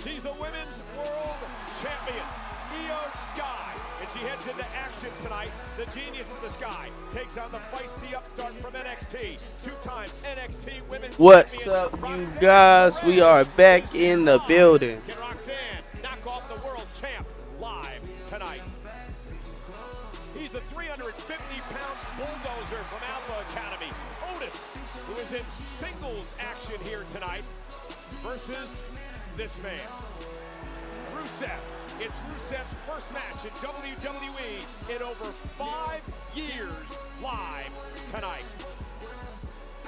She's the women's world champion, Io Sky, and she heads into action tonight. The genius of the sky takes on the feisty upstart from NXT, two-time NXT women's What's champion, up, you Roxanne guys? We are Perez. back in the building. Can Roxanne knock off the world champ live tonight? He's the 350-pound bulldozer from Alpha Academy, Otis, who is in singles action here tonight, versus this man, Rusev. It's Rusev's first match in WWE in over 5 years live tonight.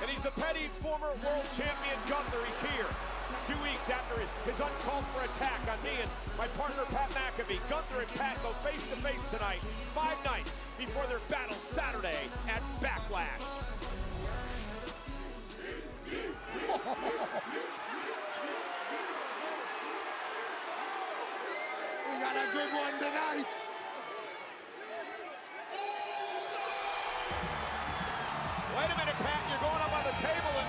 And he's the petty former world champion Gunther. He's here 2 weeks after his uncalled for attack on me and my partner Pat McAfee. Gunther and Pat go face to face tonight, 5 nights before their battle Saturday at Backlash. We got a good one tonight. Wait a minute, Pat, you're going up on the table, and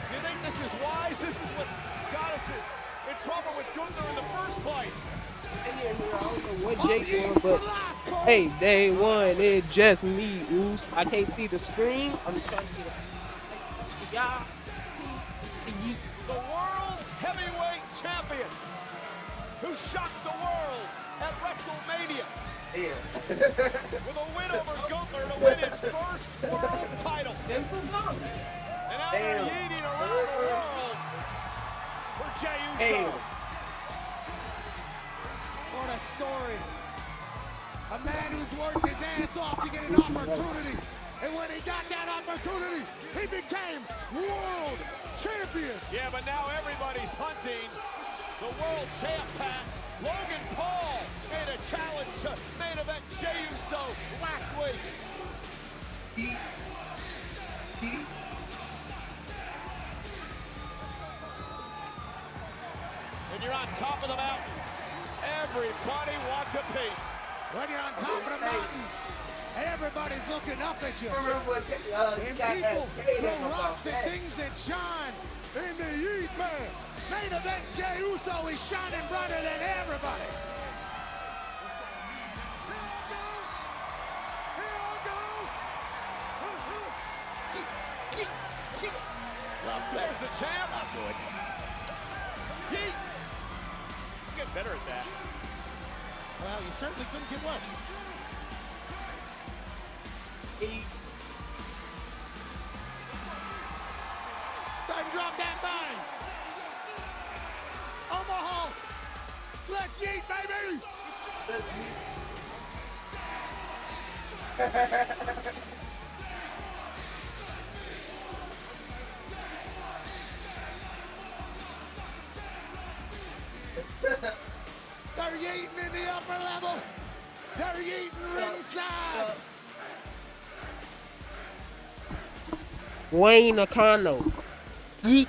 you think this is wise? This is what got us in trouble with Gunther in the first place. I don't know what Jake doing, but hey, day one, it's just me, Oos. I can't see the screen. I'm trying to get y'all. The world heavyweight champion who shocked the world at WrestleMania. With a win over Gunther to win his first world title. And now they're yeeting around the world for Jey Uso. What a story. A man who's worked his ass off to get an opportunity. And when he got that opportunity, he became world champion. Yeah, but now everybody's hunting the world champ, Pat. Logan Paul made a challenge to main event Jey Uso last week. And you're on top of the mountain. Everybody wants a piece. When you're on top of the mountain, everybody's looking up at you. And people throw rocks at things that shine in the Yeet Man. Main event Jey Uso is shining brighter than everybody. There's the champ. Not good. Yeet. Get better at that. Well, you certainly couldn't get worse. Time to drop that bind. Omaha. Let's yeet, baby. They're yeeting in the upper level. They're yeeting ringside. Wayne Nakano. Yeet.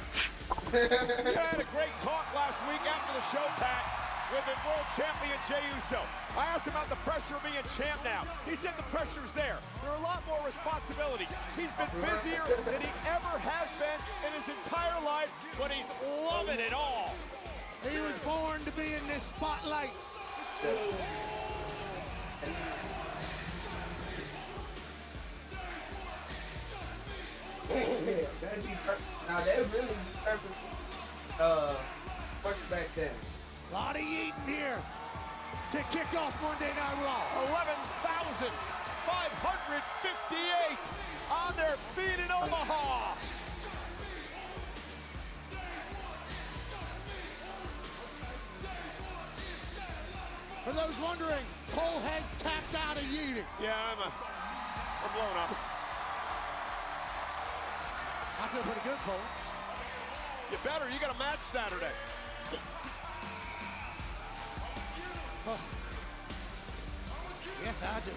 You had a great talk last week after the show, Pat, with the world champion Jey Uso. I asked him about the pressure of being champ now. He said the pressure's there. There are a lot more responsibilities. He's been busier than he ever has been in his entire life, but he's loving it all. He was born to be in this spotlight. Now that really be perfect. What's back then? A lot of yeeting here to kick off Monday Night Raw. 11,558 on their feet in Omaha. For those wondering, Cole has tapped out of yeeting. Yeah, I'm blown up. I feel pretty good, Cole. You better. You got a match Saturday. Oh. Yes, I do.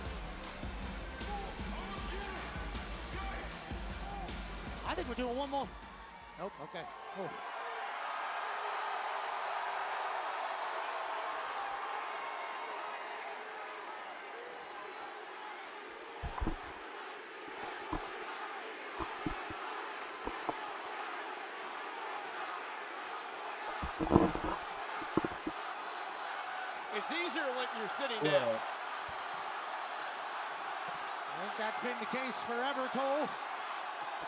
I think we're doing one more. Nope, okay. Oh. It's easier when you're sitting Yeah. down. I think that's been the case forever, Cole.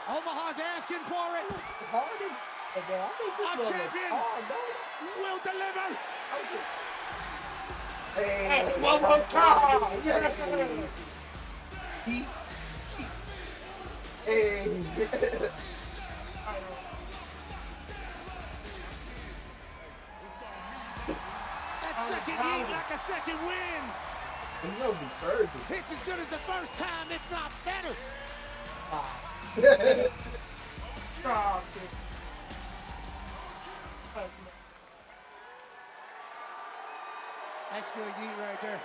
Omaha's asking for it. Harden. I think this Our one was champion hard, though. will deliver. Hey, one more time. Yes. Hey. That second heat like a second win. He's gonna be surgery. It's as good as the first time, if not better. Stop it. That's good heat right there.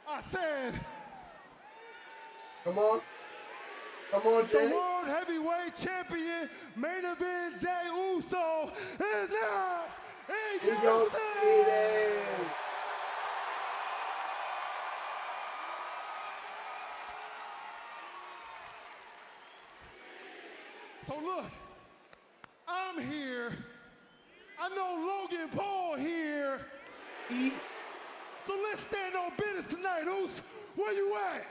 I said, Come on. Come on, Jay. the World Heavyweight Champion, main event Jey Uso, is now in In your your city. city. So look, I'm here. I know Logan Paul here. So let's stand on business tonight, Oos. Where you at?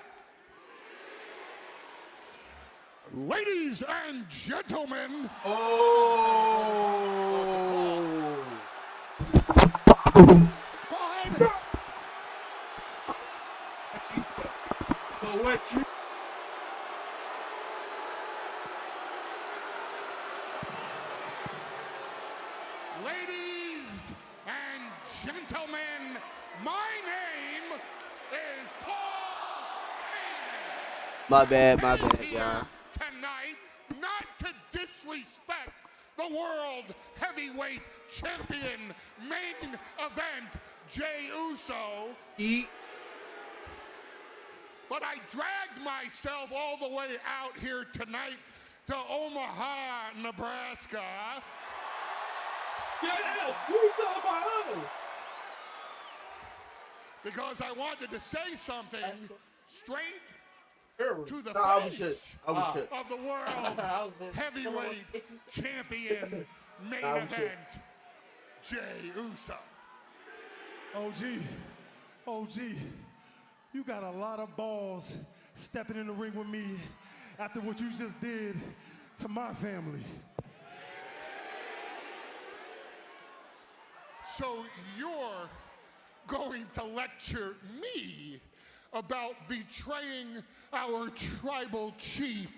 Ladies and gentlemen. Oh. Paul Heyman. What you say? So what you? Ladies and gentlemen, my name is Paul Heyman. My bad, Here y'all. tonight, not to disrespect the World Heavyweight Champion main event, Jey Uso, but I dragged myself all the way out here tonight to Omaha, Nebraska. Yeah, who you talking about? Because I wanted to say something straight to the I was face shit. of the World Heavyweight Champion main event, Jey Uso. OG, you got a lot of balls stepping in the ring with me after what you just did to my family. So you're going to lecture me about betraying our tribal chief,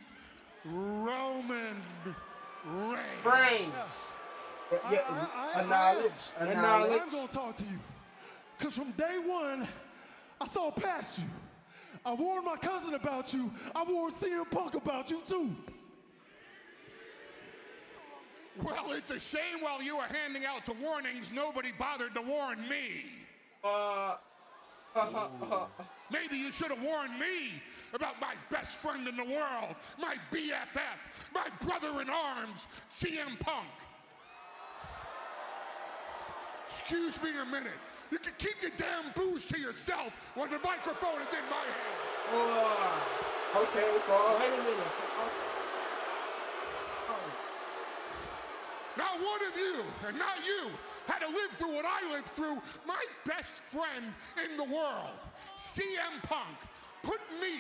Roman Reigns. Knowledge. I'm going to talk to you. Because from day one, I saw past you. I warned my cousin about you. I warned CM Punk about you, too. Well, it's a shame while you were handing out the warnings, nobody bothered to warn me. Maybe you should have warned me about my best friend in the world, my BFF, my brother in arms, CM Punk. Excuse me a minute. You can keep your damn booze to yourself when the microphone is in my hand. Okay, Paul. Wait a minute. Not one of you, and not you, had to live through what I lived through. My best friend in the world, CM Punk, put me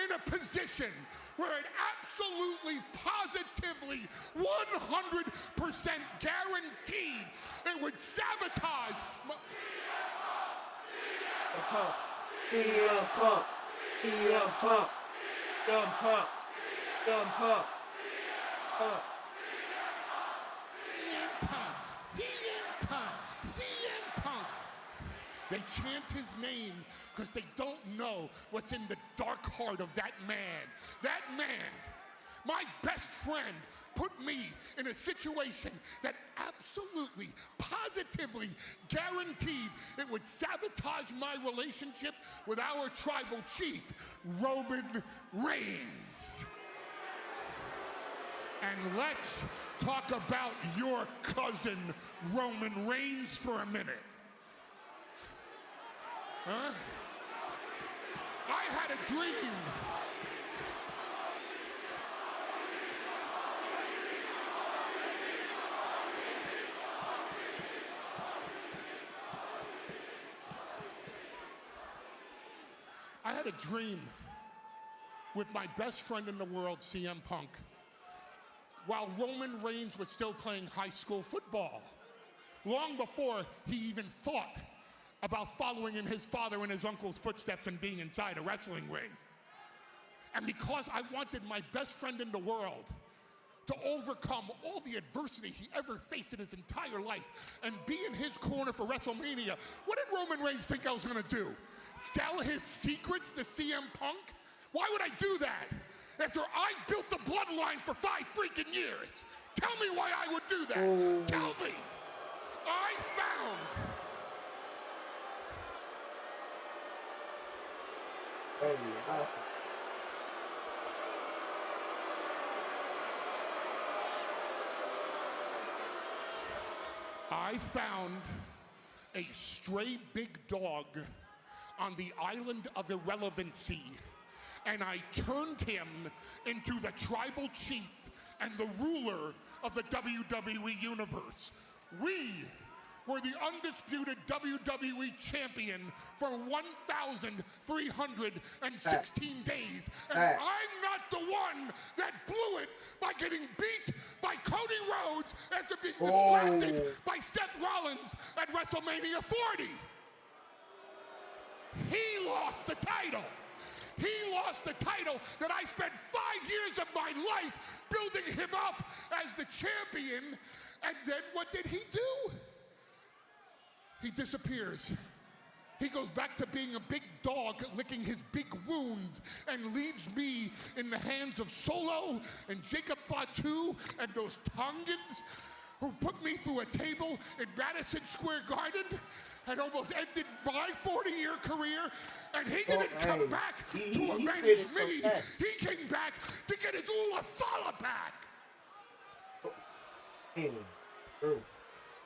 in a position where it absolutely, positively, 100% guaranteed it would sabotage my... CM Punk. CM Punk. CM Punk. CM Punk. CM Punk. They chant his name because they don't know what's in the dark heart of that man. That man, my best friend, put me in a situation that absolutely, positively guaranteed it would sabotage my relationship with our tribal chief, Roman Reigns. And let's talk about your cousin, Roman Reigns, for a minute. Huh? I had a dream. I had a dream with my best friend in the world, CM Punk, while Roman Reigns was still playing high school football, long before he even thought about following in his father and his uncle's footsteps and being inside a wrestling ring. And because I wanted my best friend in the world to overcome all the adversity he ever faced in his entire life and be in his corner for WrestleMania, what did Roman Reigns think I was gonna do? Sell his secrets to CM Punk? Why would I do that after I built the bloodline for 5 freaking years? Tell me why I would do that. Oh. Tell me. I found I found a stray big dog on the island of irrelevancy, and I turned him into the tribal chief and the ruler of the WWE Universe. We were the undisputed WWE champion for 1,316 days, and I'm not the one that blew it by getting beat by Cody Rhodes after being distracted by Seth Rollins at WrestleMania 40. He lost the title. He lost the title that I spent 5 years of my life building him up as the champion. And then what did he do? He disappears. He goes back to being a big dog licking his big wounds and leaves me in the hands of Solo and Jacob Fatu and those Tongans who put me through a table in Madison Square Garden and almost ended my 40-year career, and he didn't come back to avenge me. He came back to get his Ulathala back.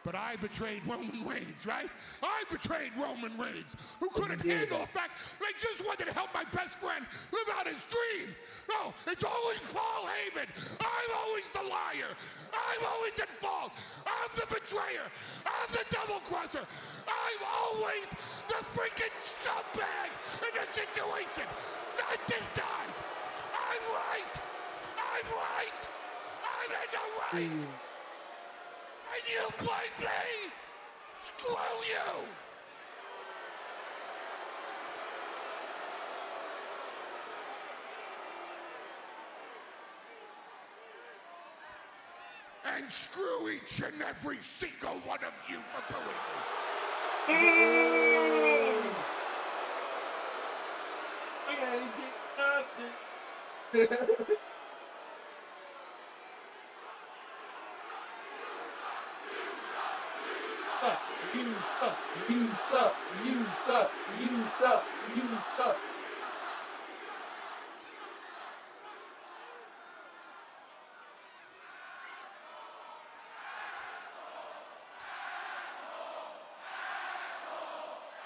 But I betrayed Roman Reigns, right? I betrayed Roman Reigns, who couldn't handle the fact they just wanted to help my best friend live out his dream. No, it's always Paul Heyman. I'm always the liar. I'm always at fault. I'm the betrayer. I'm the double crosser. I'm always the freaking scumbag in the situation. Not this time. I'm right. I'm right. I'm in the right. And you blame me? Screw you! And screw each and every single one of you for booing me. I gotta get nothing. You suck, you suck, you suck, you suck, you suck.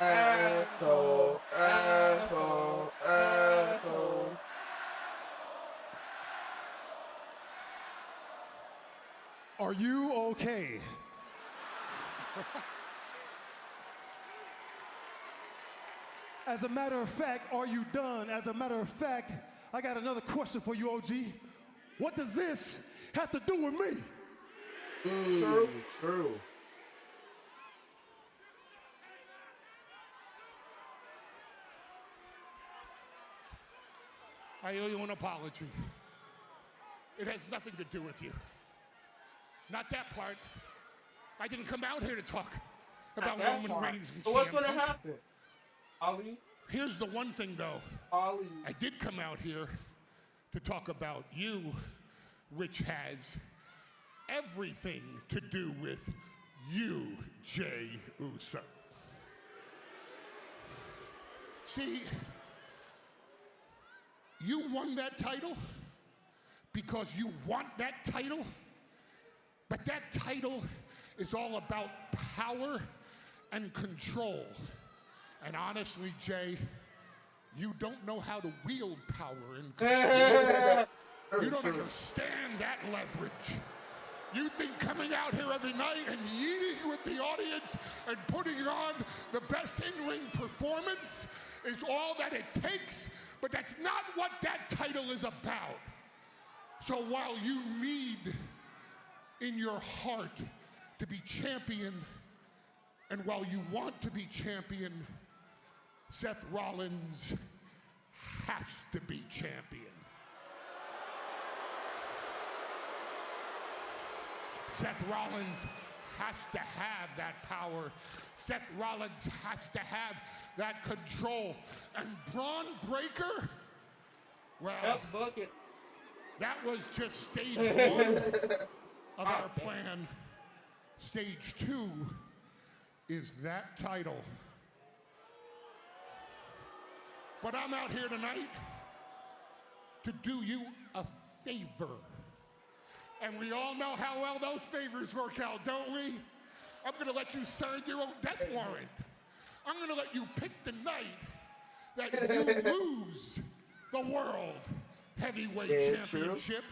Asshole, asshole, asshole. Are you okay? As a matter of fact, are you done? As a matter of fact, I got another question for you, OG. What does this have to do with me? True. True. I owe you an apology. It has nothing to do with you. Not that part. I didn't come out here to talk about Roman Reigns and So what's CM gonna Punk. happen? Ali? Here's the one thing, though. Ali. I did come out here to talk about you, which has everything to do with you, Jey Uso. See, you won that title because you want that title, but that title is all about power and control. And honestly, Jay, you don't know how to wield power in company. You don't understand that leverage. You think coming out here every night and yeeting with the audience and putting on the best in-ring performance is all that it takes, but that's not what that title is about. So while you need in your heart to be champion, and while you want to be champion, Seth Rollins has to be champion. Seth Rollins has to have that power. Seth Rollins has to have that control. And Braun Breaker, well, that was just stage one of our plan. Stage two is that title. But I'm out here tonight to do you a favor. And we all know how well those favors work out, don't we? I'm gonna let you sign your own death warrant. I'm gonna let you pick the night that you lose the World Heavyweight Championship.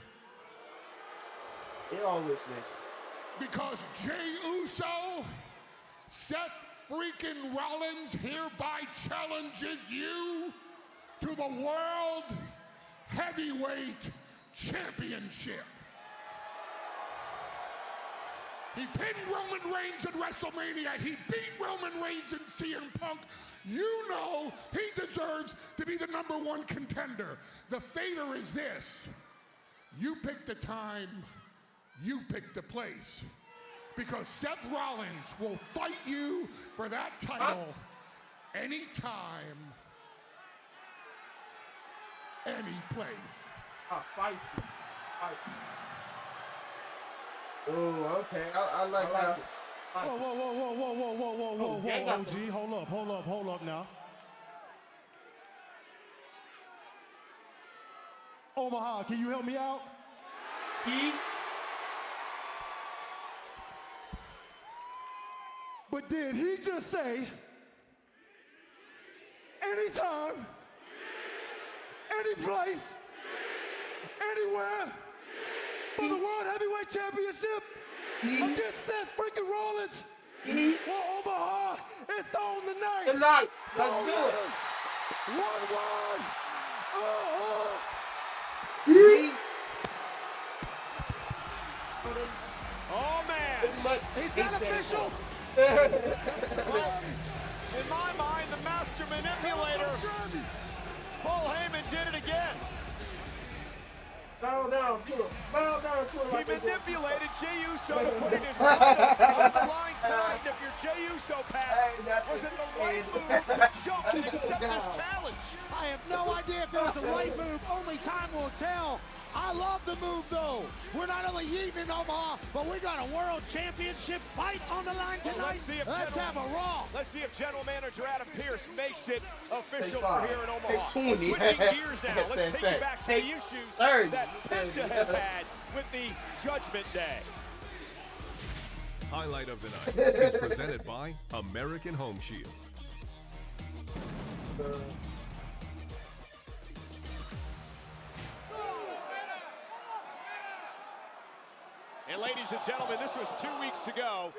It always is. Because Jey Uso, Seth freaking Rollins hereby challenges you to the World Heavyweight Championship. He pinned Roman Reigns at WrestleMania. He beat Roman Reigns in CM Punk. You know he deserves to be the #1 contender. The favor is this. You pick the time, you pick the place. Because Seth Rollins will fight you for that title anytime, any place. I'll fight you. Oh, okay. I like that. Whoa, OG, hold up now. Omaha, can you help me out? Heat. But did he just say, anytime, any place, anywhere, for the World Heavyweight Championship against Seth freaking Rollins? Well, Omaha, it's on tonight. Tonight, let's do it. 1-1. Heat. Oh, man. Is that official? Well, in my mind, the master manipulator, Paul Heyman, did it again. Bow down to him. He manipulated Jey Uso to put his title on the line tonight. If you're Jey Uso, Pat, was it the right move to jump and accept this challenge? I have no idea if it was the right move. Only time will tell. I love the move, though. We're not only yeeting in Omaha, but we got a world championship fight on the line tonight. Let's have a Raw. Let's see if General Manager Adam Pearce makes it official for here in Omaha. Switching gears now. Let's take you back to the issues that Penta has had with the Judgment Day. Highlight of the night is presented by American Home Shield. And ladies and gentlemen, this was 2 weeks ago.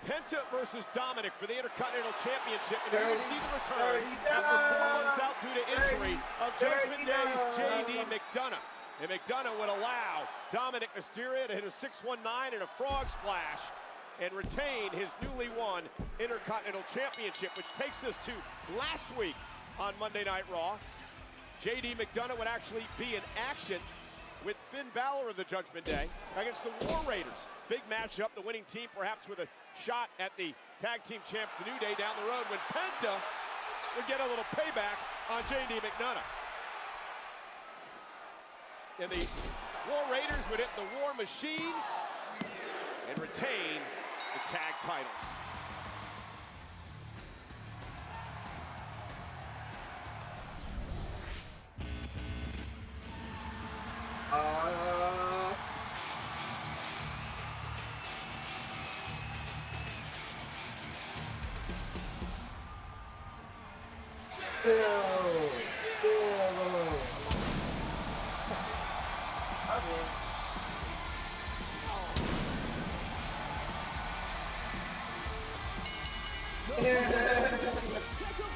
Penta versus Dominic for the Intercontinental Championship. And you can see the return after 4 months out due to injury of Judgment Day's J.D. McDonough. And McDonough would allow Dominic Mysterio to hit a 619 and a frog splash and retain his newly won Intercontinental Championship, which takes us to last week on Monday Night Raw. J.D. McDonough would actually be in action with Finn Balor of the Judgment Day against the War Raiders. Big matchup, the winning team perhaps with a shot at the tag team champs, the New Day, down the road when Penta would get a little payback on J.D. McDonough. And the War Raiders would hit the War Machine and retain the tag titles. Scheduled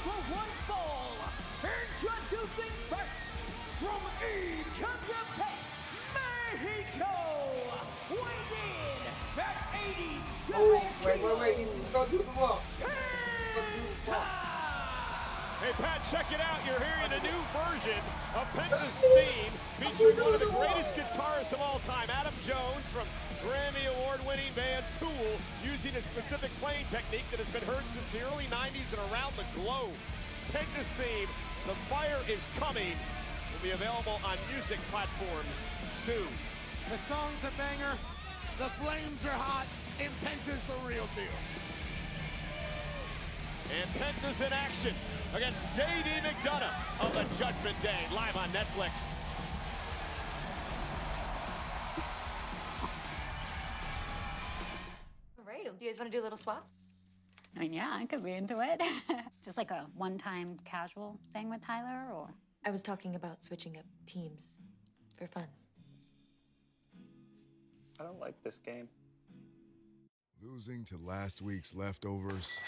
for one fall. Introducing first from Ecatepec, Mexico, weighing in at 87 kilos. Hey, Pat, check it out. You're hearing a new version of Penta's theme featuring one of the greatest guitarists of all time, Adam Jones from Grammy Award-winning band Tool, using a specific playing technique that has been heard since the early 90s and around the globe. Penta's theme, The Fire Is Coming, will be available on music platforms soon. The song's a banger, the flames are hot, and Penta's the real deal. And Penta's in action against J.D. McDonough of the Judgment Day, live on Netflix. All right, do you guys want to do a little swap? I mean, yeah, I could be into it. Just like a one-time casual thing with Tyler, or? I was talking about switching up teams for fun. I don't like this game. Losing to last week's leftovers.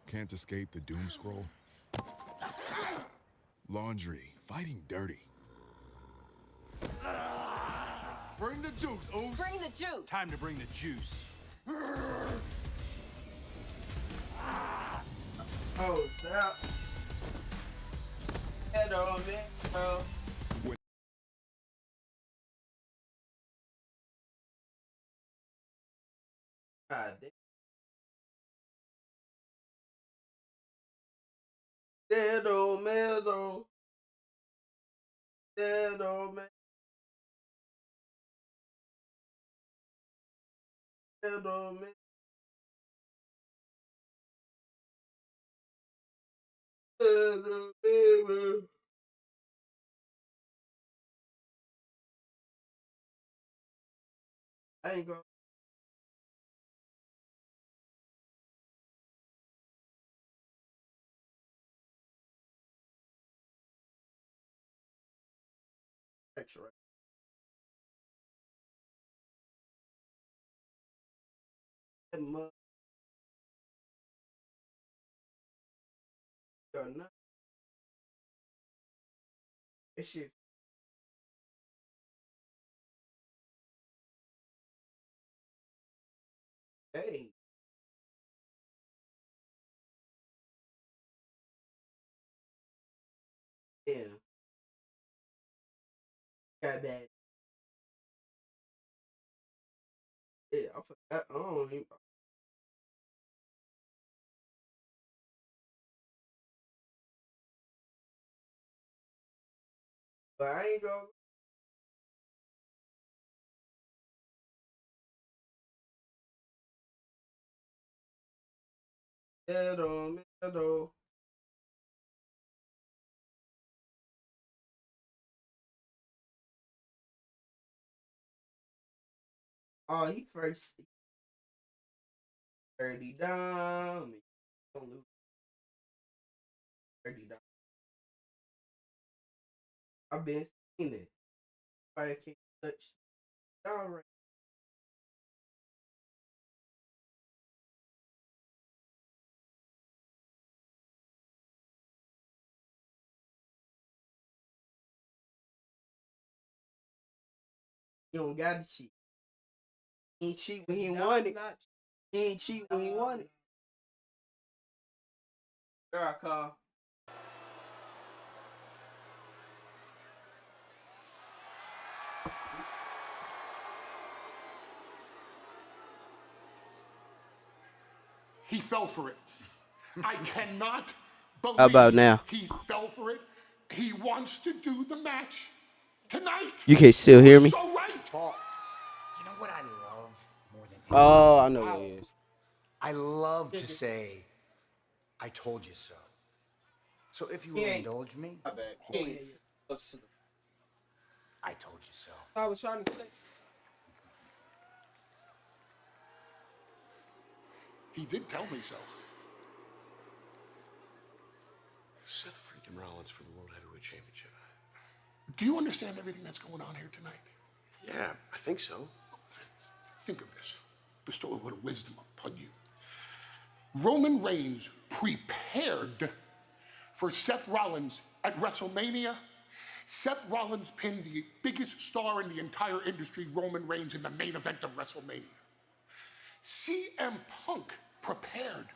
Can't escape the doom scroll. Laundry, fighting dirty. Bring the juice, Oos. Bring the juice. Time to bring the juice. Oh, snap. Head on me, bro. God damn. Dead old man, though. Dead old man. Dead old man. Dead old man. I ain't gonna. Extra. That mother. That shit. Hey. Yeah. Got bad. Yeah, I forgot. I don't even. But I ain't gonna. Dead on me, though. Oh, he first 30 down. Don't lose 30 down. I've been seeing it. Nobody can touch down right. He don't got the shit. He ain't cheat when he want it. He ain't cheat when he want it. Here I come. He fell for it. I cannot believe How about now? he fell for it. He wants to do the match tonight. You can still hear me? So right. Paul, you know what I love more than anything? Oh, I know what it is. I love to say, I told you so. So if you will indulge me, My bad. I told you so. I was trying to say. He did tell me so. Rollins for the World Heavyweight Championship. Do you understand everything that's going on here tonight? Yeah, I think so. Think of this. Bestow a little wisdom upon you. Roman Reigns prepared for Seth Rollins at WrestleMania. Seth Rollins pinned the biggest star in the entire industry, Roman Reigns, in the main event of WrestleMania. CM Punk prepared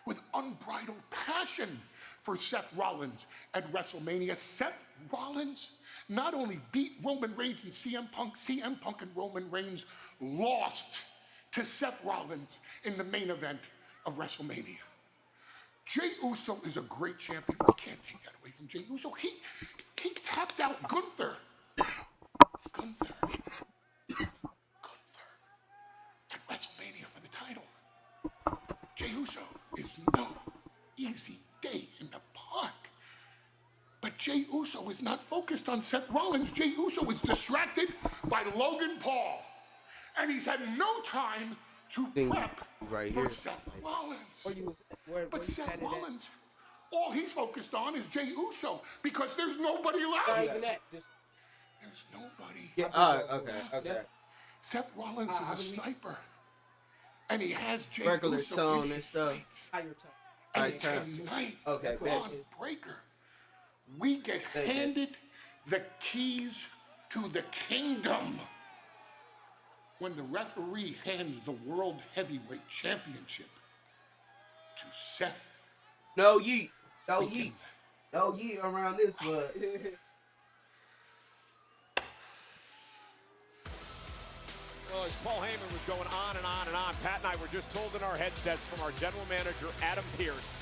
with unbridled passion for Seth Rollins at WrestleMania. Seth Rollins not only beat Roman Reigns and CM Punk and Roman Reigns lost to Seth Rollins in the main event of WrestleMania. Jey Uso is a great champion. We can't take that away from Jey Uso. He tapped out Gunther. Gunther at WrestleMania for the title. Jey Uso is no easy day in the park. But Jey Uso is not focused on Seth Rollins. Jey Uso is distracted by Logan Paul. And he's had no time to prep for Seth Rollins. But Seth Rollins, all he's focused on is Jey Uso because there's nobody left. There's nobody. Yeah, okay. Seth Rollins is a sniper. And he has Jey Uso in his sights. And tonight, Braun Breaker, we get handed the keys to the kingdom when the referee hands the World Heavyweight Championship to Seth. No yeet. No yeet. No yeet around this one. Well, as Paul Heyman was going on and on and on, Pat and I were just told in our headsets from our general manager, Adam Pearce,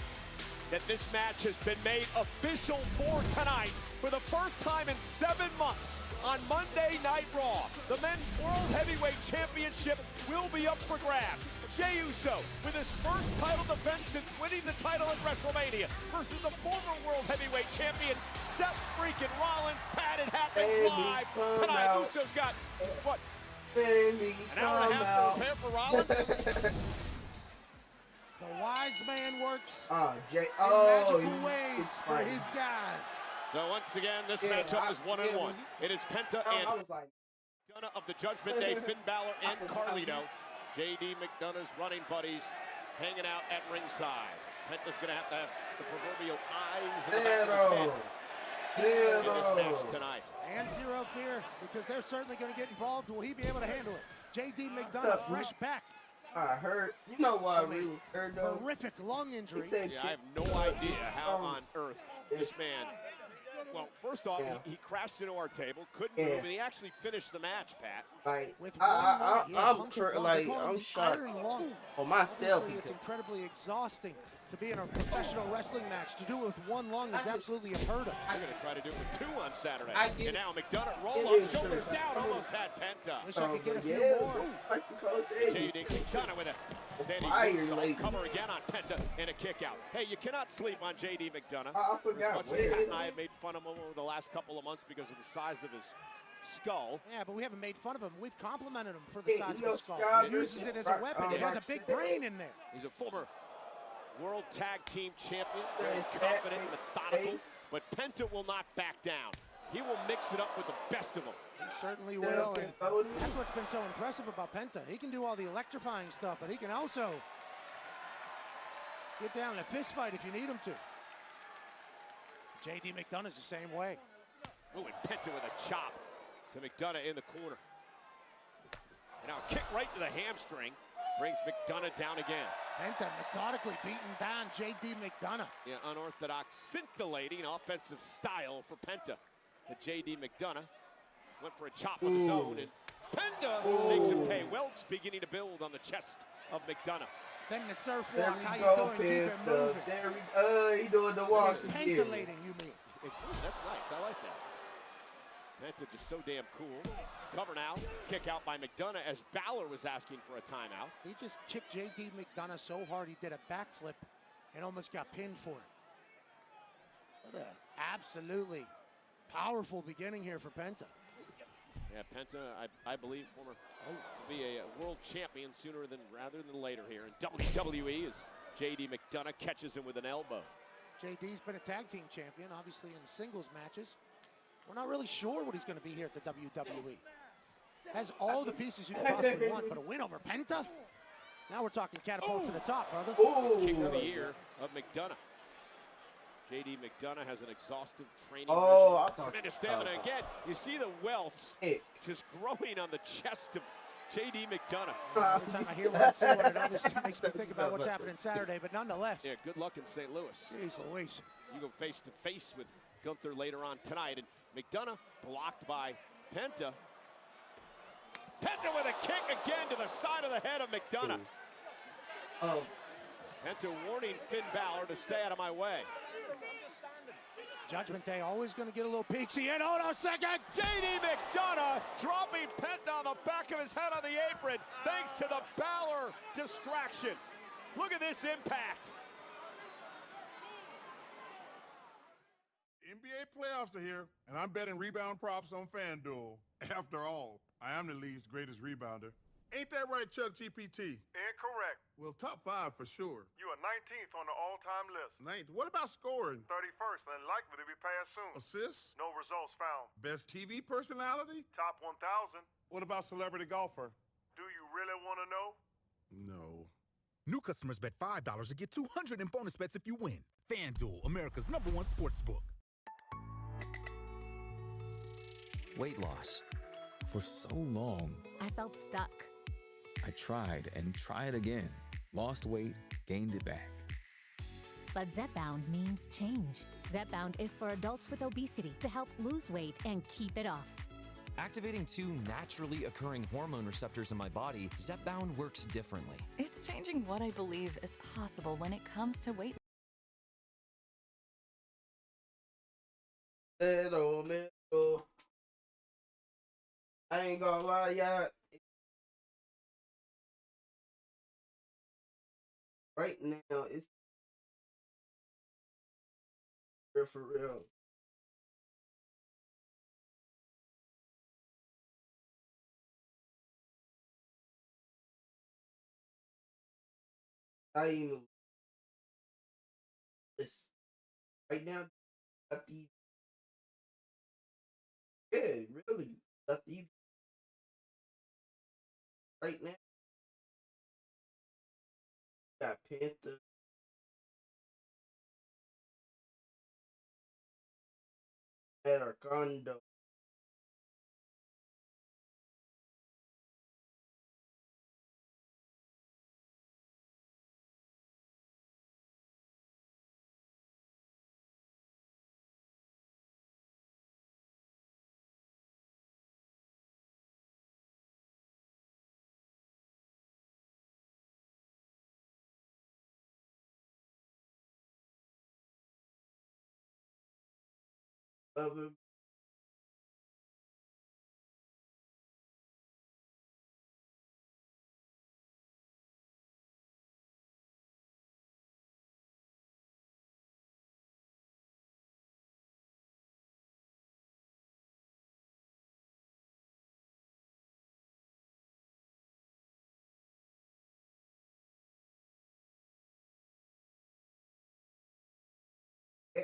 that this match has been made official for tonight for the first time in 7 months. On Monday Night Raw, the Men's World Heavyweight Championship will be up for grabs. Jey Uso, with his first title defense since winning the title at WrestleMania, versus the former World Heavyweight Champion, Seth freaking Rollins. Pat, it happens live tonight. Out. Uso's got, what, an hour and a half to prepare for Rollins? The wise man works Jay. in magical ways for his guys. So once again, this matchup is 1-1. It is Penta and McDonough of the Judgment Day, Finn Balor and Carlito. J.D. McDonough's running buddies hanging out at ringside. Penta's going to have the proverbial eyes in the back of his head in this match tonight. And zero fear, because they're certainly going to get involved. Will he be able to handle it? J.D. McDonough, fresh back. I heard. You know why I really heard though? Horrific lung injury. Yeah, I have no idea how on earth this man. Well, first off, he crashed into our table, couldn't move, and he actually finished the match, Pat. Like, With I'm shocked on myself. Obviously, it's incredibly exhausting to be in a professional wrestling match. To do it with one lung is absolutely unheard of. We're going to try to do it with 2 on Saturday. And now McDonough roll up, shoulders down, almost had Penta. Wish I could get a few more. J.D. McDonough with a standing moonsault, cover again on Penta, and a kick out. Hey, you cannot sleep on J.D. McDonough. I forgot. As much as Pat and I have made fun of him over the last couple of months because of the size of his skull. Yeah, but we haven't made fun of him. We've complimented him for the size of his skull. Scott, He uses it as a weapon. He has a big brain in there. He's a former World Tag Team Champion, very confident, methodical, but Penta will not back down. He will mix it up with the best of them. He certainly will, and that's what's been so impressive about Penta. He can do all the electrifying stuff, but he can also get down in a fist fight if you need him to. J.D. McDonough's the same way. Ooh, and Penta with a chop to McDonough in the corner. And now a kick right to the hamstring. Brings McDonough down again. Penta methodically beating down J.D. McDonough. Yeah, unorthodox, scintillating offensive style for Penta. But J.D. McDonough went for a chop of his own, and Penta makes him pay. Welts beginning to build on the chest of McDonough. Then the surf walk, how you doing? Keep it There moving. we he doing the walk. He's pentalating, you mean. That's nice, I like that. Penta just so damn cool. Cover now, kick out by McDonough as Balor was asking for a timeout. He just kicked J.D. McDonough so hard he did a backflip and almost got pinned for it. What an absolutely powerful beginning here for Penta. Yeah, Penta, I believe, will be a world champion sooner rather than later here in WWE as J.D. McDonough catches him with an elbow. JD's been a tag team champion, obviously in singles matches. We're not really sure what he's going to be here at the WWE. Has all the pieces you could possibly want, but a win over Penta? Now we're talking catapult to the top, brother. Kick of the year of McDonough. JD McDonough has an exhaustive training I regime. thought Tremendous stamina. Again, you see the welts just growing on the chest of JD McDonough. Every time I hear one say one, it obviously makes me think about what's happening Saturday, but nonetheless. Yeah, good luck in St. Louis. Jeez Louise. You go face to face with Gunther later on tonight, and McDonough blocked by Penta. Penta with a kick again to the side of the head of McDonough. Penta warning Finn Balor to stay out of my way. Judgment Day always going to get a little peaksy. And hold on a second. JD McDonough dropping Penta on the back of his head on the apron thanks to the Balor distraction. Look at this impact. NBA playoffs are here, and I'm betting rebound props on FanDuel. After all, I am the league's greatest rebounder. Ain't that right, Chuck GPT? Incorrect. Well, top 5 for sure. You are 19th on the all-time list. 9th. What about scoring? 31st and likely to be passed soon. Assists? No results found. Best TV personality? Top 1,000. What about celebrity golfer? Do you really want to know? No. New customers bet $5 to get $200 in bonus bets if you win. FanDuel, America's #1 sports book. Weight loss. For so long, I felt stuck. I tried and tried again. Lost weight, gained it back. But Zepbound means change. Zepbound is for adults with obesity to help lose weight and keep it off. Activating 2 naturally occurring hormone receptors in my body, Zepbound works differently. It's changing what I believe is possible when it comes to weight. I ain't gonna lie, y'all. Right now, it's for real. I even this right now. Yeah, really. Right now, got Panther. At our condo.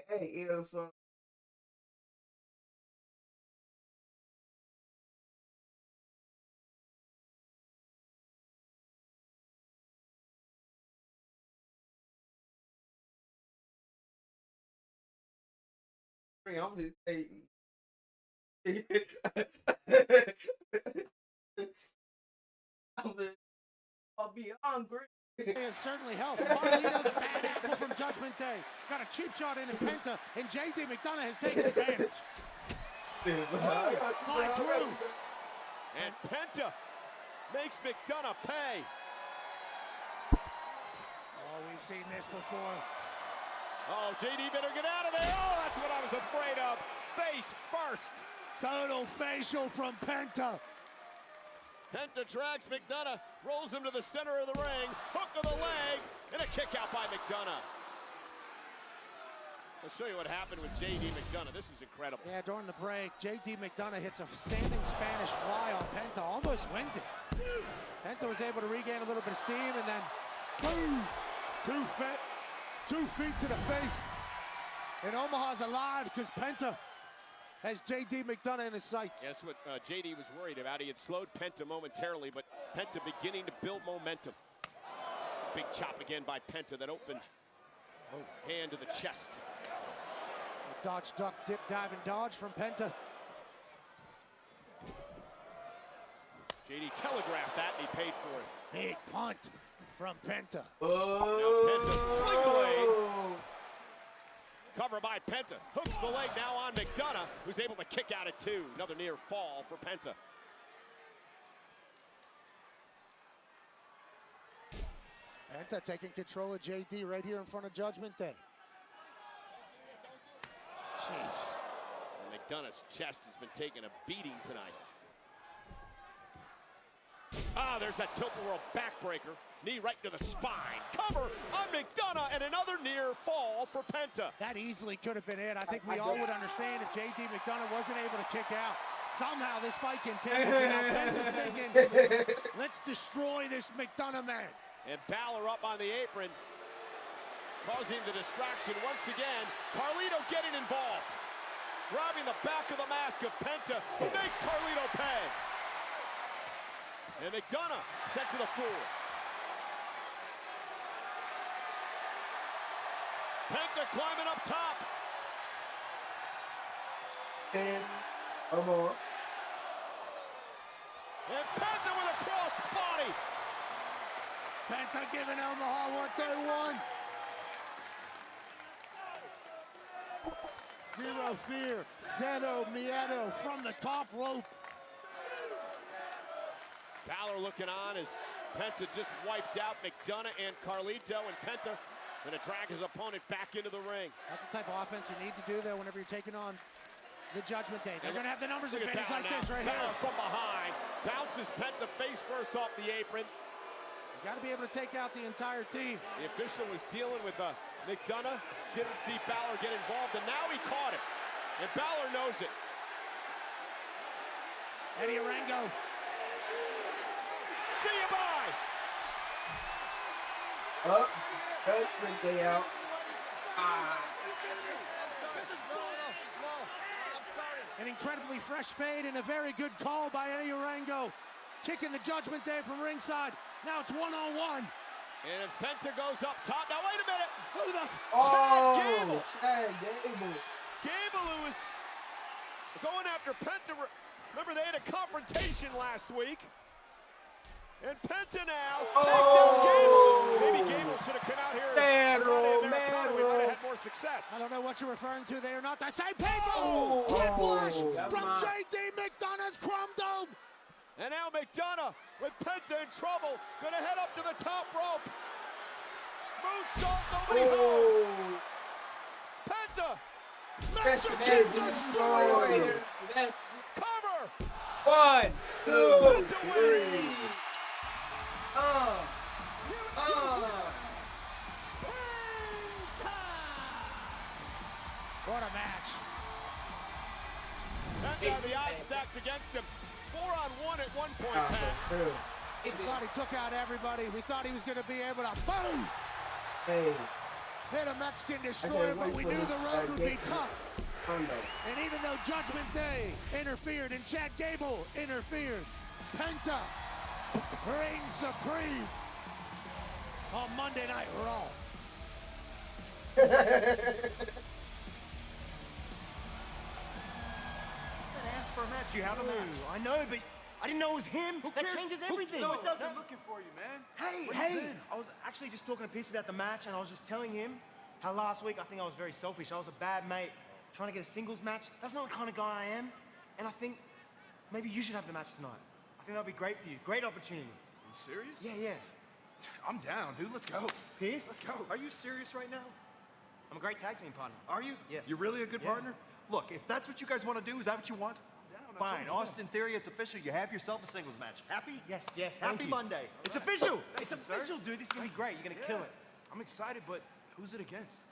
Hey, if I'm just saying. I'll be hungry. It has certainly helped. Marlito's bad apple from Judgment Day. Got a cheap shot in Penta, and JD McDonough has taken advantage. Slide through. And Penta makes McDonough pay. Oh, we've seen this before. Oh, JD better get out of there. Oh, that's what I was afraid of. Face first. Total facial from Penta. Penta drags McDonough, rolls him to the center of the ring, hook of the leg, and a kick out by McDonough. I'll show you what happened with JD McDonough. This is incredible. Yeah, during the break, JD McDonough hits a standing Spanish fly on Penta, almost wins it. Penta was able to regain a little bit of steam, and then boom! 2 feet to the face. And Omaha's alive because Penta has J.D. McDonough in his sights. That's what J.D. was worried about. He had slowed Penta momentarily, but Penta beginning to build momentum. Big chop again by Penta that opens hand to the chest. A dodge, duck, dip, dive, and dodge from Penta. J.D. telegraphed that, and he paid for it. Big punt from Penta. Now Penta, sling blade. Cover by Penta. Hooks the leg now on McDonough, who's able to kick out at 2. Another near fall for Penta. Penta taking control of JD right here in front of Judgment Day. Jeez. And McDonough's chest has been taking a beating tonight. Ah, there's that tilt-a-whirl backbreaker. Knee right to the spine. Cover on McDonough and another near fall for Penta. That easily could have been it. I think we all would understand if J.D. McDonough wasn't able to kick out. Somehow this fight continues, and now Penta's thinking, let's destroy this McDonough man. And Balor up on the apron, causing the distraction once again. Carlito getting involved. Grabbing the back of the mask of Penta, who makes Carlito pay. And McDonough sent to the floor. Penta climbing up top. And more. And Penta with a cross body. Penta giving Omaha what they want. Zero fear, zero miedo from the top rope. Balor looking on as Penta just wiped out McDonough and Carlito, and Penta gonna drag his opponent back into the ring. That's the type of offense you need to do there whenever you're taking on the Judgment Day. They're gonna have the numbers advantage like this right here. From behind, bounces Penta face first off the apron. You gotta be able to take out the entire team. The official was dealing with McDonough, didn't see Balor get involved, and now he caught it. And Balor knows it. Eddie Orengo. See you, bye. Up, Judgment Day out. An incredibly fresh fade and a very good call by Eddie Orengo. Kicking the Judgment Day from ringside. Now it's one-on-one. And if Penta goes up top, now wait a minute. Who the? Chad Gable. Gable, who was going after Penta. Remember, they had a confrontation last week. And Penta now takes out Gable. Maybe Gable should have come out here. We might have had more success. I don't know what you're referring to. They are not the same people. Whiplash from J.D. McDonough's Chrome Dome. And now McDonough with Penta in trouble. Gonna head up to the top rope. Moonsault, nobody home. Penta. Mexican destroyer. That's cover. 1, 2, 3. What a match. Penta, the odds stacked against him. 4-on-1 at one point, Pat. We thought he took out everybody. We thought he was going to be able to boom. Hit a Mexican destroyer, but we knew the road would be tough. And even though Judgment Day interfered and Chad Gable interfered, Penta reigns supreme on Monday Night Raw. Asked for a match. You have a match. I know, but I didn't know it was him. That changes everything. No, it doesn't. Looking for you, man. Hey. I was actually just talking to Peace about the match, and I was just telling him how last week I think I was very selfish. I was a bad mate trying to get a singles match. That's not the kind of guy I am. And I think maybe you should have the match tonight. I think that'd be great for you. Great opportunity. Are you serious? Yeah. I'm down, dude. Let's go. Peace? Let's go. Are you serious right now? I'm a great tag team partner. Are you? Yes. You're really a good partner? Look, if that's what you guys want to do, is that what you want? Fine. Austin Theory, it's official. You have yourself a singles match. Happy? Yes. Happy Monday. It's official. It's official, dude. This is going to be great. You're going to kill it. I'm excited, but who's it against?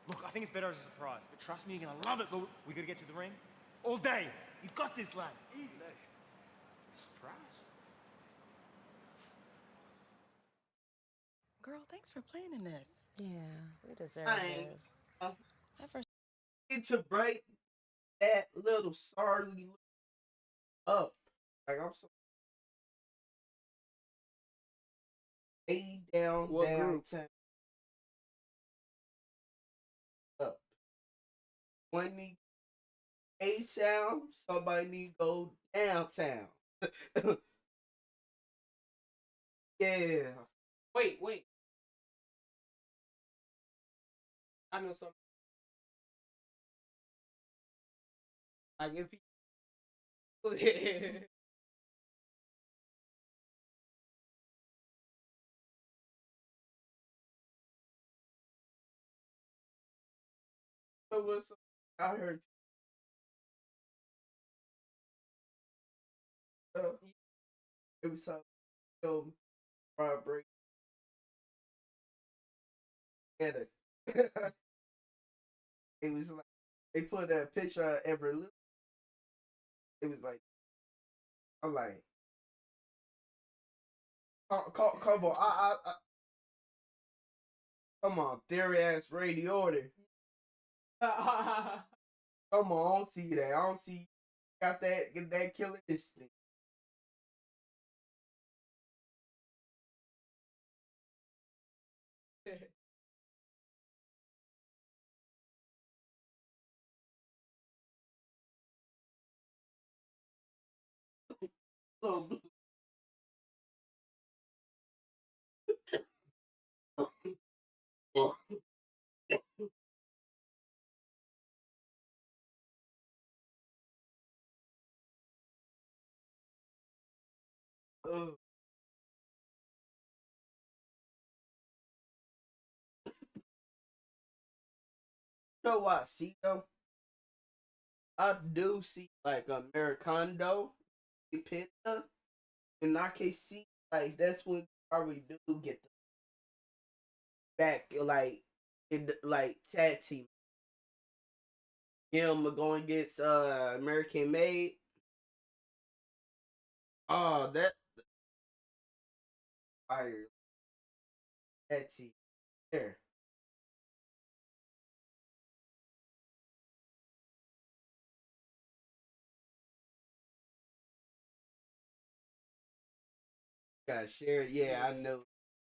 Look, I think it's better as a surprise. But trust me, you're going to love it. We got to get to the ring all day. You've got this, lad. Easy. Surprise. Girl, thanks for playing in this. Yeah, we deserve Thanks. this. Need to break that little sorry up. Like I'm so way down, What group? downtown. Up. One need A-town, somebody need to go downtown. Yeah. Wait. I know something. Like if he I heard it was something so break together. It was like they put a picture of every look. It was like I'm like, come on, I come on, theory ass radio order. Come on, I don't see that. I don't see got that killer instinct. You know what I see though? I do see like Americano pizza, and I can see like that's when we do get the back like in the, like tag team. Him going against American Made. Oh, that fire. That team there. Got share. Yeah, I know.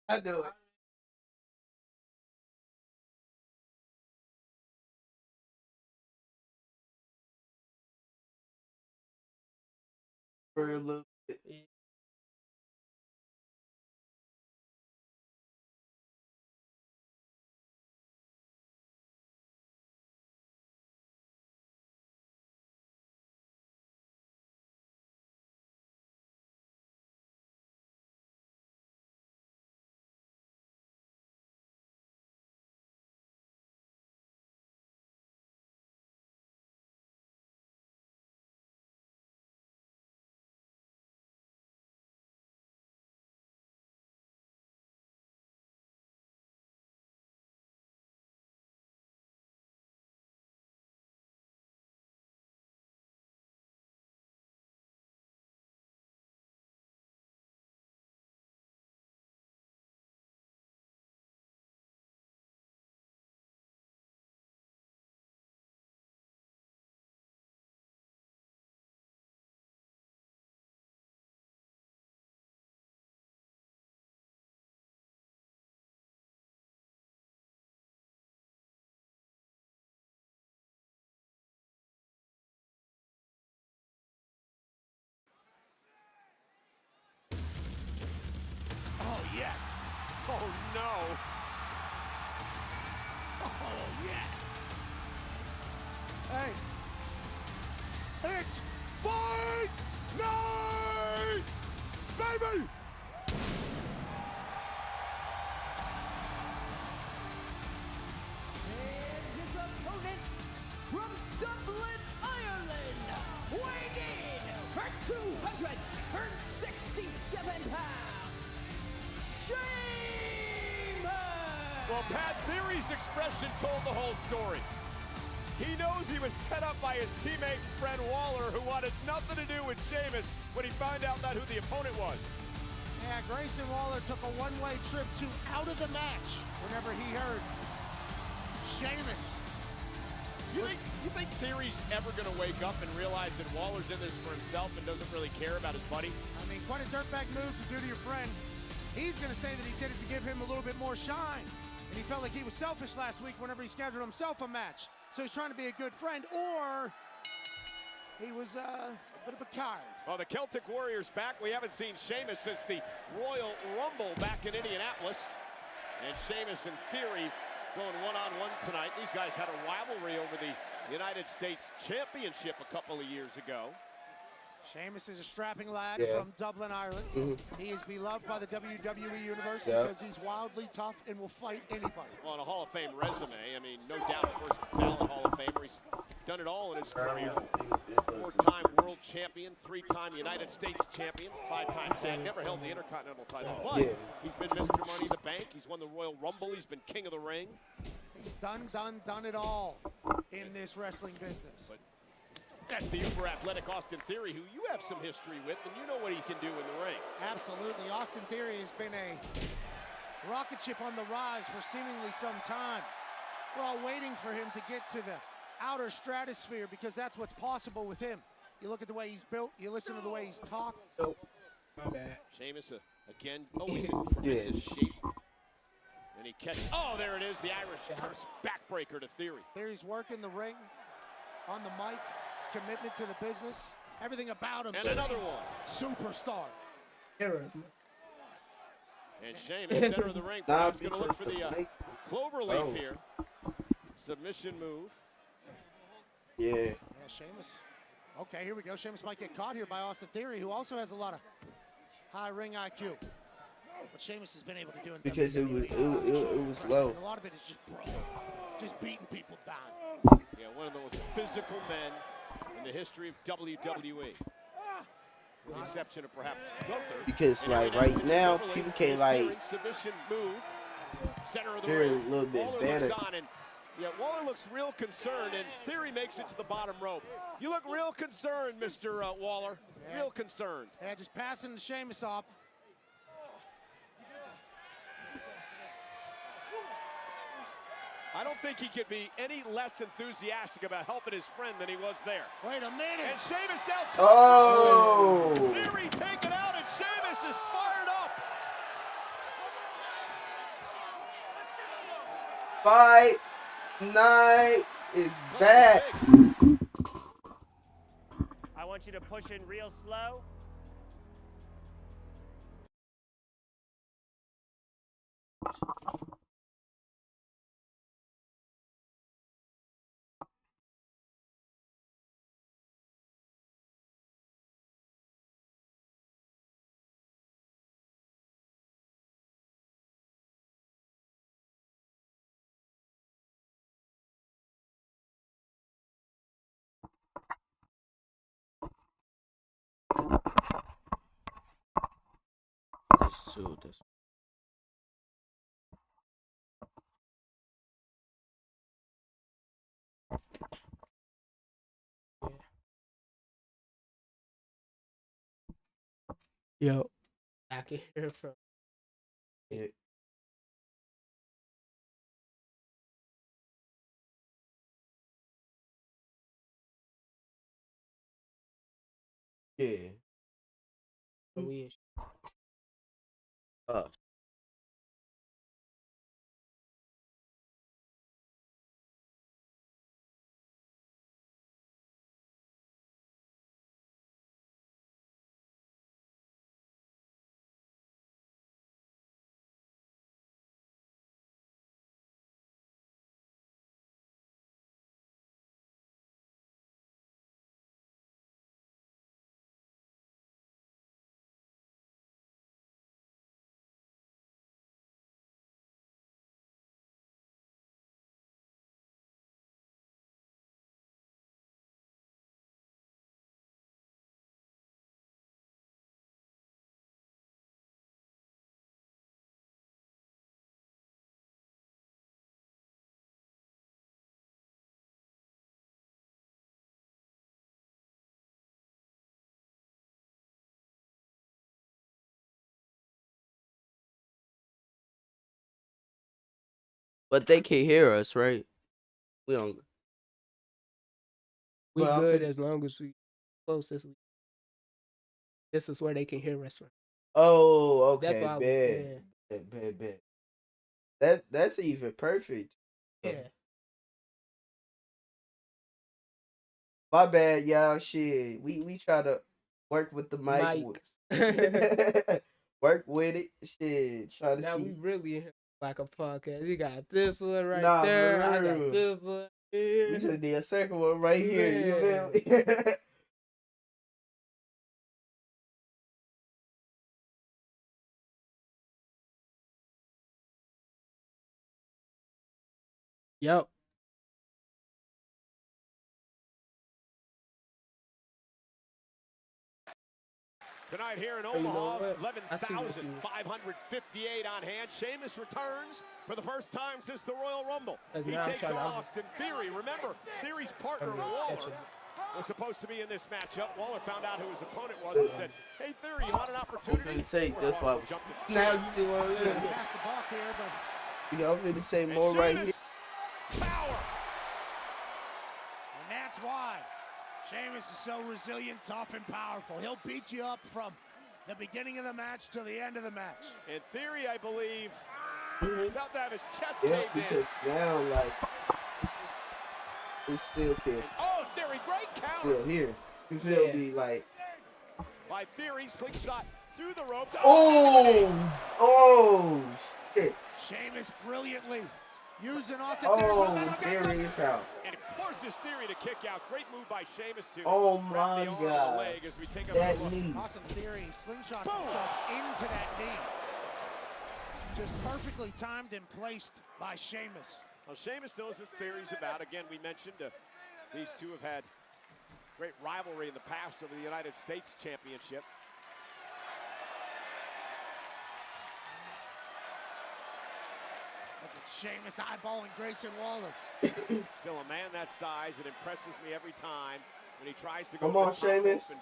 I know it. For a little bit. Oh, yes. Oh, no. Oh, yes. Hey. It's fight night, baby! And his opponent from Dublin, Ireland, weighing in at 267 pounds, Sheamus! Well, Pat, Theory's expression told the whole story. He knows he was set up by his teammate and friend Waller, who wanted nothing to do with Sheamus when he found out who the opponent was. Yeah, Grayson Waller took a one-way trip to out of the match whenever he heard Sheamus You think Theory's ever going to wake up and realize that Waller's in this for himself and doesn't really care about his buddy? I mean, quite a dirtbag move to do to your friend. He's going to say that he did it to give him a little bit more shine. And he felt like he was selfish last week whenever he scheduled himself a match. So he's trying to be a good friend, or he was a bit of a coward. Well, the Celtic Warriors back. We haven't seen Sheamus since the Royal Rumble back in Indianapolis. And Sheamus and Theory going one-on-one tonight. These guys had a rivalry over the United States Championship a couple of years ago. Sheamus is a strapping lad from Dublin, Ireland. He is beloved by the WWE Universe because he's wildly tough and will fight anybody. On a Hall of Fame resume, I mean, no doubt, first ballot Hall of Famer. He's done it all in his career. 4-time world champion, 3-time United States champion, 5-time tag, never held the Intercontinental title, but he's been Mr. Money in the Bank. He's won the Royal Rumble. He's been King of the Ring. He's done it all in this wrestling business. But that's the uber athletic Austin Theory, who you have some history with, and you know what he can do in the ring. Absolutely. Austin Theory has been a rocket ship on the rise for seemingly some time. We're all waiting for him to get to the outer stratosphere because that's what's possible with him. You look at the way he's built, you listen to the way he's talked. Oh, my bad. Sheamus, again, always in tremendous shape. And he catches, oh, there it is, the Irish curse backbreaker to Theory. Theory's working the ring, on the mic, his commitment to the business, everything about him. And another one. Superstar. Heroism. And Sheamus, center of the ring, perhaps going to look for the clover leaf here. Submission move. Yeah, Sheamus. Okay, here we go. Sheamus might get caught here by Austin Theory, who also has a lot of high ring IQ. What Sheamus has been able to do in because WWE, it was low. a lot of it is just just beating people down. Yeah, one of the most physical men in the history of WWE. With the exception of perhaps Gunther. Because like right now, people can't like submission move. Center of the they're ring. a little bit Waller better. looks on, and yeah, Waller looks real concerned, and Theory makes it to the bottom rope. You look real concerned, Mr. Waller. Yeah. Real concerned. Yeah, just passing the Sheamus off. I don't think he could be any less enthusiastic about helping his friend than he was there. Wait a minute. And Sheamus down top. Oh! Theory taken out, and Sheamus is fired up. Fight night is back. I want you to push in real slow. Let's do this. Yo, I can hear from. Yeah. Yeah. We But they can hear us, right? We don't. We Well, good as long as we close this week. This is where they can hear us from. Oh, okay. That's why I was saying. Bet. That's even perfect. Yeah. My bad, y'all. Shit, we try to work with the mic. Work with it. Shit, try to now see. we really like a podcast. You got this one right Nah, there. I bro. got this one here. We should do a second one right here. You feel me? Yep. Tonight here in Hey, you know Omaha, what? 11,558 on hand. Sheamus returns for the first time since the Royal Rumble. That's He now I'm takes trying to- on Austin Theory. Remember, Theory's partner Waller was supposed to be in this matchup. Waller found out who his opponent was and said, "Hey Theory, you want an opportunity?" Take this one. Now you see what I'm doing. Pass the ball here, but You I'm gonna say more right here. Power. And that's why Sheamus is so resilient, tough, and powerful. He'll beat you up from the beginning of the match to the end of the match. In theory, I believe, about to have his chest Yeah, caved in. because now like it's still here. Oh, Theory, great counter. Still here. You feel me? Like By Theory, slingshot through the ropes. oh shit. Sheamus brilliantly using Austin Theory is out. And it forces Theory to kick out. Great move by Sheamus to Oh grab my the arm of the god. leg as we take a That look. knee. Austin Theory slingshots himself into that knee. Just perfectly timed and placed by Sheamus. Well, Sheamus knows what Theory's about. Again, we mentioned these two have had great rivalry in the past over the United States Championship. Look at Sheamus eyeballing Grayson Waller. Still a man that size, it impresses me every time when he tries to go Come on, to the top rope Sheamus. and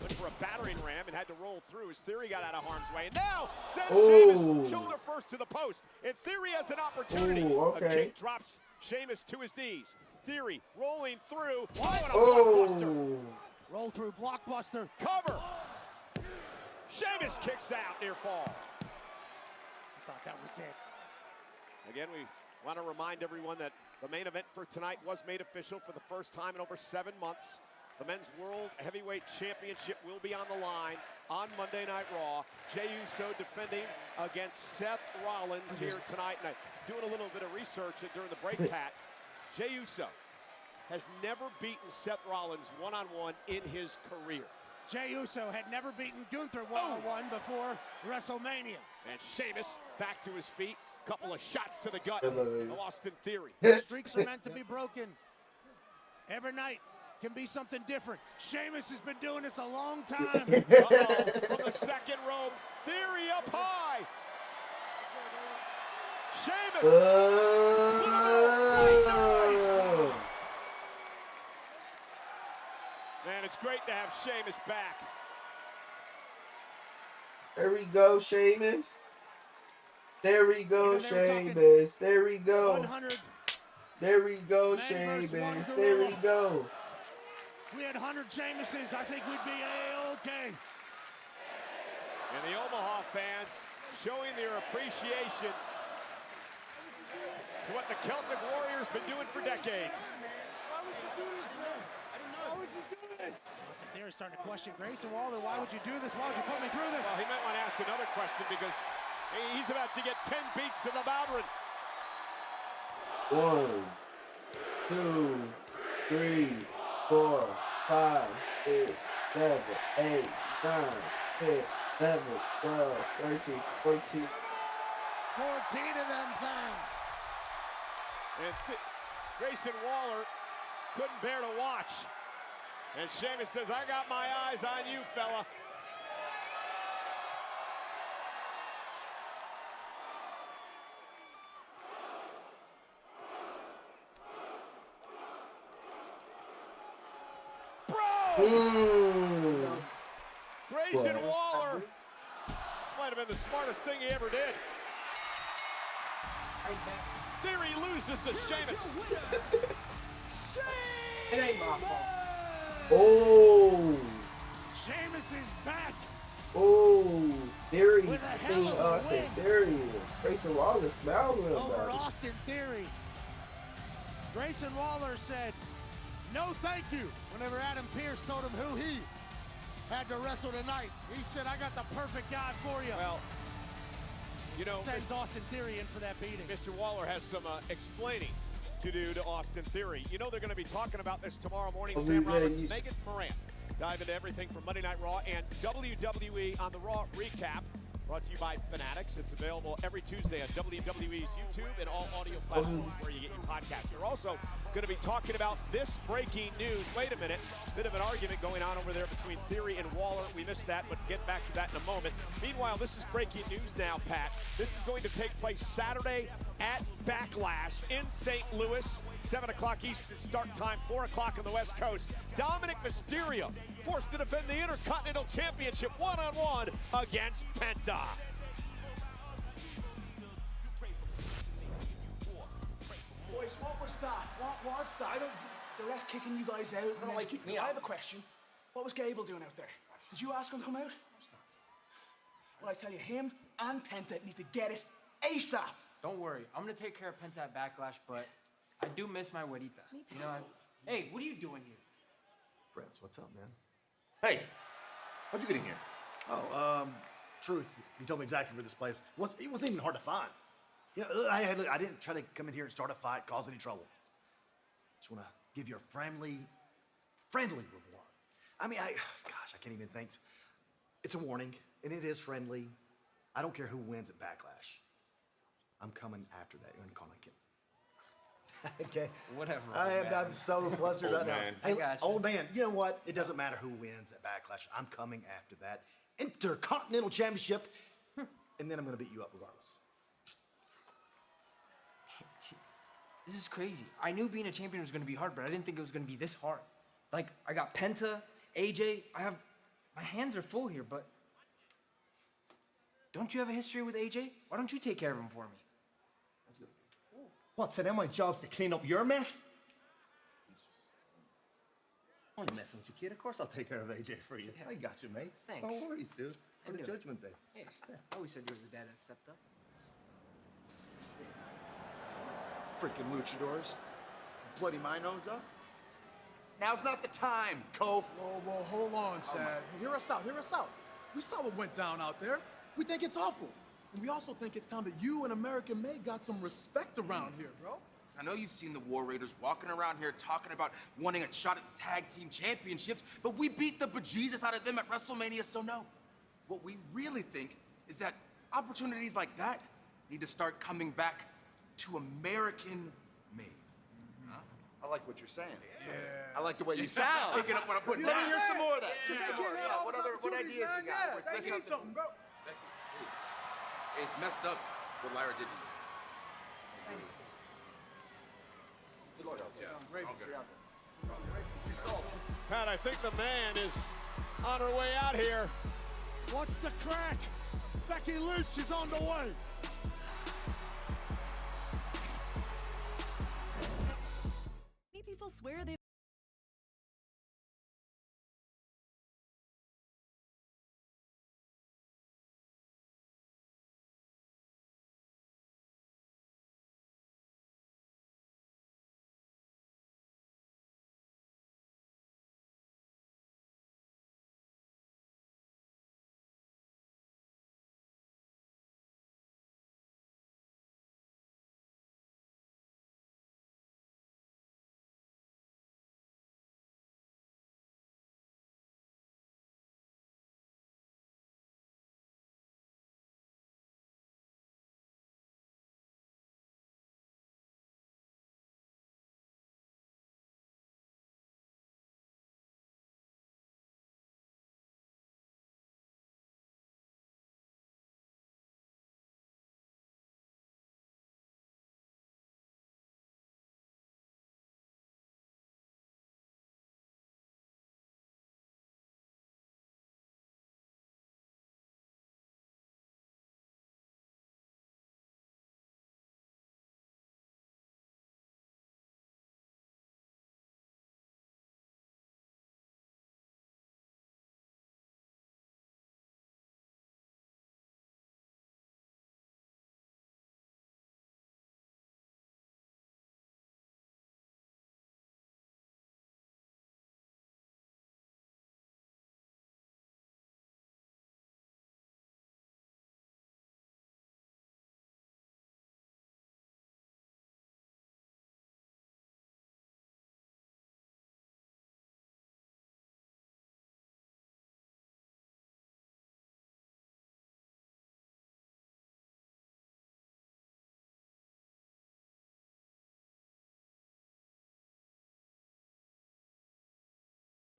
went for a battering ram and had to roll through. His Theory got out of harm's way. And now sends Sheamus shoulder first to the post. And Theory has an opportunity. A kick drops Sheamus to his knees. Theory rolling through. Oh, and a blockbuster. Roll through blockbuster. Cover. Sheamus kicks out near fall. I thought that was it. Again, we want to remind everyone that the main event for tonight was made official for the first time in over 7 months. The Men's World Heavyweight Championship will be on the line on Monday Night Raw. Jey Uso defending against Seth Rollins here tonight. And doing a little bit of research during the break, Pat. Jey Uso has never beaten Seth Rollins one-on-one in his career. Jey Uso had never beaten Gunther one-on-one before WrestleMania. And Sheamus back to his feet. Couple of shots to the gut. Austin Theory. Streaks are meant to be broken. Every night can be something different. Sheamus has been doing this a long time. From the second rope, Theory up high. Sheamus. Man, it's great to have Sheamus back. There we go, Sheamus. There we go, Sheamus. There we go. There we go, Sheamus. There we go. We had 100 Sheamuses, I think we'd be A-okay. And the Omaha fans showing their appreciation to what the Celtic Warriors been doing for decades. Why would you do this, man? Why would you do this? Austin Theory starting to question Grayson Waller. Why would you do this? Why would you put me through this? Well, he might want to ask another question because he's about to get 10 beats to the Bowdron. 1, 2, 3, 4, 5, 6, 7, 8, 9, 10, 11, 12, 13, 14. 14 of them things. And Grayson Waller couldn't bear to watch. And Sheamus says, I got my eyes on you, fella. Grayson Waller. This might have been the smartest thing he ever did. Theory loses to Sheamus. It ain't my fault. Oh. Sheamus is back. Oh. Theory With a seen hell of a Austin win. Theory. Grayson Waller smiled real Over about it. Austin Theory. Grayson Waller said, no thank you, whenever Adam Pearce told him who he had to wrestle tonight. He said, I got the perfect guy for you. Well, you know, sends Austin Theory in for that beating. Mr. Waller has some explaining to do to Austin Theory. You know they're going to be talking about this tomorrow morning. Sam Roberts, Megan Moran. Dive into everything from Monday Night Raw and WWE on the Raw recap. Brought to you by Fanatics. It's available every Tuesday on WWE's YouTube and all audio platforms where you get your podcasts. They're also going to be talking about this breaking news. Wait a minute. Bit of an argument going on over there between Theory and Waller. We missed that, but get back to that in a moment. Meanwhile, this is breaking news now, Pat. This is going to take place Saturday at Backlash in St. Louis. 7 o'clock Eastern start time, 4 o'clock on the West Coast. Dominic Mysterio forced to defend the Intercontinental Championship one-on-one against Penta. Boys, what was that? What was that? The ref kicking you guys out. I don't like kick me out. I have a question. What was Gable doing out there? Did you ask him to come out? Well, I tell you, him and Penta need to get it ASAP. Don't worry, I'm gonna take care of Penta at Backlash, but I do miss my Juanita. Me too. You know, hey, what are you doing here? Prince, what's up, man? Hey, how'd you get in here? Oh, truth. You told me exactly where this place was. It wasn't even hard to find. You know, I didn't try to come in here and start a fight, cause any trouble. Just want to give you a friendly reward. I mean, gosh, I can't even think. It's a warning, and it is friendly. I don't care who wins at Backlash. I'm coming after that Unicorn. Okay. Whatever. I'm so flustered right now. I got you. Old man, you know what? It doesn't matter who wins at Backlash. I'm coming after that Intercontinental Championship, and then I'm going to beat you up regardless. This is crazy. I knew being a champion was gonna be hard, but I didn't think it was gonna be this hard. Like, I got Penta, AJ, my hands are full here, but don't you have a history with AJ? Why don't you take care of him for me? What, so now my job's to clean up your mess? I'm only messing with you, kid. Of course I'll take care of AJ for you. I got you, mate. Thanks. No worries, dude. For the Judgment Day. Hey, I always said you were the dad that stepped up. Freaking luchadors. Bloody my nose up. Now's not the time, Kof. Whoa, hold on, Chad. Hear us out, We saw what went down out there. We think it's awful. And we also think it's time that you and American May got some respect around here, bro. I know you've seen the War Raiders walking around here talking about wanting a shot at the tag team championships, but we beat the bejesus out of them at WrestleMania, so no. What we really think is that opportunities like that need to start coming back to American made. Huh? I like what you're saying. Yeah. I like the way you sound. Picking up what I'm putting Let down. me hear some more of that. Yeah, Hear some more. yeah, What ideas you got? Yeah, they need something, bro. It's messed up what Lyra did to you. Good luck. Pat, I think the man is on her way out here. What's the crack? Becky Lynch is on the way. Many people swear they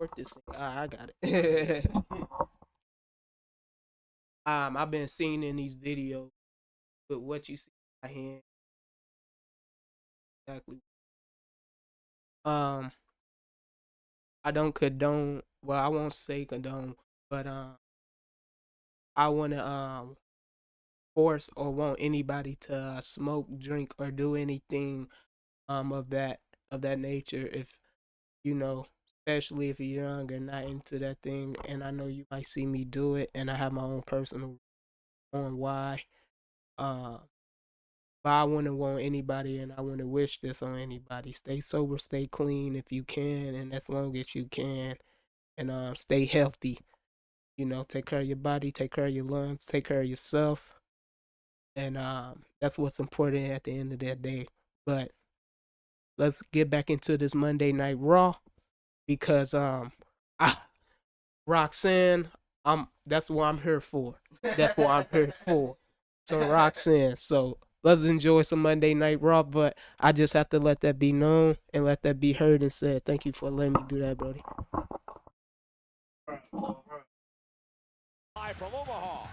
Work this thing. I got it. I've been seeing in these videos, but what you see in my hand, exactly. I don't condone. Well, I won't say condone, but I want to force or want anybody to smoke, drink, or do anything of that nature. If you know, especially if you're young and not into that thing, and I know you might see me do it, and I have my own personal on why. But I wouldn't want anybody, and I wouldn't wish this on anybody. Stay sober, stay clean if you can, and as long as you can, and stay healthy. You know, take care of your body, take care of your lungs, take care of yourself, and that's what's important at the end of that day. But let's get back into this Monday Night Raw because Roxanne, that's what I'm here for. That's what I'm here for. So Roxanne, so let's enjoy some Monday Night Raw, but I just have to let that be known and let that be heard and said. Thank you for letting me do that, Brody. Live from Omaha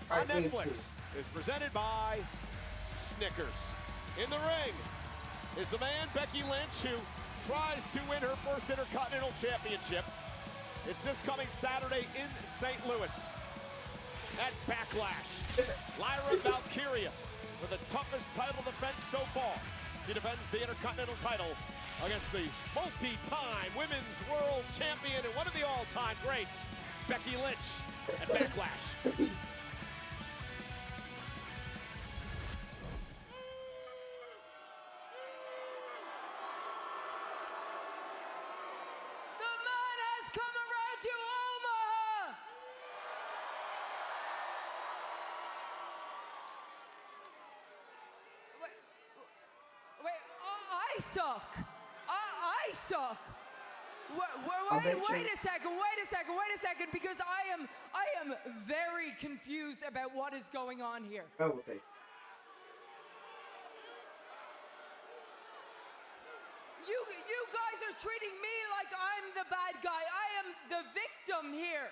on Netflix is presented by Snickers. In the ring is the man, Becky Lynch, who tries to win her first Intercontinental Championship. It's this coming Saturday in St. Louis at Backlash. Lyra Valkyria with the toughest title defense so far. She defends the Intercontinental title against the multi-time Women's World Champion and one of the all-time greats, Becky Lynch, at Backlash. Come around to Omaha! Wait, I suck. I suck. Wait a second, because I am very confused about what is going on here. Oh, okay. You guys are treating me like I'm the bad guy. I am the victim here.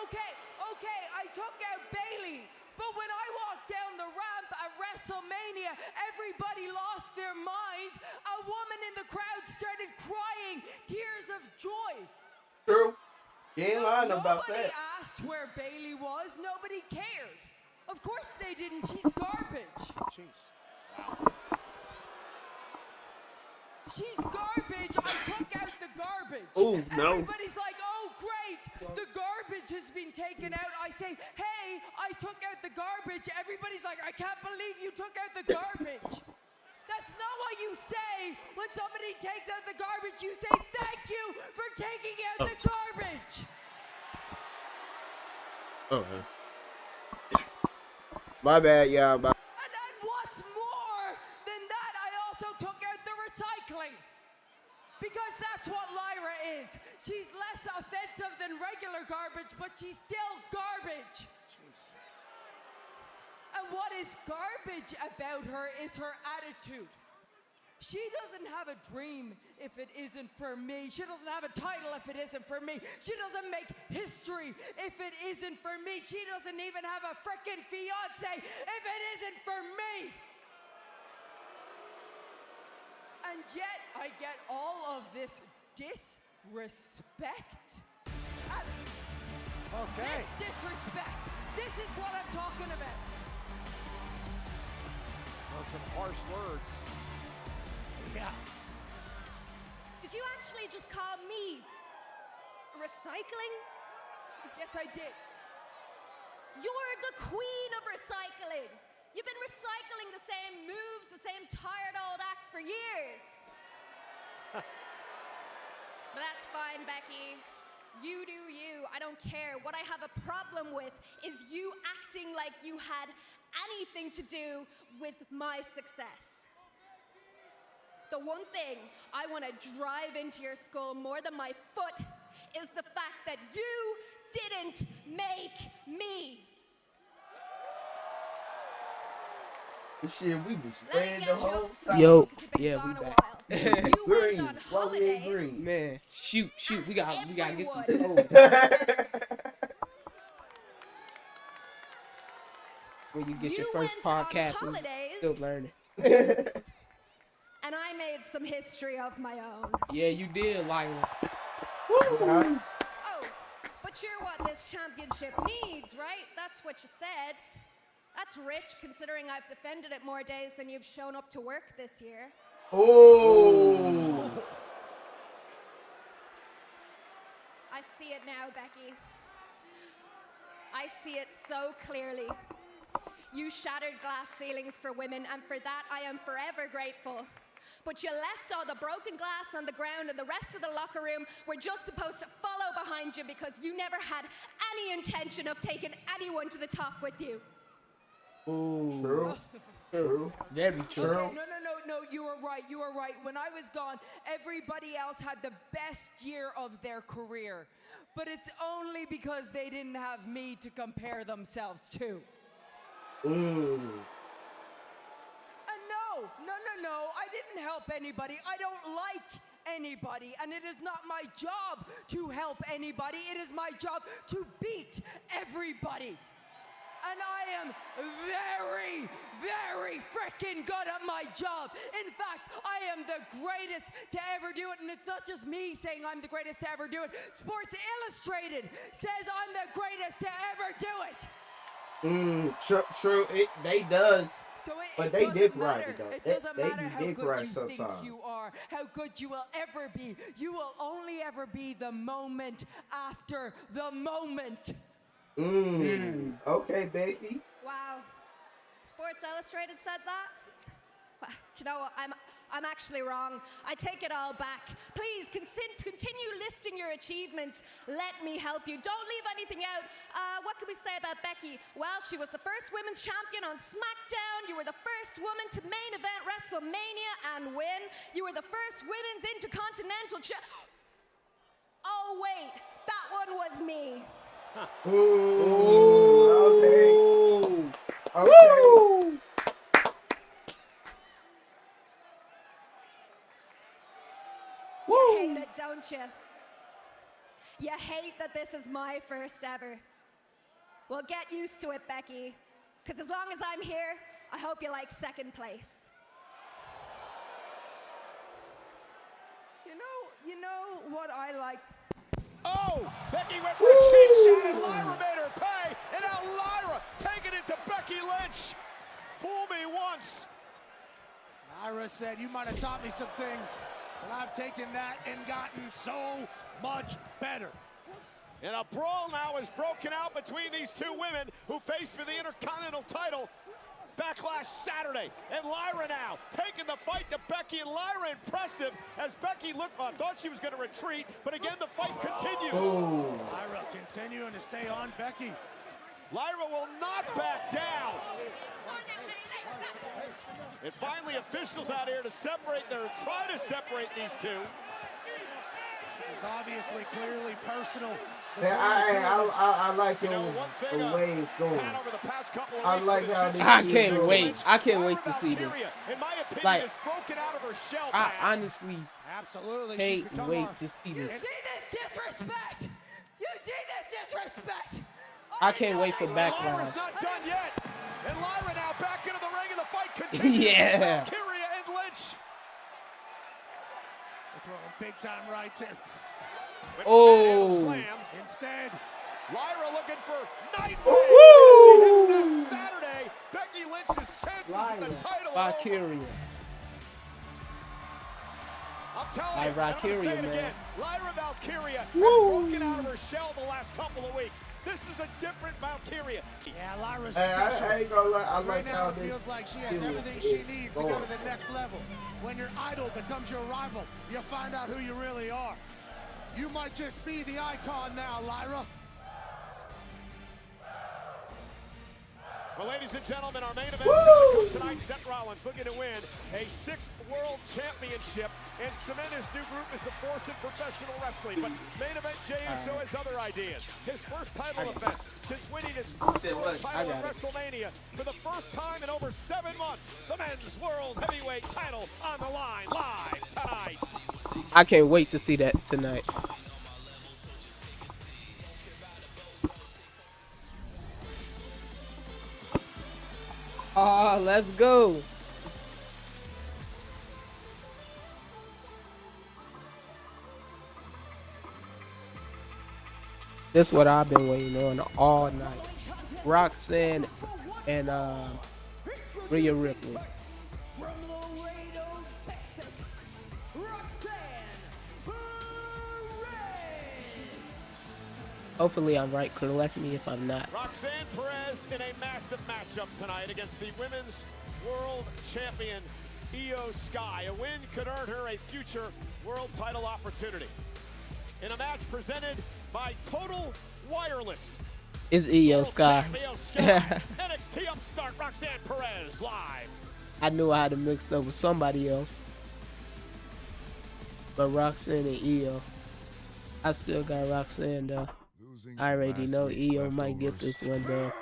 Okay, I took out Bailey. But when I walked down the ramp at WrestleMania, everybody lost their minds. A woman in the crowd started crying tears of joy. True. You ain't lying about Nobody that. asked where Bailey was. Nobody cared. Of course they didn't. She's garbage. Jeez. She's garbage. I took out the garbage. Oh, no. Everybody's like, oh, great. The garbage has been taken out. I say, hey, I took out the garbage. Everybody's like, I can't believe you took out the garbage. That's not what you say. When somebody takes out the garbage, you say, thank you for taking out the garbage. Okay. My bad, y'all. And what's more than that, I also took out the recycling. Because that's what Lyra is. She's less offensive than regular garbage, but she's still garbage. Jeez. And what is garbage about her is her attitude. She doesn't have a dream if it isn't for me. She doesn't have a title if it isn't for me. She doesn't make history if it isn't for me. She doesn't even have a frickin' fiance if it isn't for me. And yet, I get all of this disrespect. Okay. This disrespect. This is what I'm talking about. Well, some harsh words. Yeah. Did you actually just call me recycling? Yes, I did. You're the queen of recycling. You've been recycling the same moves, the same tired old act for years. But that's fine, Becky. You do you. I don't care. What I have a problem with is you acting like you had anything to do with my success. The one thing I want to drive into your skull more than my foot is the fact that you didn't make me. Shit, we was ready the whole time. Yo, yeah, we back. Green. Why we ain't green? Man, shoot. We gotta get these Everyone. hoes. When you get your first podcast, and still learning. And I made some history of my own. Yeah, you did, Lyra. Oh, but you're what this championship needs, right? That's what you said. That's rich, considering I've defended it more days than you've shown up to work this year. Oh. I see it now, Becky. I see it so clearly. You shattered glass ceilings for women, and for that I am forever grateful. But you left all the broken glass on the ground, and the rest of the locker room were just supposed to follow behind you because you never had any intention of taking anyone to the top with you. Ooh. True. Very true. Okay, no, you were right. When I was gone, everybody else had the best year of their career. But it's only because they didn't have me to compare themselves to. No, I didn't help anybody. I don't like anybody, and it is not my job to help anybody. It is my job to beat everybody. And I am very, very freaking good at my job. In fact, I am the greatest to ever do it. And it's not just me saying I'm the greatest to ever do it. Sports Illustrated says I'm the greatest to ever do it. True. They does. So but they dick matter. right though. It doesn't they matter be how dick good right you sometimes. think you are, how good you will ever be. You will only ever be the moment after the moment. Okay, baby. Wow. Sports Illustrated said that? Well, you know what? I'm actually wrong. I take it all back. Please continue listing your achievements. Let me help you. Don't leave anything out. What can we say about Becky? Well, she was the first women's champion on SmackDown. You were the first woman to main event WrestleMania and win. You were the first women's Intercontinental Oh, wait. That one was me. Okay. Woo! You hate it, don't you? You hate that this is my first ever. Well, get used to it, Becky. Because as long as I'm here, I hope you like second place. You know what I like? Oh, Becky went for a cheap shot and Lyra made her pay. And now Lyra taking it to Becky Lynch. Fool me once. Lyra said, you might have taught me some things, but I've taken that and gotten so much better. And a brawl now is broken out between these two women who faced for the Intercontinental title Backlash Saturday. And Lyra now taking the fight to Becky, and Lyra impressive as Becky thought she was going to retreat, but again the fight continues. Lyra continuing to stay on Becky. Lyra will not back down. And finally officials out here to try to separate these two. This is obviously clearly personal. Yeah, I like the way it's going. I like how this I can't wait. I can't wait to see this. In my opinion, Like, is broken out of her shell. I honestly absolutely can't wait to see You this. see this disrespect? You see this disrespect? I can't wait for Lyra's Backlash. not done yet. And Lyra now back into the ring, and the fight continues. Yeah. Kyria and Lynch. They're throwing big time rights here. Oh. Instead, Lyra looking for night. Woo! She hits that Saturday. Becky Lynch's chances at the title. Valkyria. I'm telling you, Like and I'm gonna say Valkyria, it man. again. Lyra Valkyria has Woo! broken out of her shell the last couple of weeks. This is a different Valkyria. yeah, Lyra's Hey, special. I ain't gonna lie. I Right like now, how it this feels like she has feud everything she is needs to go to the next level. When your idol becomes your rival, you find out who you really are. You might just be the icon now, Lyra. Well, ladies and gentlemen, our main event is going to come tonight. Seth Rollins looking to win a 6th World Championship and cement his new group as the force in professional wrestling. But main event Jey Uso has other ideas. His first title event since winning his first world title at WrestleMania for the first time in over 7 months. The men's world heavyweight title on the line live tonight. I can't wait to see that tonight. Oh, let's go. This is what I've been waiting on all night. Roxanne and Rhea Ripley. Hopefully I'm right. Correct me if I'm not. Roxanne Perez in a massive matchup tonight against the Women's World Champion Io Sky. A win could earn her a future world title opportunity. In a match presented by Total Wireless. It's Io Sky. NXT upstart Roxanne Perez live. I knew I had it mixed up with somebody else. But Roxanne and Io. I still got Roxanne though. I already know Io might get this one though.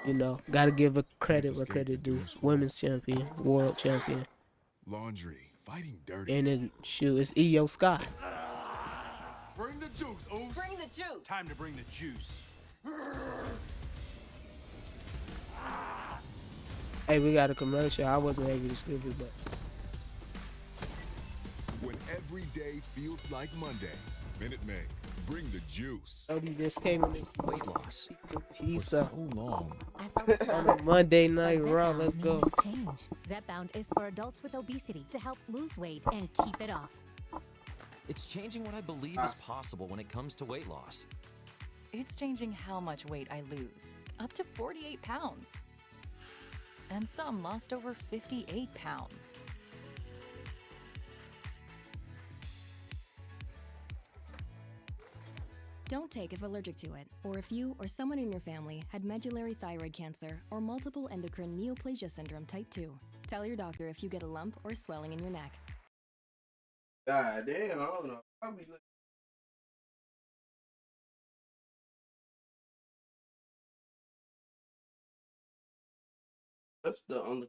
You know, gotta give her credit where credit due. Women's champion, world champion. Laundry, fighting dirty. And then shoot, it's Io Sky. Bring the juice, Oos. Bring the juice. Time to bring the juice. Hey, we got a commercial. I wasn't able to skip it, but when every day feels like Monday, Minute Maid, bring the juice. Cody just came in this weight loss pizza for so long. On a Monday Night Raw. Let's go. Change. Zepbound is for adults with obesity to help lose weight and keep it off. It's changing what I believe is possible when it comes to weight loss. It's changing how much weight I lose, up to 48 pounds. And some lost over 58 pounds. Don't take if allergic to it, or if you or someone in your family had medullary thyroid cancer or multiple endocrine neoplasia syndrome type 2. Tell your doctor if you get a lump or swelling in your neck. God damn, I don't know. Probably look. That's the only.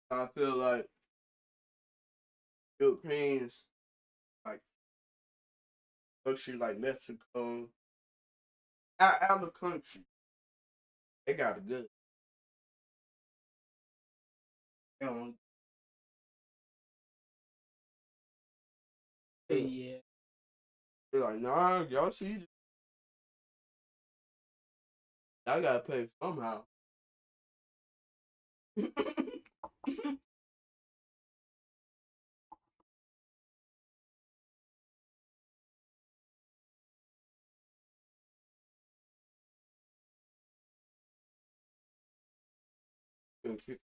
I feel like Europeans, like country like Mexico, out of the country, they got a good. They don't. Yeah. They're like, nah, y'all see, I gotta pay somehow. Thank you.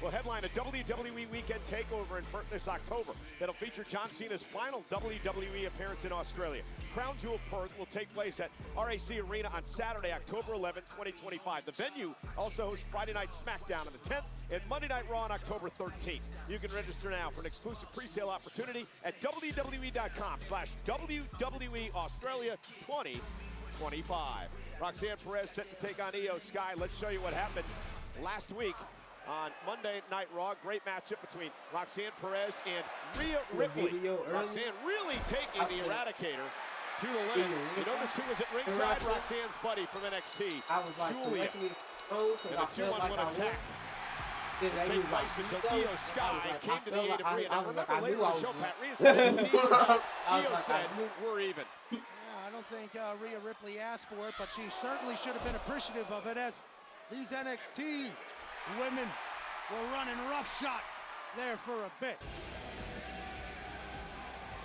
Will headline a WWE Weekend Takeover in Perth this October that'll feature John Cena's final WWE appearance in Australia. Crown Jewel Perth will take place at RAC Arena on Saturday, October 11, 2025. The venue also hosts Friday Night SmackDown on the 10th and Monday Night Raw on October 13th. You can register now for an exclusive pre-sale opportunity at WWE.com/WWE Australia 2025. 25. Roxanne Perez set to take on Io Sky. Let's show you what happened last week on Monday Night Raw. Great matchup between Roxanne Perez and Rhea Ripley. Roxanne really taking the Eradicator to the limit. You notice who was at ringside? Roxanne's buddy from NXT, Julia. And a 2-on-1 attack. Take place until Io Sky came to the aid of Rhea. Now remember later in the show, Pat, Rhea said, Io said, we're even. Yeah, I don't think Rhea Ripley asked for it, but she certainly should have been appreciative of it, as these NXT women were running roughshod there for a bit.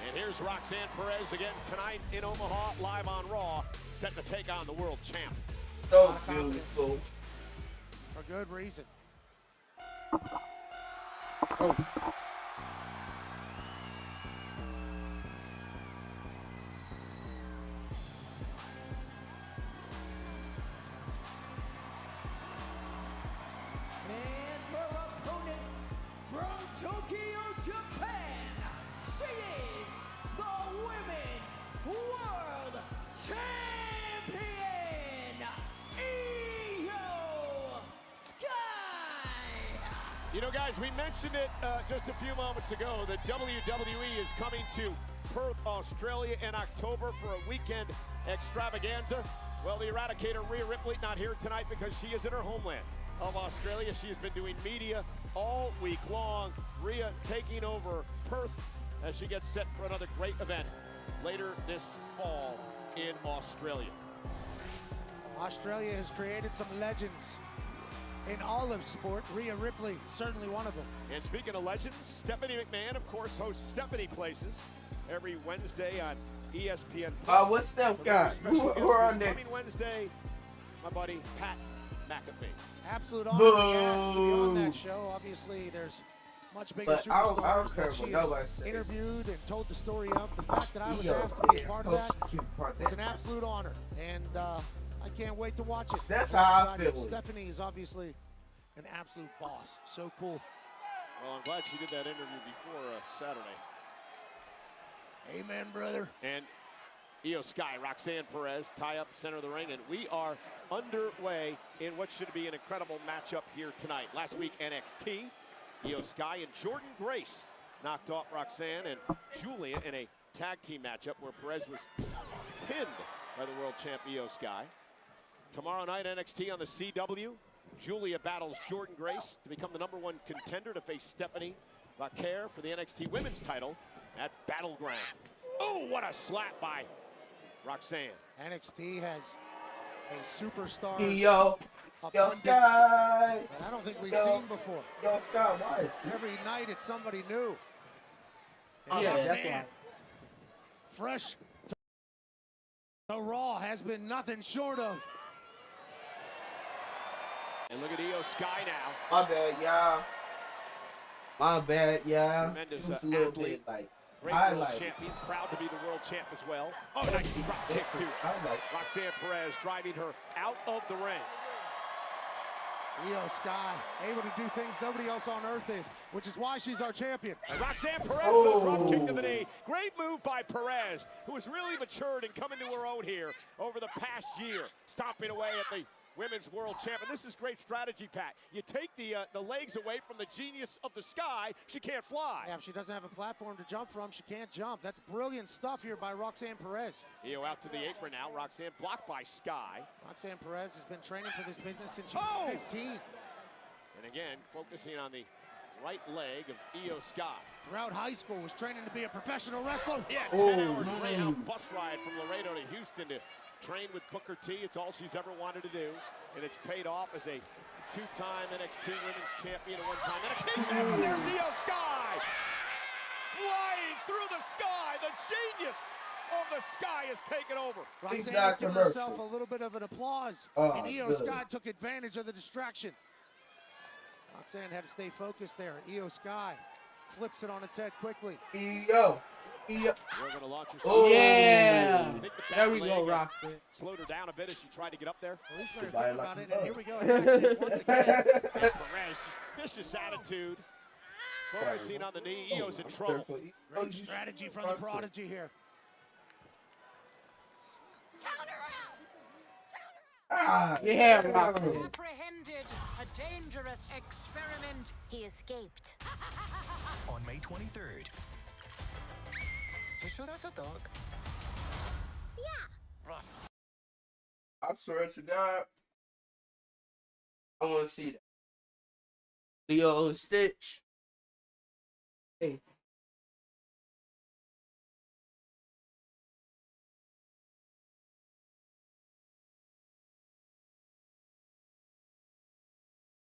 And here's Roxanne Perez again tonight in Omaha, live on Raw, set to take on the world champ. So beautiful. For good reason. Oh. And her opponent from Tokyo, Japan, she is the Women's World Champion, Io Sky! You know, guys, we mentioned it just a few moments ago that WWE is coming to Perth, Australia in October for a weekend extravaganza. Well, the Eradicator, Rhea Ripley, not here tonight because she is in her homeland of Australia. She has been doing media all week long. Rhea taking over Perth as she gets set for another great event later this fall in Australia. Australia has created some legends in all of sport. Rhea Ripley, certainly one of them. And speaking of legends, Stephanie McMahon, of course, hosts Stephanie Places every Wednesday on ESPN+. What's that guy? Who are on next? Coming Wednesday, my buddy Pat McAfee. Absolute honor to be asked to be on that show. Obviously, there's much bigger But I don't superstars care that what she nobody has says. interviewed and told the story of. The fact that I was Io, asked to be a part of that is an absolute honor, and I can't wait to watch it. That's how I Alongside feel. Stephanie is obviously an absolute boss. So cool. Well, I'm glad she did that interview before Saturday. Amen, brother. And Io Sky, Roxanne Perez, tie up center of the ring, and we are underway in what should be an incredible matchup here tonight. Last week, NXT, Io Sky and Jordan Grace knocked off Roxanne and Julia in a tag team matchup where Perez was pinned by the world champ Io Sky. Tomorrow night, NXT on the CW, Julia battles Jordan Grace to become the #1 contender to face Stephanie Vaquer for the NXT Women's title at Battleground. Oh, what a slap by Roxanne. NXT has a superstar. Yo abundance Sky. that I don't think we've Yo. seen before. Yo Sky, why is Every night it's somebody new. And yeah, that's Roxanne, why. fresh to Raw, has been nothing short of. And look at Io Sky now. My bad, y'all. My bad, y'all. Tremendous Just a little athlete. bit like Great world highlight. champion, proud to be the world champ as well. Oh, nice drop kick too. Roxanne Perez driving her out of the ring. Io Sky, able to do things nobody else on earth is, which is why she's our champion. And Roxanne Perez, the drop kick to the knee. Great move by Perez, who has really matured and come into her own here over the past year, stomping away at the Women's World Champ. And this is great strategy, Pat. You take the legs away from the genius of the Sky, she can't fly. Yeah, if she doesn't have a platform to jump from, she can't jump. That's brilliant stuff here by Roxanne Perez. Io out to the apron now. Roxanne blocked by Sky. Roxanne Perez has been training for this business since she was 15. And again, focusing on the right leg of Io Sky. Throughout high school, was training to be a professional wrestler. Yeah, 10-hour Greyhound bus ride from Laredo to Houston to train with Booker T. It's all she's ever wanted to do, and it's paid off as a two-time NXT Women's Champion and one-time NXT Champion. There's Io Sky, flying through the sky. The genius of the Sky has taken over. Roxanne has given herself a little bit of an applause, and Io Sky took advantage of the distraction. Roxanne had to stay focused there. Io Sky flips it on its head quickly. Io. We're going to launch her. Oh, yeah. I think the There back we go, leg Roxanne. slowed her down a bit as she tried to get up there. At least better think about it, and here we go. Attack once again. Perez, vicious attitude. Focusing on the knee. Io's in trouble. Great strategy from the Prodigy here. Yeah, Roxanne. Apprehended. A dangerous experiment. He escaped. On May 23rd. You sure that's a dog? Rough. I swear to God, I want to see that. Leo and Stitch. Hey.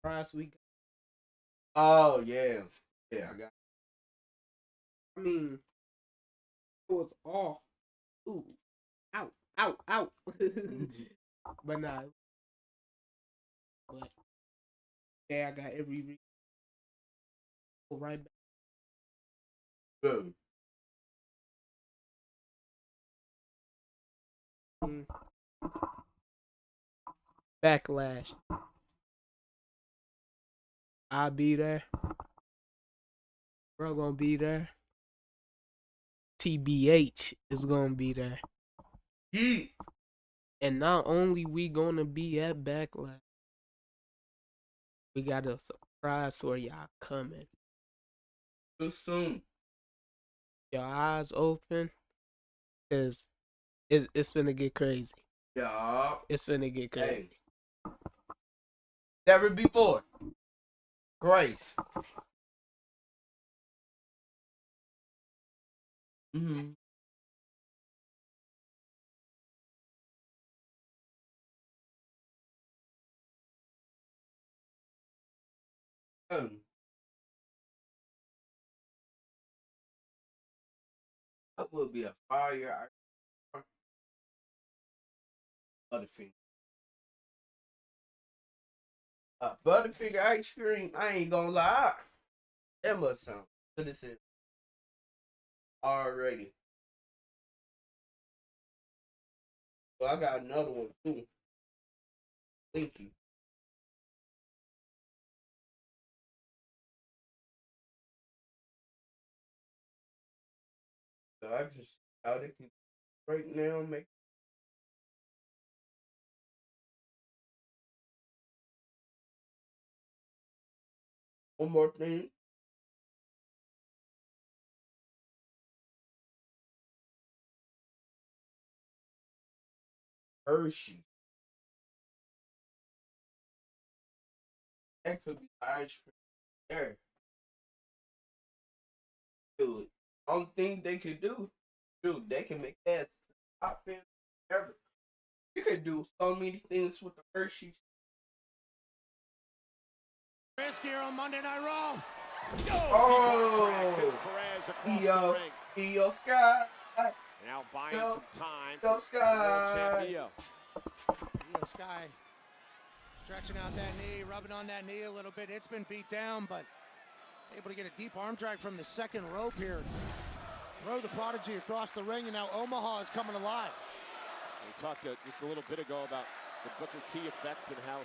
Price we got. Oh, yeah. Yeah, I got. I mean, it was off. Ooh. Out. Out. Out. But nah. But yeah, I got every right back. Good. Backlash. I'll be there. Bro gonna be there. TBH is gonna be there. Yeah. And not only we gonna be at Backlash, we got a surprise for y'all coming. Too soon. Your eyes open, cause it's finna get crazy. Yeah. It's finna get crazy. Hey. Never before. Grace. Mm-hmm. That would be a fire. Butterfinger. Butterfinger ice cream. I ain't gonna lie. That must sound good as it already. Well, I got another one too. Thank you. So I just out it right now. Make one more thing. Hershey. That could be ice cream there. Dude, only thing they could do, dude, they can make that top in ever. You could do so many things with the Hershey. Risk here on Monday Night Raw. Oh, Io Sky. Now buying some time. Io for world Sky. champ Io. Io Sky stretching out that knee, rubbing on that knee a little bit. It's been beat down, but able to get a deep arm drag from the second rope here. Throw the Prodigy across the ring, and now Omaha is coming alive. We talked just a little bit ago about the Booker T effect and how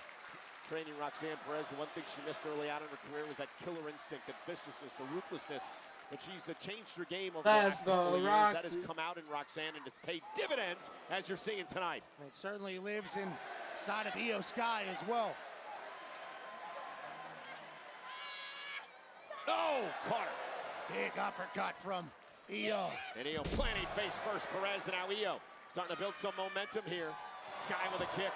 training Roxanne Perez, the one thing she missed early on in her career was that killer instinct, the viciousness, the ruthlessness. But she's changed her game over the last couple of years. That has come out in Roxanne and it's paid dividends, as you're seeing tonight. It certainly lives inside of Io Sky as well. Oh, caught her. Big uppercut from Io. And Io planting face first. Perez and now Io starting to build some momentum here. Sky with a kick.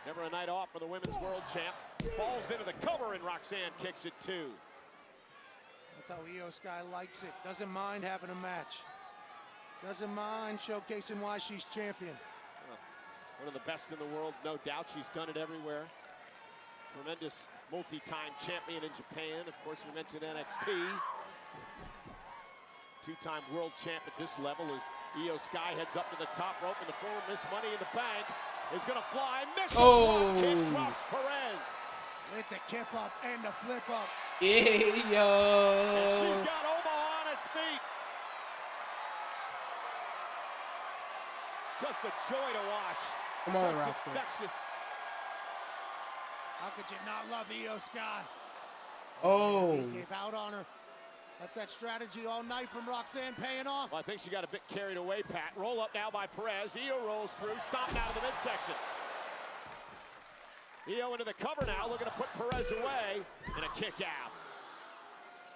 Never a night off for the women's world champ. Falls into the cover and Roxanne kicks it too. That's how Io Sky likes it. Doesn't mind having a match. Doesn't mind showcasing why she's champion. One of the best in the world, no doubt. She's done it everywhere. Tremendous multi-time champion in Japan. Of course, we mentioned NXT. Two-time world champ at this level as Io Sky heads up to the top rope, and the former Miss Money in the Bank is going to fly. Misses one, kick drops Perez. With the kip up and the flip up. Yeah, And she's got Omaha on its feet. Just a joy to watch. Come on, Just Roxanne. infectious. How could you not love Io Sky? Oh. He gave out on her. That's that strategy all night from Roxanne paying off. Well, I think she got a bit carried away, Pat. Roll up now by Perez. Io rolls through, stopped out of the midsection. Io into the cover now, looking to put Perez away, and a kick out.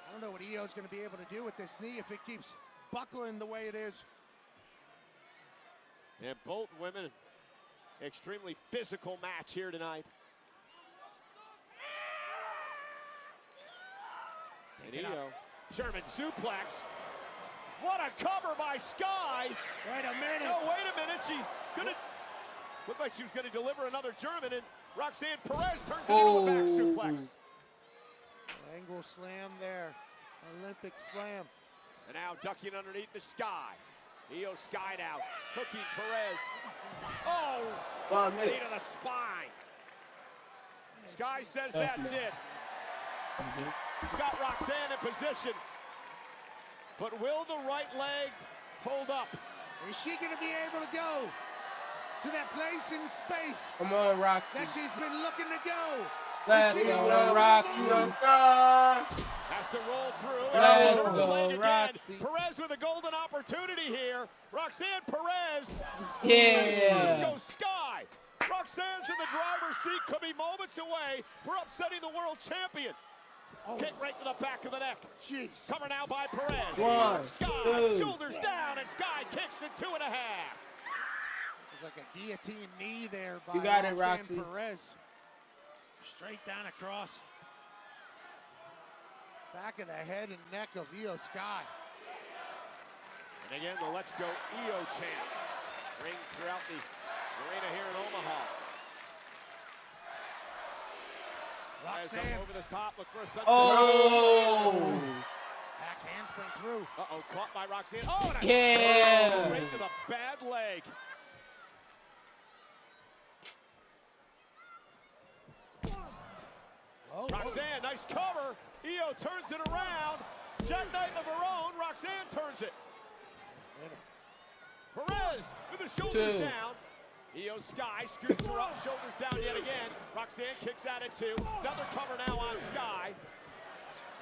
I don't know what Io's going to be able to do with this knee if it keeps buckling the way it is. And both women, extremely physical match here tonight. And Io, German suplex. What a cover by Sky. Wait a minute. Oh, wait a minute. She gonna looked like she was gonna deliver another German, and Roxanne Perez turns it into a back suplex. Angle slam there. Olympic slam. And now ducking underneath the Sky. Io skied out. Hooking Perez. Oh! Knee to the spine. Sky says that's it. Got Roxanne in position. But will the right leg hold up? Is she going to be able to go to that place in space? Come on, Roxy. That she's been looking to go. Let's go, Roxy. Has to roll through. Let's go, Roxy. Perez with a golden opportunity here. Roxanne Perez. Yeah. Let's go, Sky. Roxanne's in the driver's seat. Could be moments away for upsetting the world champion. Kick right to the back of the neck. Jeez. Cover now by Perez. One, Sky, two. shoulders down, and Sky kicks it 2.5. It's like a guillotine knee there by You got it, Roxanne Roxy. Perez. Straight down across. Back of the head and neck of Io Sky. And again, the Let's Go Io chant ring throughout the arena here in Omaha. Roxanne. Over the top, look for a sunset. Oh! Back handspring through. Uh-oh, caught by Roxanne. Oh, and a Yeah. right to the bad leg. Roxanne, nice cover. Io turns it around. Jackknife of her own. Roxanne turns it. Perez with the shoulders down. Io Sky scoots her up, shoulders down yet again. Roxanne kicks out at 2. Another cover now on Sky.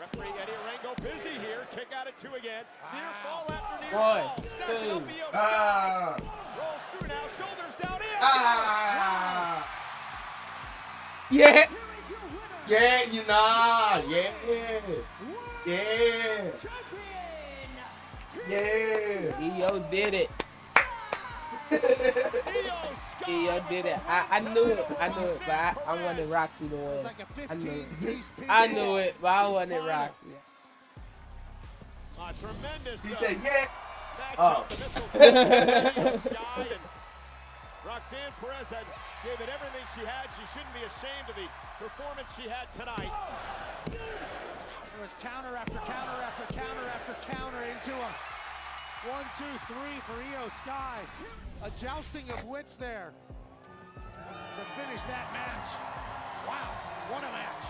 Referee Eddie Arango busy here. Kick out at 2 again. Near fall after near fall. Stacking up Io Sky. Rolls through now, shoulders down. Io. Yeah. Yeah, you know. Yeah. Yeah. Yeah. Io did it. Io did it. I knew it. But I wanted Roxy to win. I knew it. I knew it, but I wanted Roxy. Tremendous. He said, yeah. Sky and Roxanne Perez gave it everything she had. She shouldn't be ashamed of the performance she had tonight. There was counter after counter after counter after counter into a 1, 2, 3 for Io Sky. A jousting of wits there to finish that match. Wow, what a match.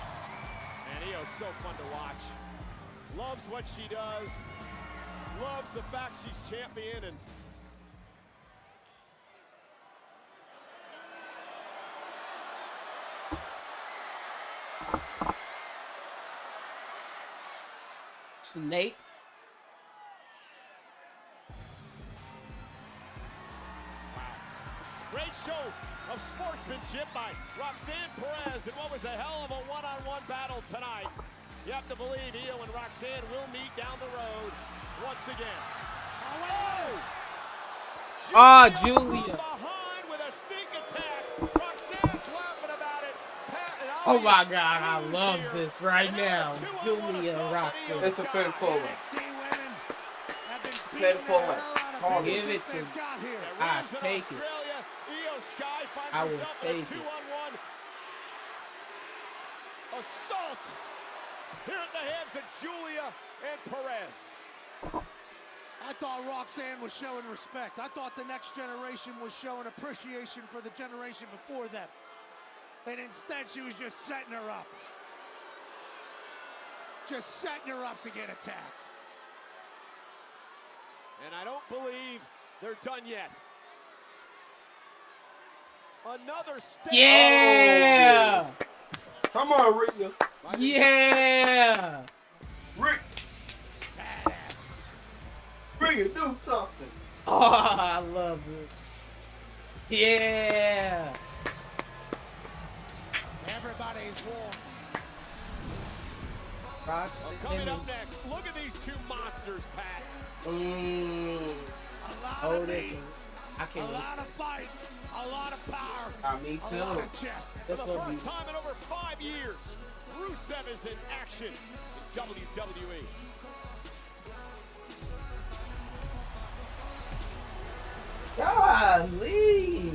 And Io's so fun to watch. Loves what she does. Loves the fact she's champion. And Snake. great show of sportsmanship by Roxanne Perez, and what was a hell of a one-on-one battle tonight. You have to believe Io and Roxanne will meet down the road once again. Oh, Julia. Behind with a sneak attack. Roxanne's laughing about it. Oh my God, I love this right now. Julia and Roxanne. It's a pin forward. Pin forward. Give it to me. I take it. I will take it. Assault here at the hands of Julia and Perez. I thought Roxanne was showing respect. I thought the next generation was showing appreciation for the generation before them. And instead she was just setting her up. Just setting her up to get attacked. And I don't believe they're done yet. Another step. Yeah! Come on, Rick. Yeah! Rick. Bring it, do something. Oh, I love it. Yeah! Friday's War. Coming up next, look at these two monsters, Pat. A lot of meat, a lot of fight, a lot of power, Me too. a lot of chest. For the first time in over 5 years, Rusev is in action in WWE. Golly.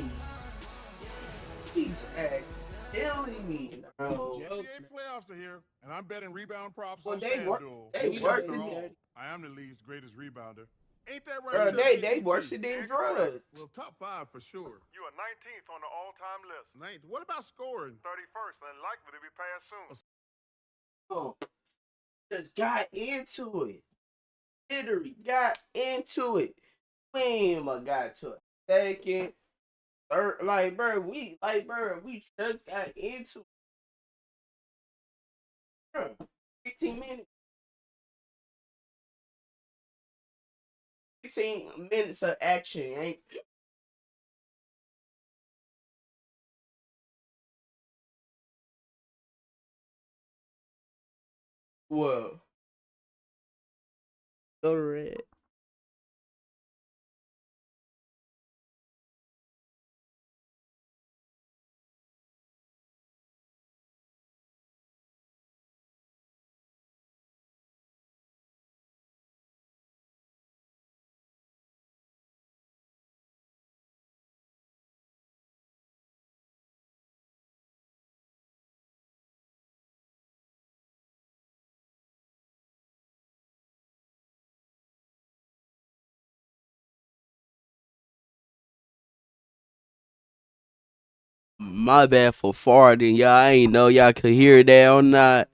These eggs killing me, bro. NBA playoffs are here, and I'm betting rebound props Well, on they work. FanDuel. They working After all, it. I am the league's greatest rebounder. Ain't that right? Bro, Chuck? they worse than drugs. Well, top 5 for sure. You are 19th on the all-time list. 9th. What about scoring? 31st and likely to be passed soon. Oh, just got into it. Literally got into it. Boom, I got to it. Second, third, we just got into it. Bro, 15 minutes. 15 minutes of action, ain't. Whoa. Go to red. My bad for farting, y'all. I ain't know y'all could hear that or not.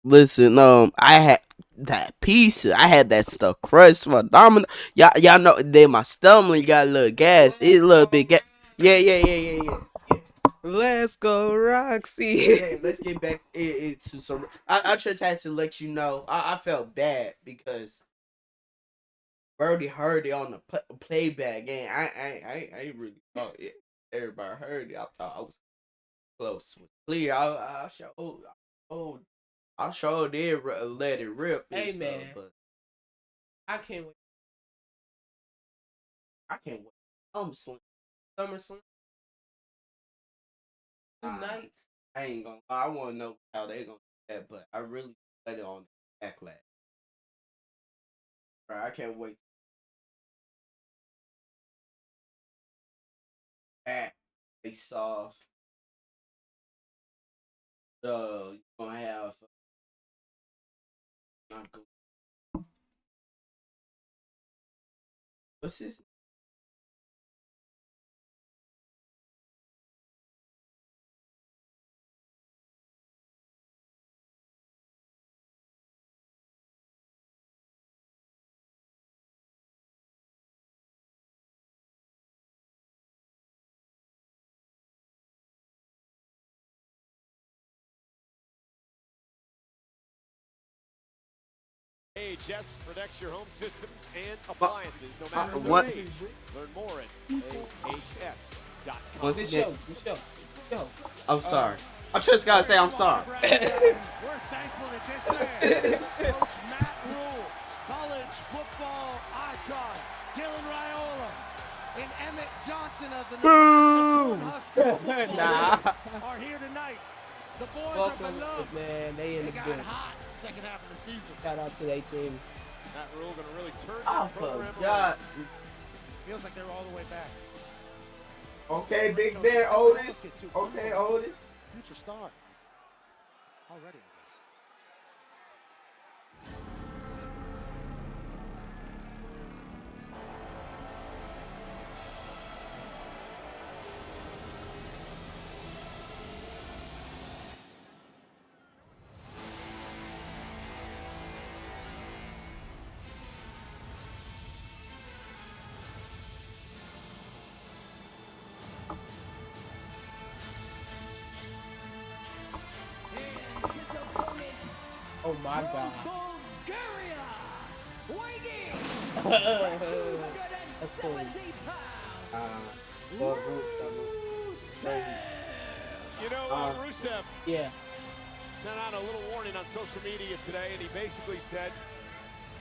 Listen, I had that pizza. I had that stuff crust for domino. Y'all know that my stomach got a little gas. It's a little bit gas. Yeah. Let's go, Roxy. Yeah, let's get back into some. I just had to let you know. I felt bad because Birdie heard it on the playback, and I ain't really thought it. Everybody heard it. I thought I was close, clear. I sure did let it rip. Hey, stuff, man. but I can't wait. SummerSlam. 2 nights. I ain't gonna. I want to know how they gonna do that, but I really let it on backlash. Bro, I can't wait. They saw. You gonna have. Not good. What's his? AHS protects your home systems and appliances no matter what? the age. Learn more at ahs.com. What's Michelle. I'm sorry. I just gotta say I'm sorry. We're thankful that this man, Coach Matt Rule, college football icon, Dylan Raiola, and Emmett Johnson of the Nebraska Cornhuskers are here tonight. The boys are beloved. Man, they in the got building. hot second half of the season. Shout out to their team. Matt Rule going to really turn Oh, the program God. Feels like they're all the way back. Okay, Big Ben, Otis. Okay, Otis. Future star. Already. Oh my God. Bulgaria, weighing 270 pounds. You know, Rusev sent out a little warning on social media today, and he basically said,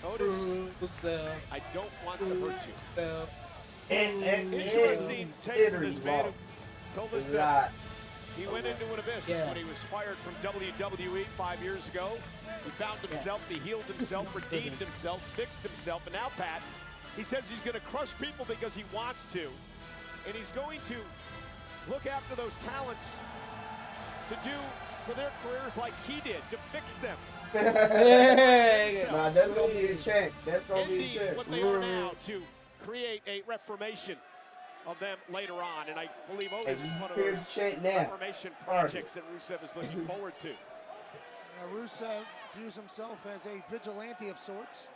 Otis, I don't want to hurt you. Interesting take from this man who told us that he went into an abyss when he was fired from WWE 5 years ago. He found himself, he healed himself, redeemed himself, fixed himself, and now, Pat, he says he's going to crush people because he wants to, and he's going to look after those talents to do for their careers like he did, to fix them. Nah, that's going to be a check. That's going to be a check. What they are now to create a reformation of them later on, and I believe Otis is one of those reformation projects that Rusev is looking forward to. Rusev views himself as a vigilante of sorts.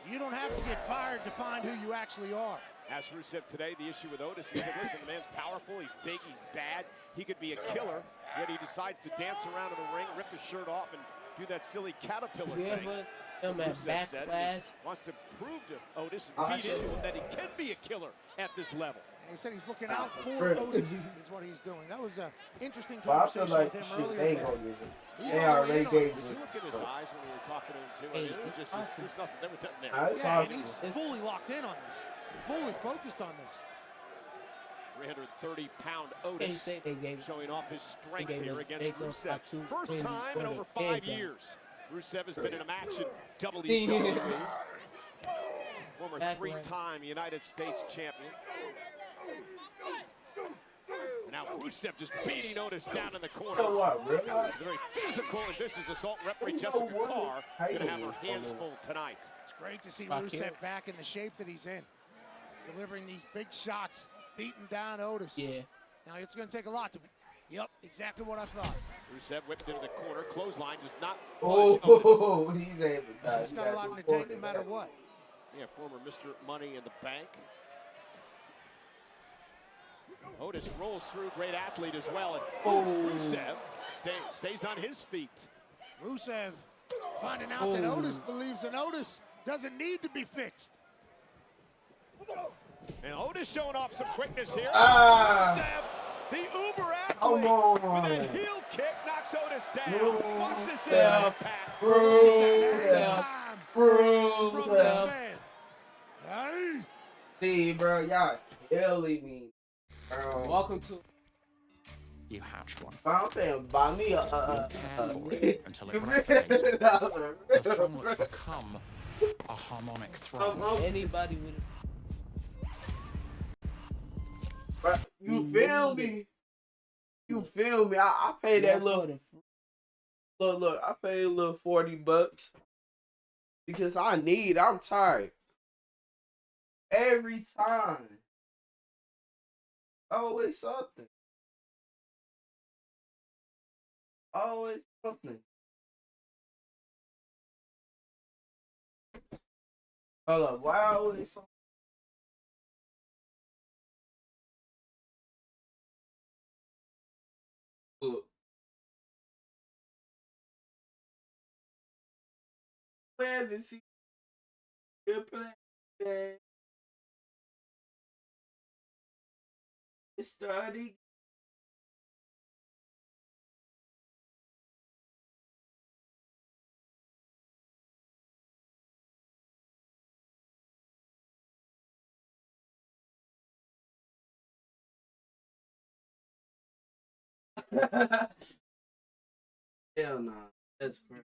You don't have to get fired to find who you actually are. As Rusev today, the issue with Otis, he said, listen, the man's powerful, he's big, he's bad, he could be a killer, yet he decides to dance around in the ring, rip his shirt off, and do that silly caterpillar thing. Rusev said he wants to prove to Otis and beat into him that he can be a killer at this level. He said he's looking out for Otis, is what he's doing. That was an interesting conversation with him earlier. They already gave Did you look at his eyes when we were talking to him, too? I mean, it was just, there's nothing, there was nothing there. Yeah, and he's fully locked in on this. Fully focused on this. 330-pound Otis showing off his strength here against Rusev. First time in over 5 years. Rusev has been in a match in WWE. Former three-time United States champion. And now Rusev just beating Otis down in the corner. Very physical and vicious assault. Referee Jessica Carr going to have her hands full tonight. It's great to see Rusev back in the shape that he's in. Delivering these big shots, beating down Otis. Now it's going to take a lot to. Yep, exactly what I thought. Rusev whipped into the corner, clothesline does not. He's able to. He's got a lot in the tank no matter what. Yeah, former Mr. Money in the Bank. Otis rolls through, great athlete as well. And Rusev stays on his feet. Rusev finding out that Otis believes in Otis doesn't need to be fixed. And Otis showing off some quickness here. Rusev, the uber athlete, with that heel kick, knocks Otis down. Watch this in, Pat. From this man. Hey. See, bro, y'all killing me. Welcome to. You hatch one. I'm saying, buy me care for it until it replicates. The formlets become a harmonic thrum. Anybody with it. You feel me? You feel me? I paid that little. Look, I paid a little $40 because I'm tired. Every time. Always something. Always something. Hold up, why always something? Look. Where is he? You're playing. It's starting. Hell no, that's great.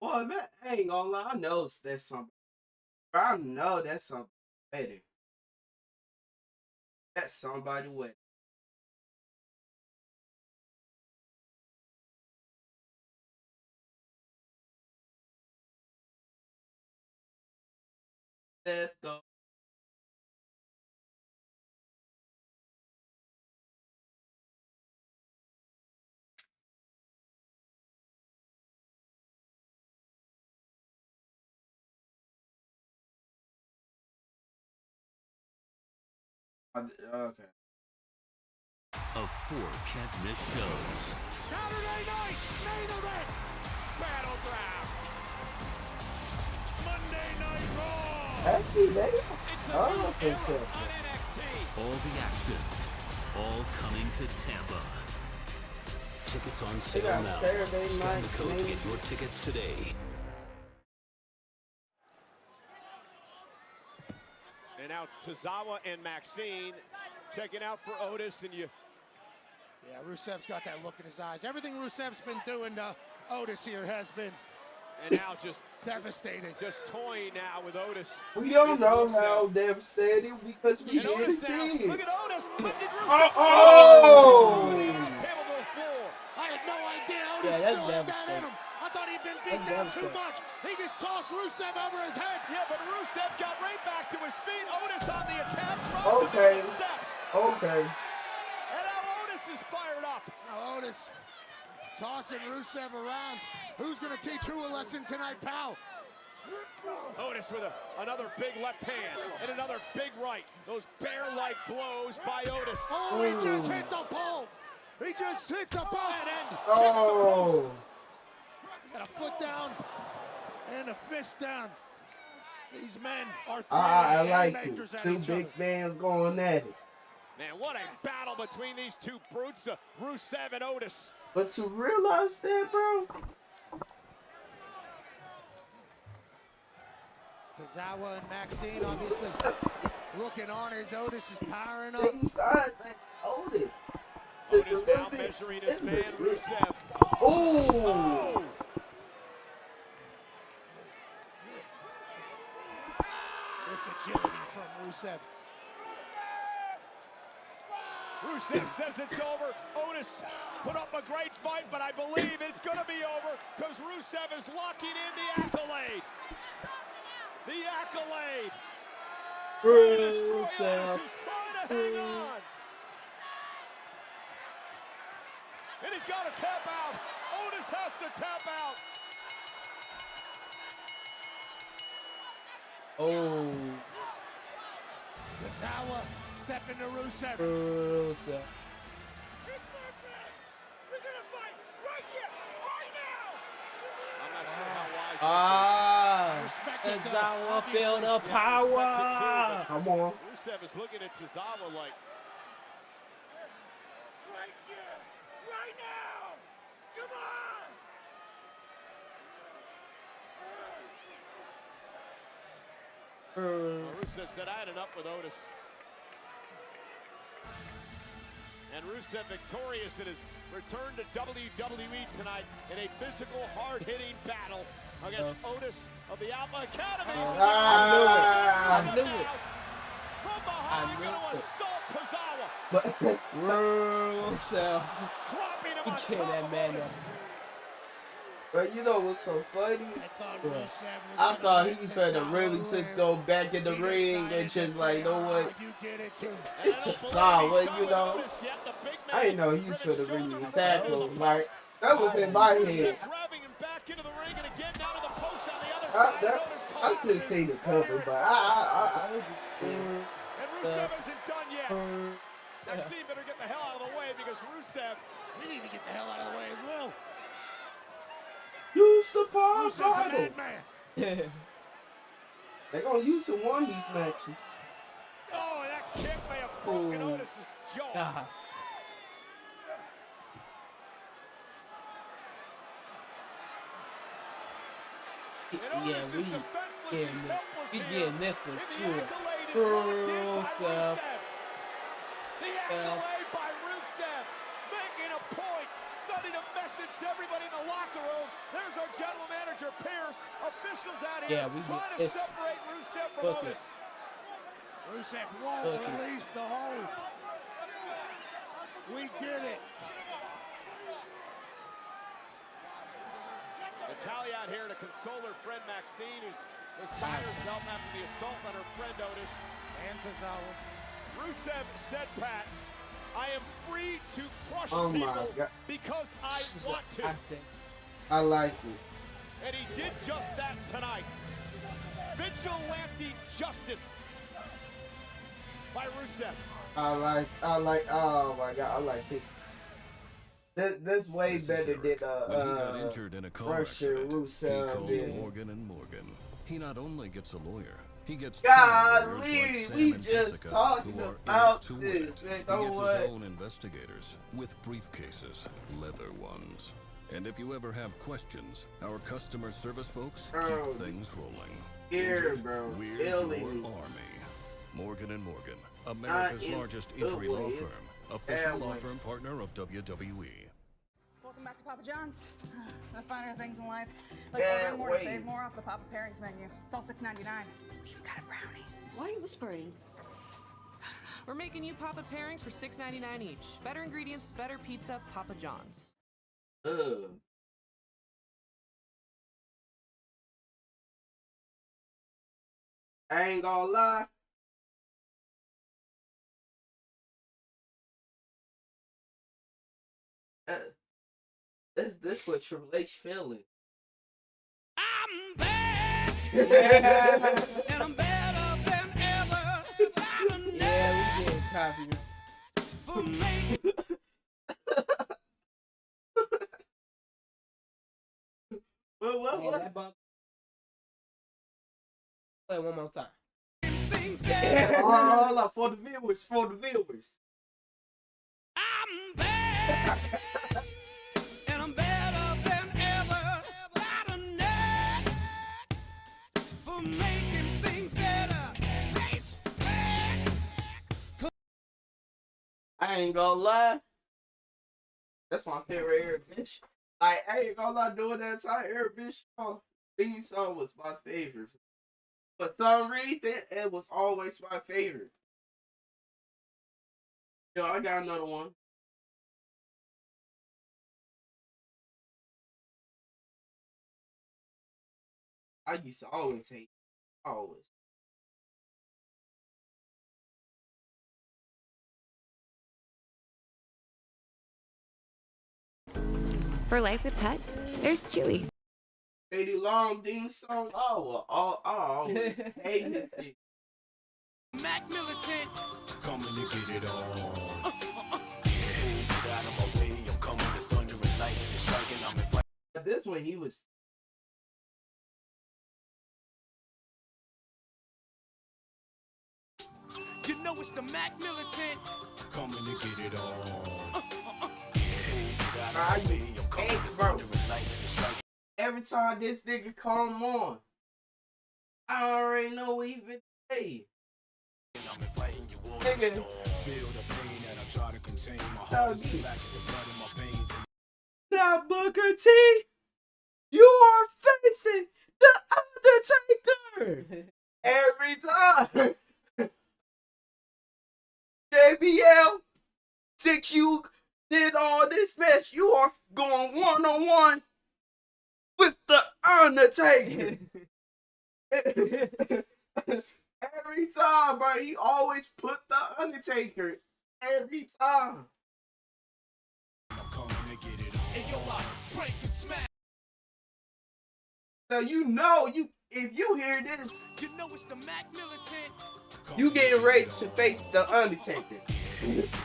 Boy, man, I ain't gonna lie. I know that's something. I know that's something better. That's somebody with. That though. Okay. Of 4 can't-miss shows. Saturday night main event. Battleground. Happy, baby. It's a Oh, new era fantastic. on NXT. All the action, all coming to Tampa. Tickets on sale got now. Saturday Scan night the code to main. get your tickets today. And now Tozawa and Maxine checking out for Otis, and you. Yeah, Rusev's got that look in his eyes. Everything Rusev's been doing to Otis here has been And now just devastating. Just toying now with Otis. We don't Here's know Rusev. how devastating because we And Otis didn't now. see it. Look at Otis. Lifted Rusev. Oh! Table to the floor. I had no idea Otis Yeah, that's still had that in devastating. him. I thought he'd been beat That's down too devastating. much. He just tossed Rusev over his head. Yeah, but Rusev got right back to his feet. Otis on the attack. Okay. The steps. Okay. And now Otis is fired up. Now Otis tossing Rusev around. Who's going to teach who a lesson tonight, pal? Otis with another big left hand and another big right. Those bear-like blows by Otis. Oh, he just hit the pole. He just hit the pole. Oh. Got a foot down and a fist down. These men are I throwing like haymakers it. at Two each big other. fans going at it. Man, what a battle between these two brutes, Rusev and Otis. But to realize that, bro, Tozawa and Maxine obviously looking on as Otis is powering up. same size like Otis. Otis now measuring his man, Rusev. Oh! This agility from Rusev. Rusev says it's over. Otis put up a great fight, but I believe it's going to be over because Rusev is locking in the accolade. The accolade. Rusev. Otis is trying to hang on. And he's got to tap out. Otis has to tap out. Oh. Tozawa stepping to Rusev. Rusev. I'm not sure how wise. Ah. Respected, Tozawa obviously. feel the Yeah, power. Come on. Rusev is looking at Tozawa like, Right here, right now. Come on. Rusev said, I had enough with Otis. And Rusev victorious in his return to WWE tonight in a physical, hard-hitting battle against Otis of the Alpha Academy. I knew it. From behind, going to assault Tozawa. But Rusev. Dropping him He on killed top that of man Otis. up. But you know what's so funny? I thought Yeah. Rusev was I gonna thought beat he was trying to Tozawa really and just go back in the he ring decided and to just like, say, you know what? "Ah, you get it too." It's a solid, you know. I didn't know he was gonna really tackle him. Like, that was in my head. Driving him back into the ring and again down to the post on the other side. Otis I caught couldn't him. see the cover, but I And Rusev isn't done yet. Maxine better get the hell out of the way because Rusev, We need to get the hell out of the way as well. use the power Rusev's a bottle. madman. They're gonna use to win these matches. oh, that kick may have broken Ooh. Otis's jaw. Ah. And Yeah, Otis we is defenseless. getting He's it. helpless We here. getting this for And the sure. accolade is locked in by Rusev. Rusev. The accolade by Rusev, making a point, sending a message to everybody in the locker room. There's our general manager, Pierce. Officials out here Yeah, we trying to get this. separate Rusev from Book it. Otis. Rusev won't Okay. release the hold. We did it. Natalia out here to console her friend Maxine, who's beside herself after the assault on her friend Otis. And Tozawa. Rusev said, Pat, I am free to crush Oh my people God. because I want to. Acting. I like it. And he did just that tonight. Vigilante justice by Rusev. Oh my God, I like it. This way better than When he got injured in a car Russia, accident, he Rusev called did. Morgan & Morgan. He not only gets a lawyer, He gets God, warriors like we Sam and just Jessica, talking who are about in it to win this, it. man. He Go gets what? his own investigators with briefcases, leather ones. And if you ever have questions, our customer service folks keep things rolling. Here, Injured? bro. We're Billy. your army. Morgan & Morgan, America's largest injury law firm, official law firm partner of WWE. Welcome back to Papa John's. The finer things in life, like Yeah, ordering more wait. to save more off the Papa Pairings menu. It's all $6.99. We even got a brownie. Why are you whispering? We're making you Papa Pairings for $6.99 each. Better ingredients, better pizza, Papa John's. I ain't gonna lie. This what Triple H feeling. I'm back, yeah, and I'm better than ever. Yeah, we getting copied. For me. What? Play one more time. Hold up, for the viewers. I'm back, and I'm better than ever. For making things better. Face facts. I ain't gonna lie. That's my favorite Air Bitch. Like, I ain't gonna lie, doing that entire Air Bitch theme song was my favorite. For some reason, it was always my favorite. Yo, I got another one. I used to always hate. Always. For life with pets, there's Chewy. Eddie Long theme song. Oh, I always hate his thing. Mac Militant. Coming to get it on. Get out of my way, I'm coming to thunder and lightning and striking. I'm in fight. But this one, he was. You know it's the Mac Militant. Coming to get it on. I hate, bro. Every time this nigga come on, I already know what he been saying. Nigga. Feel the pain that I try to contain. My heart is black as the blood in my veins. Now, Booker T, you are facing the Undertaker every time. JBL, since you did all this mess, you are going one-on-one with the Undertaker. Every time, bro, he always put the Undertaker. Every time. So you know, if you hear this, you know it's the Mac Militant. You getting ready to face the Undertaker.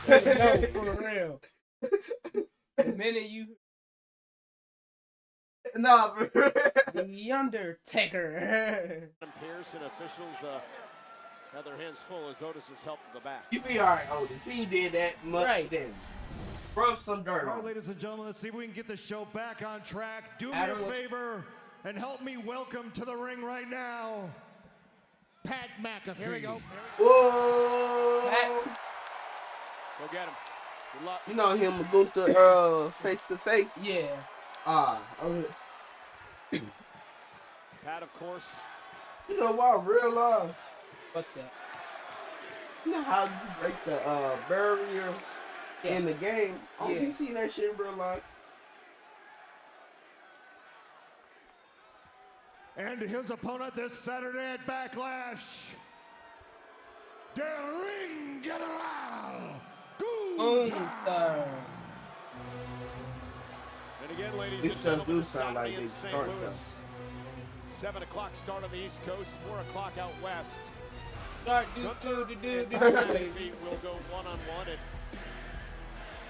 No, for real. The minute you nah, bro. The Undertaker. Pearson officials have their hands full as Otis is helping the back. You be alright, Otis. He did that much Right. then. Rub some dirt All on. right, ladies and gentlemen, let's see if we can get the show back on track. Do me Adam, a what- favor and help me welcome to the ring right now, Pat McAfee. Here we go. Whoa! Pat. Go get him. Good luck. You know him, Gunther, face to face. Yeah. Okay. Pat, of course. You know what I realized? What's that? You know how you break the barrier in the game? I don't be seeing that shit in real life. And his opponent this Saturday at Backlash, the Ring General, Gunther. And again, ladies These and stuff gentlemen, do sound like Saturday in they St. start Louis. 7 o'clock start on the East Coast, 4 o'clock out west. Start Gunther and McAfee will go one-on-one, and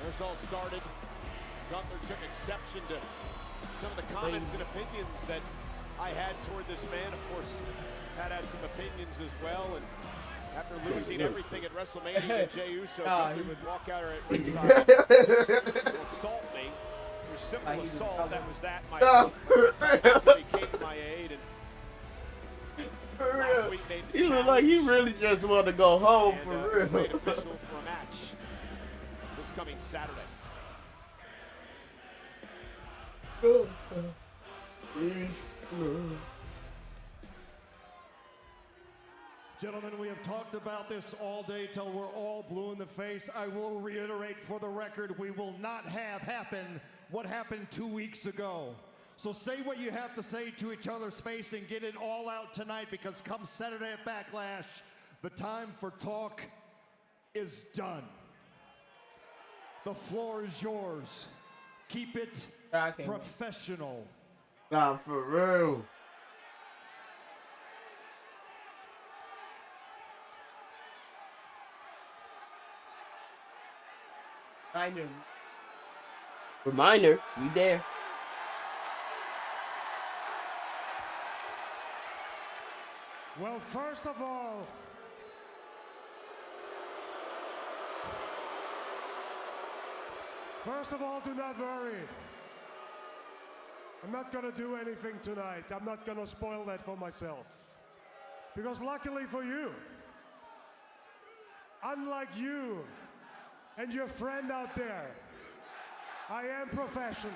this all started. Gunther took exception to some of the comments and opinions that I had toward this man. Of course, Pat had some opinions as well, and after losing everything at WrestleMania, Jey Uso probably would walk out at ringside and assault me. For simple assault, that was that. My friend came to my aid, and last week made the He looked like he really just wanted to go home for real. Made official for a match this coming Saturday. Gentlemen, we have talked about this all day till we're all blue in the face. I will reiterate for the record, we will not have happen what happened 2 weeks ago. So say what you have to say to each other's face and get it all out tonight, because come Saturday at Backlash, the time for talk is done. The floor is yours. Keep it professional. Nah, for real. Reminder, we there. Well, first of all, do not worry. I'm not gonna do anything tonight. I'm not gonna spoil that for myself. Because luckily for you, unlike you and your friend out there, I am professional.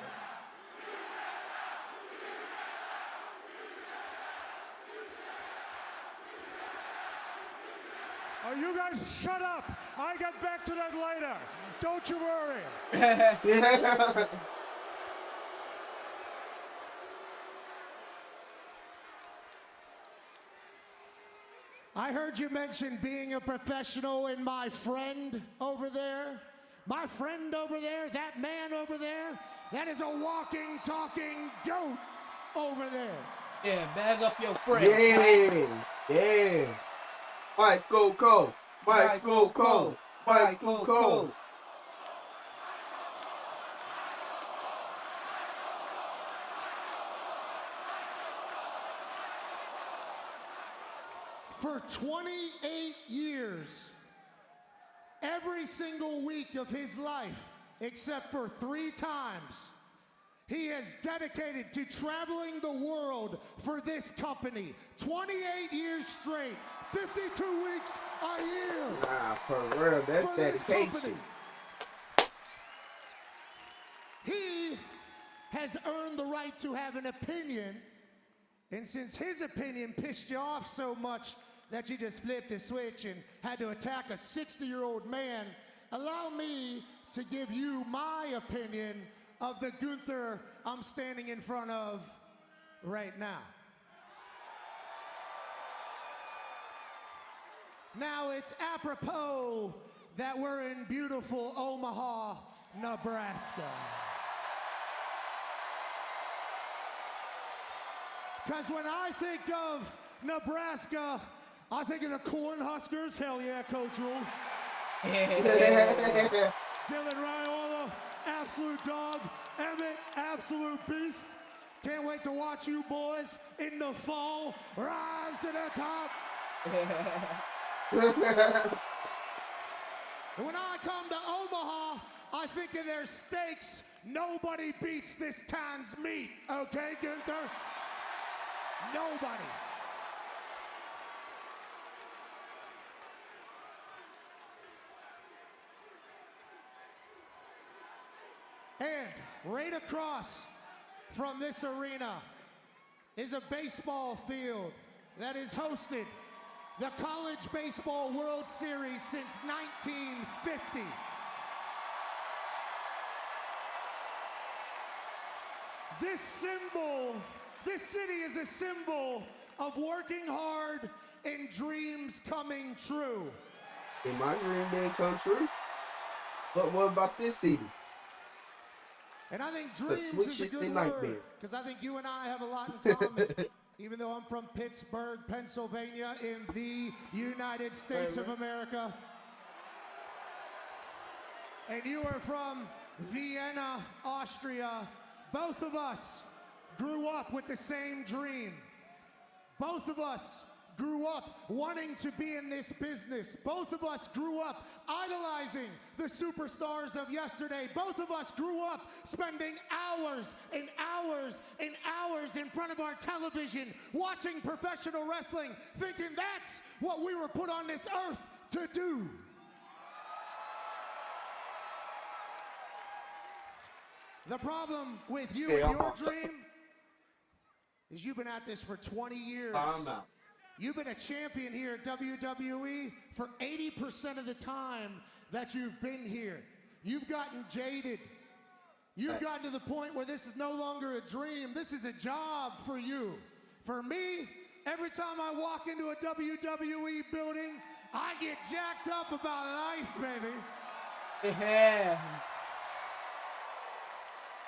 Oh, you guys shut up. I get back to that later. Don't you worry. I heard you mention being a professional and my friend over there. My friend over there, that man over there, that is a walking, talking goat over there. Yeah, bag up your friend. Yeah, yeah. Michael Cole, Michael Cole, Michael Cole. For 28 years, every single week of his life, except for 3 times, he has dedicated to traveling the world for this company. 28 years straight, 52 weeks a year. Nah, for real, that's dedication. He has earned the right to have an opinion, and since his opinion pissed you off so much that you just flipped a switch and had to attack a 60-year-old man, allow me to give you my opinion of the Gunther I'm standing in front of right now. Now, it's apropos that we're in beautiful Omaha, Nebraska. Because when I think of Nebraska, I think of the Cornhuskers. Hell yeah, Coach Rule. Dylan Raiola, absolute dog. Emmett, absolute beast. Can't wait to watch you boys in the fall rise to the top. And when I come to Omaha, I think of their steaks. Nobody beats this town's meat, okay, Gunther? Nobody. And right across from this arena is a baseball field that has hosted the College Baseball World Series since 1950. This city is a symbol of working hard and dreams coming true. Did my dream didn't come true? But what about this city? And I think dreams is a good word, because I think you and I have a lot in common. Even though I'm from Pittsburgh, Pennsylvania, in the United States of America. And you are from Vienna, Austria. Both of us grew up with the same dream. Both of us grew up wanting to be in this business. Both of us grew up idolizing the superstars of yesterday. Both of us grew up spending hours and hours and hours in front of our television watching professional wrestling, thinking that's what we were put on this earth to do. The problem with you and your dream is you've been at this for 20 years. You've been a champion here at WWE for 80% of the time that you've been here. You've gotten jaded. You've gotten to the point where this is no longer a dream. This is a job for you. For me, every time I walk into a WWE building, I get jacked up about life, baby. Yeah.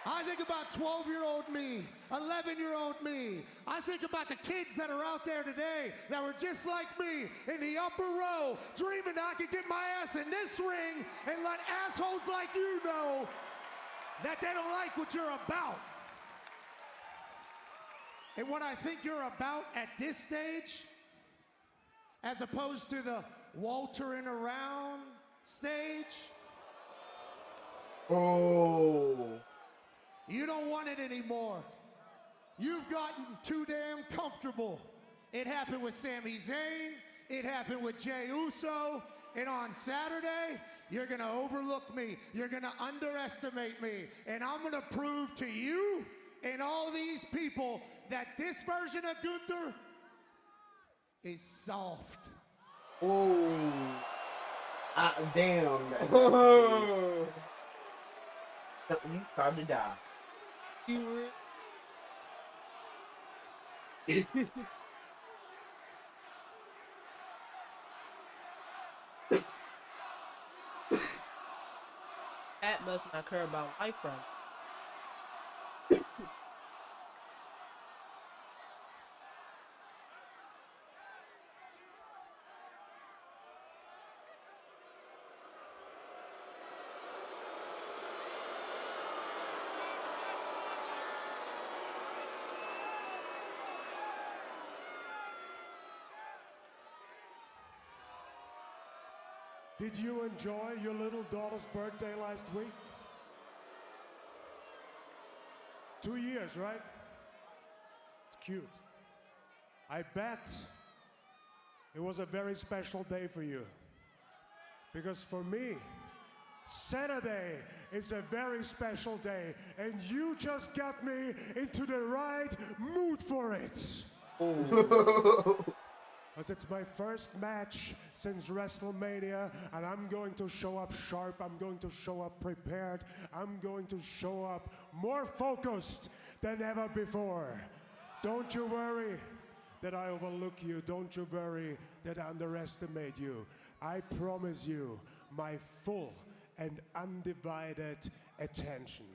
I think about 12-year-old me, 11-year-old me. I think about the kids that are out there today that were just like me in the upper row, dreaming I could get my ass in this ring and let assholes like you know that they don't like what you're about. And what I think you're about at this stage, as opposed to the waltering around stage, you don't want it anymore. You've gotten too damn comfortable. It happened with Sami Zayn. It happened with Jey Uso. And on Saturday, you're going to overlook me. You're going to underestimate me. And I'm going to prove to you and all these people that this version of Gunther is soft. Oh. Damn. You tried to die. Pat must not care about life from. Did you enjoy your little daughter's birthday last week? 2 years, right? It's cute. I bet it was a very special day for you. Because for me, Saturday is a very special day, and you just got me into the right mood for it. Because it's my first match since WrestleMania, and I'm going to show up sharp, I'm going to show up prepared, I'm going to show up more focused than ever before. Don't you worry that I overlook you. Don't you worry that I underestimate you. I promise you my full and undivided attention.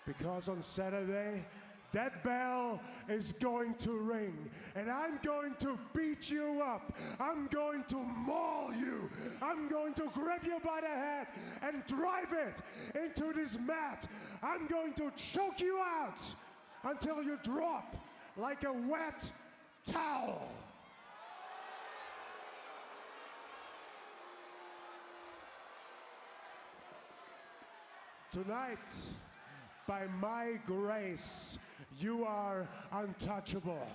Because on Saturday, that bell is going to ring, and I'm going to beat you up. I'm going to maul you. I'm going to grab you by the head and drive it into this mat. I'm going to choke you out until you drop like a wet towel. Tonight, by my grace, you are untouchable.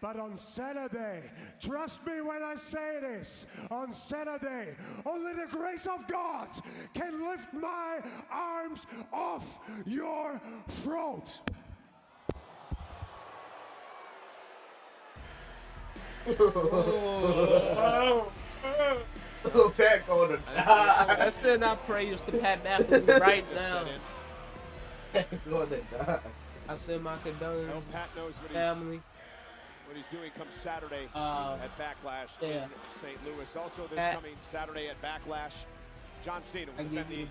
But on Saturday, trust me when I say this, on Saturday, only the grace of God can lift my arms off your throat. Pat gonna die. I said not praise to Pat McAfee right now. I send my condolences Pat knows what family. What he's doing comes Saturday at Backlash in St. Louis. Also this coming Saturday at Backlash, John Cena will defend the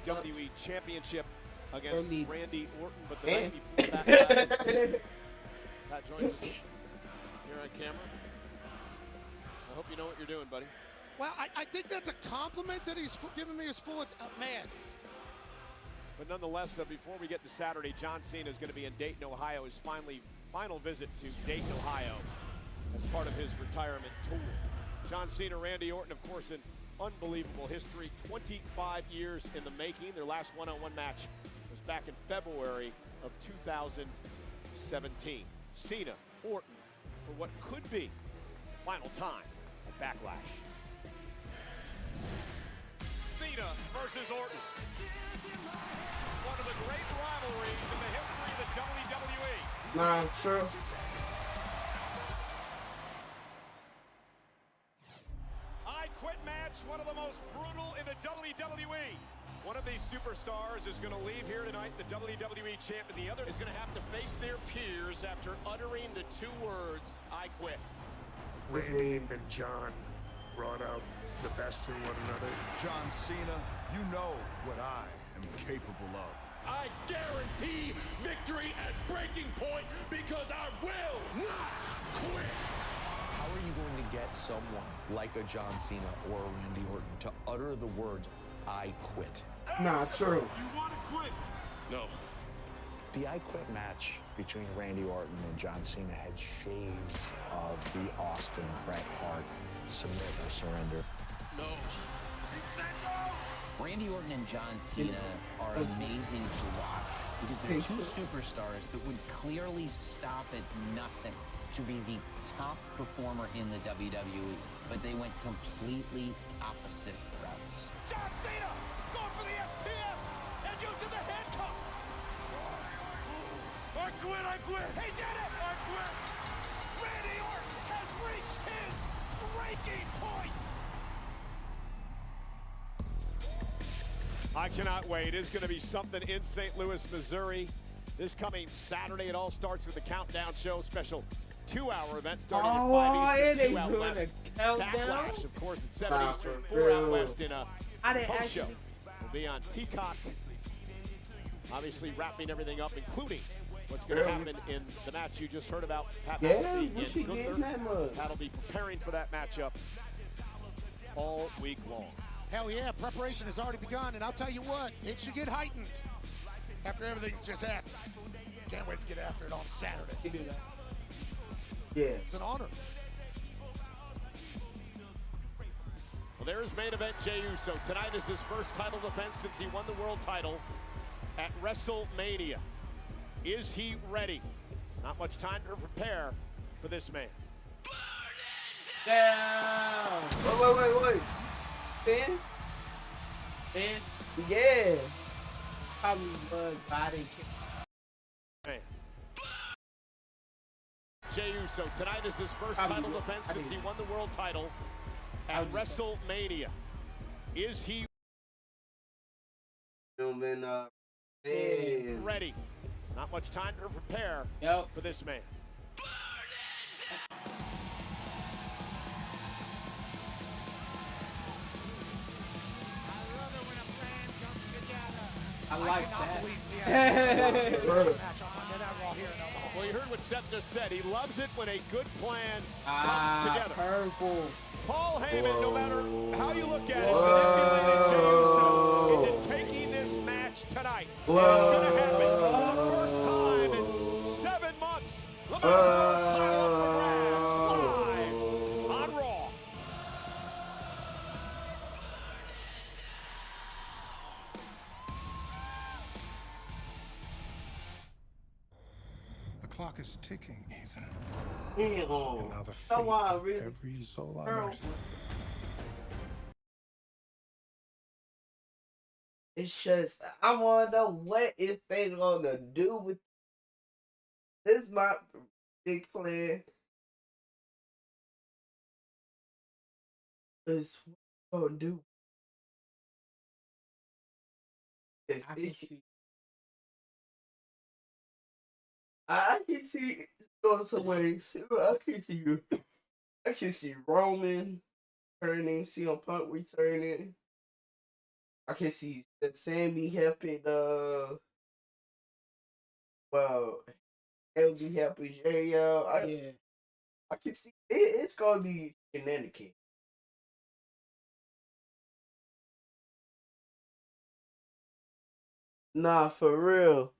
WWE Championship against Randy Orton. But the night before Backlash, Pat joins us here on camera. I hope you know what you're doing, buddy. Well, I think that's a compliment that he's giving me his full man. But nonetheless, before we get to Saturday, John Cena is going to be in Dayton, Ohio. His finally final visit to Dayton, Ohio as part of his retirement tour. John Cena, Randy Orton, of course, an unbelievable history. 25 years in the making. Their last one-on-one match was back in February of 2017. Cena, Orton, for what could be the final time at Backlash. Cena versus Orton. One of the great rivalries in the history of the WWE. Nah, sure. I Quit match, one of the most brutal in the WWE. One of these superstars is going to leave here tonight, the WWE champion. The other is going to have to face their peers after uttering the two words, I quit. Randy and John brought out the best in one another. John Cena, you know what I am capable of. I guarantee victory at breaking point because I will not quit. How are you going to get someone like a John Cena or a Randy Orton to utter the words, I quit? Nah, true. You want to quit? No. The I Quit match between Randy Orton and John Cena had shades of the Austin Bret Hart submit or surrender. No. Randy Orton and John Cena are amazing to watch because they're two superstars that would clearly stop at nothing to be the top performer in the WWE, but they went completely opposite routes. John Cena going for the STF and using the handcuff. I quit, I quit. He did it. I quit. Randy Orton has reached his breaking point. I cannot wait. It is going to be something in St. Louis, Missouri. This coming Saturday, it all starts with the Countdown Show special 2-hour event starting at 5 Eastern, 2 out west. Backlash, of course, at 7 Eastern, 4 out west in a post show. Will be on Peacock. Obviously wrapping everything up, including what's going to happen in the match you just heard about. Pat McAfee and Gunther. That'll be preparing for that matchup all week long. Hell yeah, preparation has already begun, and I'll tell you what, it should get heightened after everything just happened. Can't wait to get after it on Saturday. Yeah. It's an honor. Well, there is main event Jey Uso. Tonight is his first title defense since he won the world title at WrestleMania. Is he ready? Not much time to prepare for this man. Down. Wait. Ben? Yeah. Probably body kick. Man. Jey Uso. Tonight is his first title defense since he won the world title at WrestleMania. Is he ready? Not much time to prepare for this man. I like that. Well, you heard what Seth just said. He loves it when a good plan comes together. Purple. Paul Heyman, no matter how you look at it, manipulated Jey Uso into taking this match tonight. And it's going to happen for the first time in 7 months. The men's world title up for grabs live on Raw. The clock is ticking, Ethan. And now the fate of every soul on earth. It's just, I want to know what is they going to do with this. My big plan is what going to do. I can see going some ways. I can see Roman turning, CM Punk returning. I can see that Sammy helping. Well, he'll be helping Jey out. I can see it's gonna be shenanigans. Nah, for real.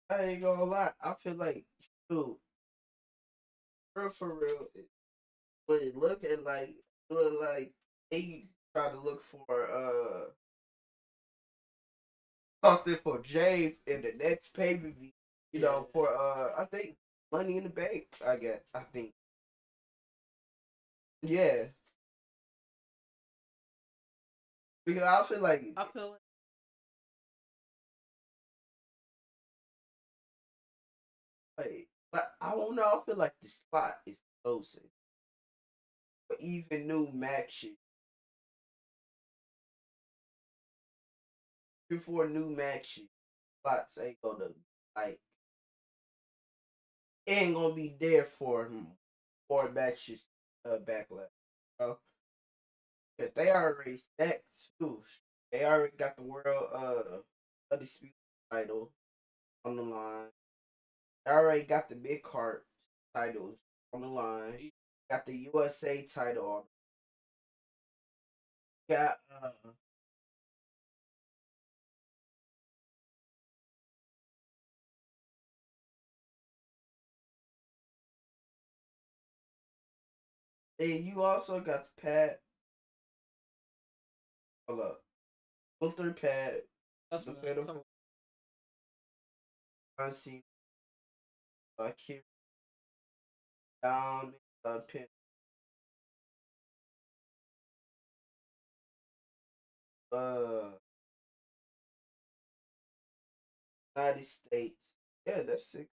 I ain't gonna lie. I feel like, dude, for real, when you look at like they try to look for something for Jay in the next pay per view. You know, for I think Money in the Bank. I think. Yeah. Because I feel like but I don't know. I feel like the spot is closer. But even new Mac shit. Before new Mac shit, spots ain't gonna like ain't gonna be there for matches backlash. You know? Cause they already stacked too. They already got the world undisputed title on the line. They already got the big card titles on the line. Got the USA title on. Got and you also got the pad. Hold up. Luther pad. That's the what fatal. I see. Here down pin. United States. Yeah, that's sick.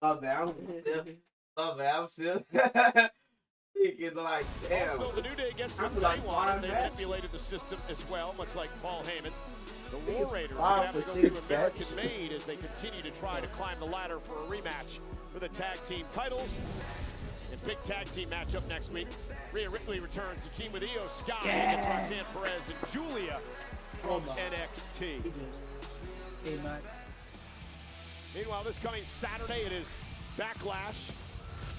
My bad. I'm still thinking like, damn. Also, the New Day gets what they wanted. They manipulated the system as well, much like Paul Heyman. The War Raiders are going to have to go to American Made as they continue to try to climb the ladder for a rematch for the tag team titles. And big tag team matchup next week. Rhea Ripley returns to team with Io Sky against Roxanne Perez and Julia from NXT. Meanwhile, this coming Saturday, it is Backlash,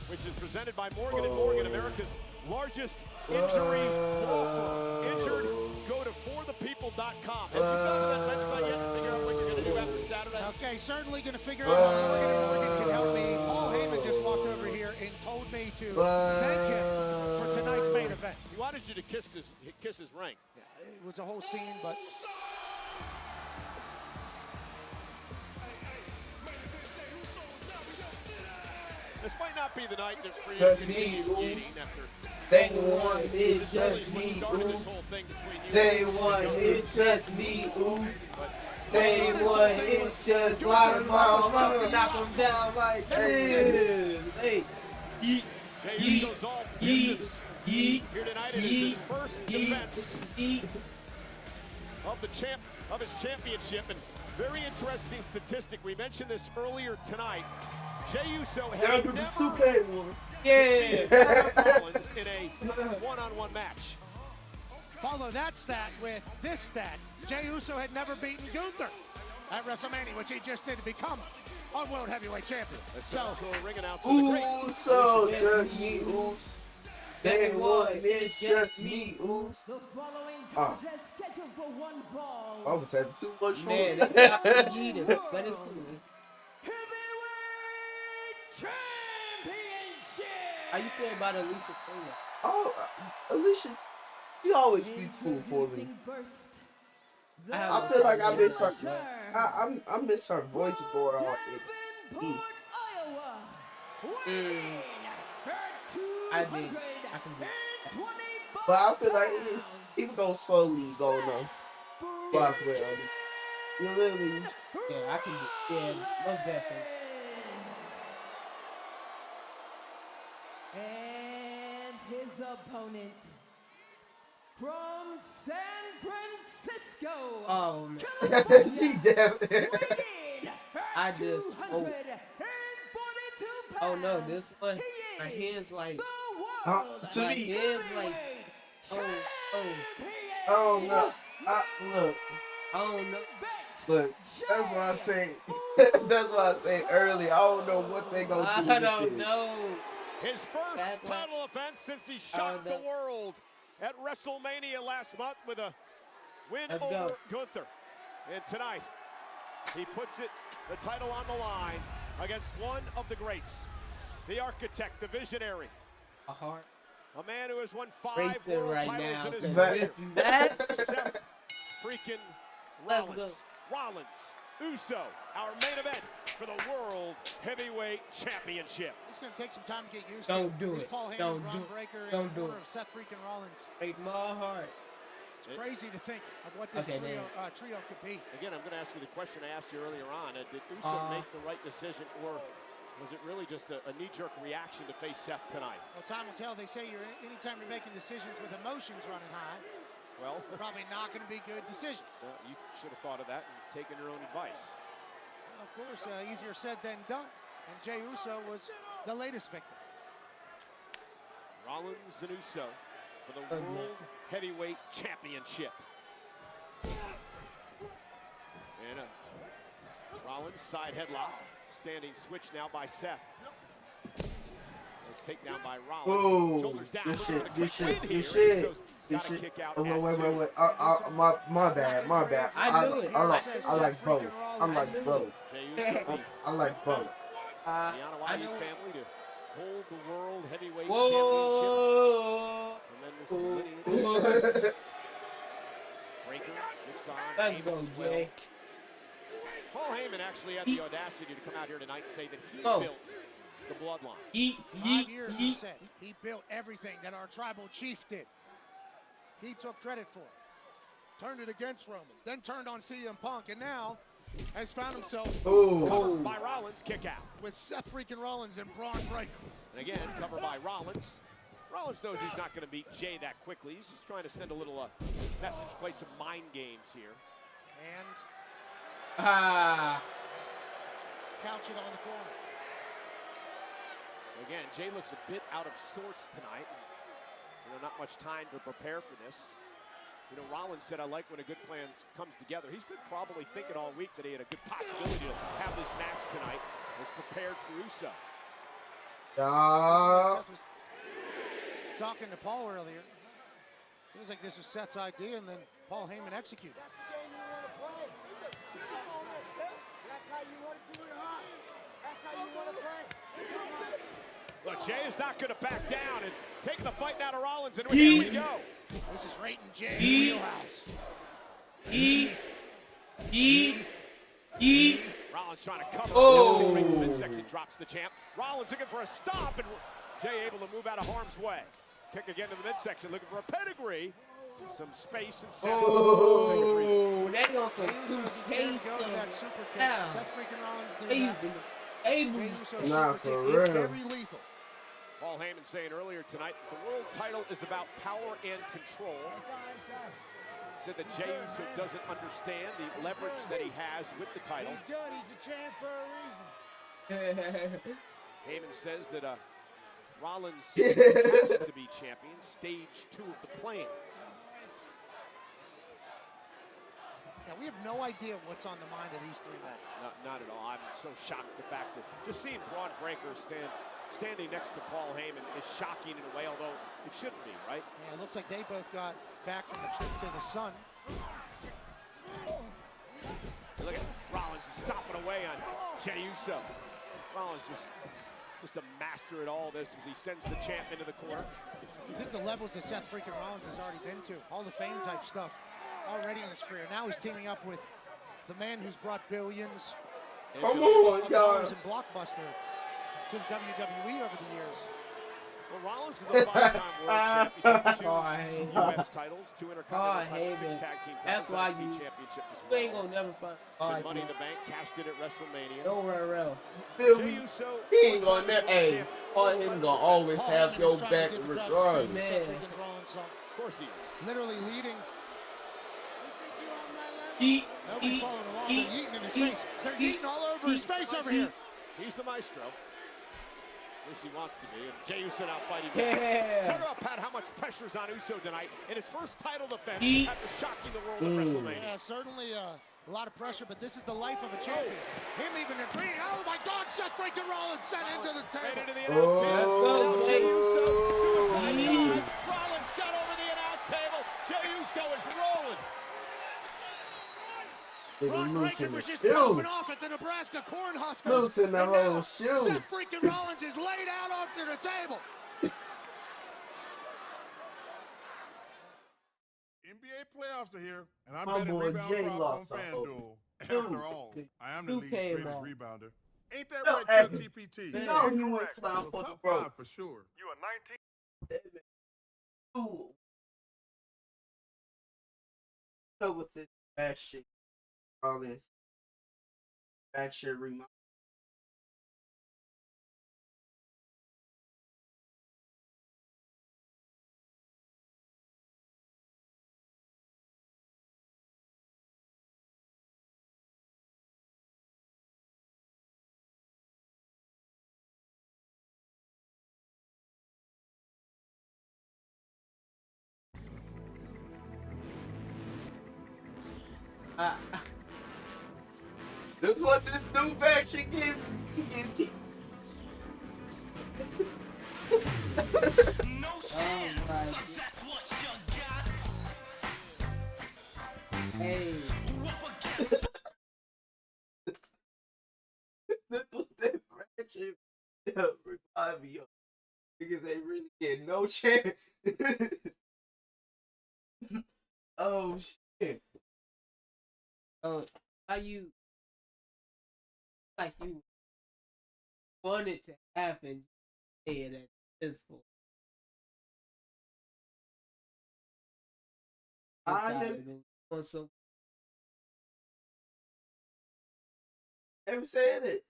which is presented by Morgan & Morgan, America's largest injury law firm. Injured, go to forthepeople.com. Have you gone to that website yet to figure out what you're going to do after Saturday? Okay, certainly going to figure out how Morgan & Morgan can help me. Paul Heyman just walked over here and told me to thank him for tonight's main event. He wanted you to kiss his ring. Yeah, it was a whole scene, but... This might not be the night that created eating after they want it just me, they want it just me, oops. They want it just like my knock them down like this. Hey, yeet, yeet, yeet, here tonight it is his first defense of his championship, and very interesting statistic. We mentioned this earlier tonight. Jey Uso has never in a one-on-one match. Follow that stat with this stat. Jey Uso had never beaten Gunther at WrestleMania, which he just did to become a World Heavyweight Champion. So, ring announcer, Uso, just me, Uso. They want it's just me, Uso. The following contest scheduled for one fall. I was having too much man, that's not yeeted. That is Championship. How you feel about Alicia Taylor? Oh, Alicia, she always speaks cool for me. I feel like I miss her. I miss her voice more on it. I did. I can do. But I feel like it's gonna slowly go on. But you really, yeah, I can do. Yeah, most definitely. And his opponent from San Francisco, oh man, California, I just oh no, this one, my hands like To like me, this, like I don't know. Look, I don't know. look. That's why I say. That's why I say early. I don't know what they gonna do I with don't this. know. His first title offense since he shocked the world at WrestleMania last month with a win over Gunther. And tonight, he puts the title on the line against one of the greats, the architect, the visionary. A man who has won 5 world titles in his career. Seth freaking Rollins. Rollins, Uso, our main event for the World Heavyweight Championship. It's going to take some time to get used Don't to. do This it. Paul Heyman, Don't Braun do it. Breaker, Don't in the do corner it. of Seth freaking Rollins. Break my heart. It's crazy to think of what this trio could be. Again, I'm going to ask you the question I asked you earlier on. Did Uso make the right decision, or was it really just a knee-jerk reaction to face Seth tonight? Well, time will tell. They say anytime you're making decisions with emotions running high, well, probably not going to be good decisions. You should have thought of that and taken your own advice. Well, of course, easier said than done. And Jey Uso was the latest victim. Rollins and Uso for the World Heavyweight Championship. And Rollins side headlock. Standing switch now by Seth. Let's take down by Rollins. Oh, shoulders down. good shit, good shit, good Here. shit. Uso's got a kick out. Wait. My bad. I knew it. I like both. I like both. Jey Uso, I like both. the Anoa'i family to hold the World Heavyweight Whoa. Championship. Tremendous lineage. Breaker, kicks on. Let's go, Jay. Paul Heyman actually had the audacity to come out here tonight and say that he built the bloodline. 5 years, he said. He built everything that our tribal chief did. He took credit for it. Turned it against Roman, then turned on CM Punk, and now has found himself covered by Rollins, kick out. With Seth freaking Rollins and Braun Breaker. And again, covered by Rollins. Rollins knows he's not going to beat Jey that quickly. He's just trying to send a little message, play some mind games here. And Ah. couch it on the corner. Again, Jey looks a bit out of sorts tonight. Not much time to prepare for this. Rollins said, I like when a good plan comes together. He's been probably thinking all week that he had a good possibility to have this match tonight. Was prepared for Uso. Seth was talking to Paul earlier. Feels like this was Seth's idea, and then Paul Heyman executed. Look, Jey is not going to back down and taking the fight now to Rollins, and here we go. This is right in Jey's wheelhouse. Rollins trying to cover. Midsection drops the champ. Rollins looking for a stop, and Jey able to move out of harm's way. Kick again to the midsection, looking for a pedigree. Some space and Seth. Oh, that on some two chains. Seth freaking Rollins did Nah, for real. is very lethal. Paul Heyman saying earlier tonight, the world title is about power and control. Said that Jey Uso doesn't understand the leverage that he has with the title. He's good. He's a champ for a reason. Heyman says that Rollins has to be champion. Stage 2 of the plan. Yeah, we have no idea what's on the mind of these three men. Not at all. I'm so shocked at the fact that just seeing Braun Breaker standing next to Paul Heyman is shocking in a way, although it shouldn't be, right? Yeah, it looks like they both got back from the trip to the sun. Look at Rollins stomping away on Jey Uso. Rollins just a master at all this as he sends the champ into the corner. You think the levels that Seth freaking Rollins has already been to, Hall of Fame type stuff, already in his career. Now he's teaming up with the man who's brought billions Come on, dollars guys. in Blockbuster to the WWE over the years. Well, Rollins is a 5-time world champ. He's got 2 U.S. titles, 2 intercontinental titles, 6 tag team titles, that's why NXT championship as you well. ain't gonna never find Money in the Bank, cashed in at WrestleMania. nowhere else. Jey Uso, He ain't gonna never. Hey, Paul Heyman gonna always have your back regardless. Man. of course he is. Literally leading. Eat, Nobody's following along. They're eating in his face. They're eating all over his face over here. He's the maestro. obviously wants to be. And Jey Uso now fighting back. Talk about, Pat, how much pressure's on Uso tonight in his first title defense after shocking the world at WrestleMania. Yeah, certainly a lot of pressure, but this is the life of a champion. Him even agreeing, oh my God, Seth freaking Rollins sent into the table. Right into the announce table. Now Jey Uso, suicide dive. Rollins sent over the announce table. Jey Uso is rolling. Ron Reagan was just popping off at the Nebraska Cornhuskers. Losing the whole shoe. Seth freaking Rollins is laid out after the table. NBA playoffs are here, and I'm My betting boy rebound Jay props lost on a FanDuel. Dude. After all, I am the Dude league's came greatest on. rebounder. Ain't that No, right, Chuck GPT? No, you went down for the top ropes. 5 for sure. You are 19. Ooh. So with this bad shit, all this bad shit remind. This is what this new faction gives me. Hey. This was that faction remind me of. Niggas ain't really getting no chance. Oh shit. How you like you want it to happen and at this point. So never said it.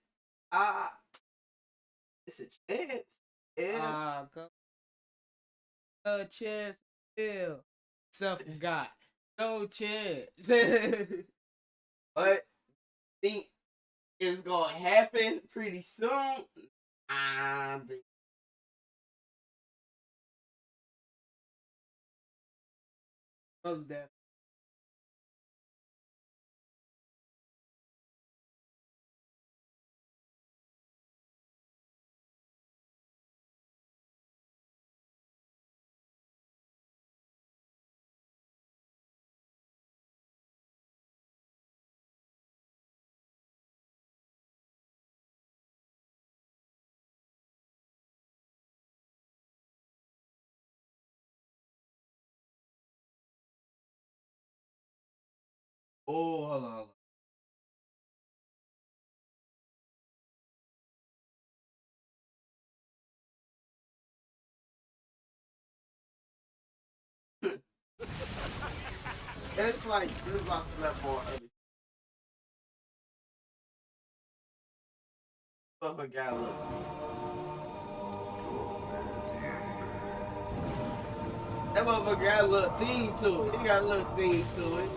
It's a chance. Yeah. Go. A chance still. Self-got. No chance. But think it's gonna happen pretty soon. I think. Most definitely. Oh, hold on. It's like this about to left for other. But my guy look. That motherfucker got a little theme to it. He got a little theme to it.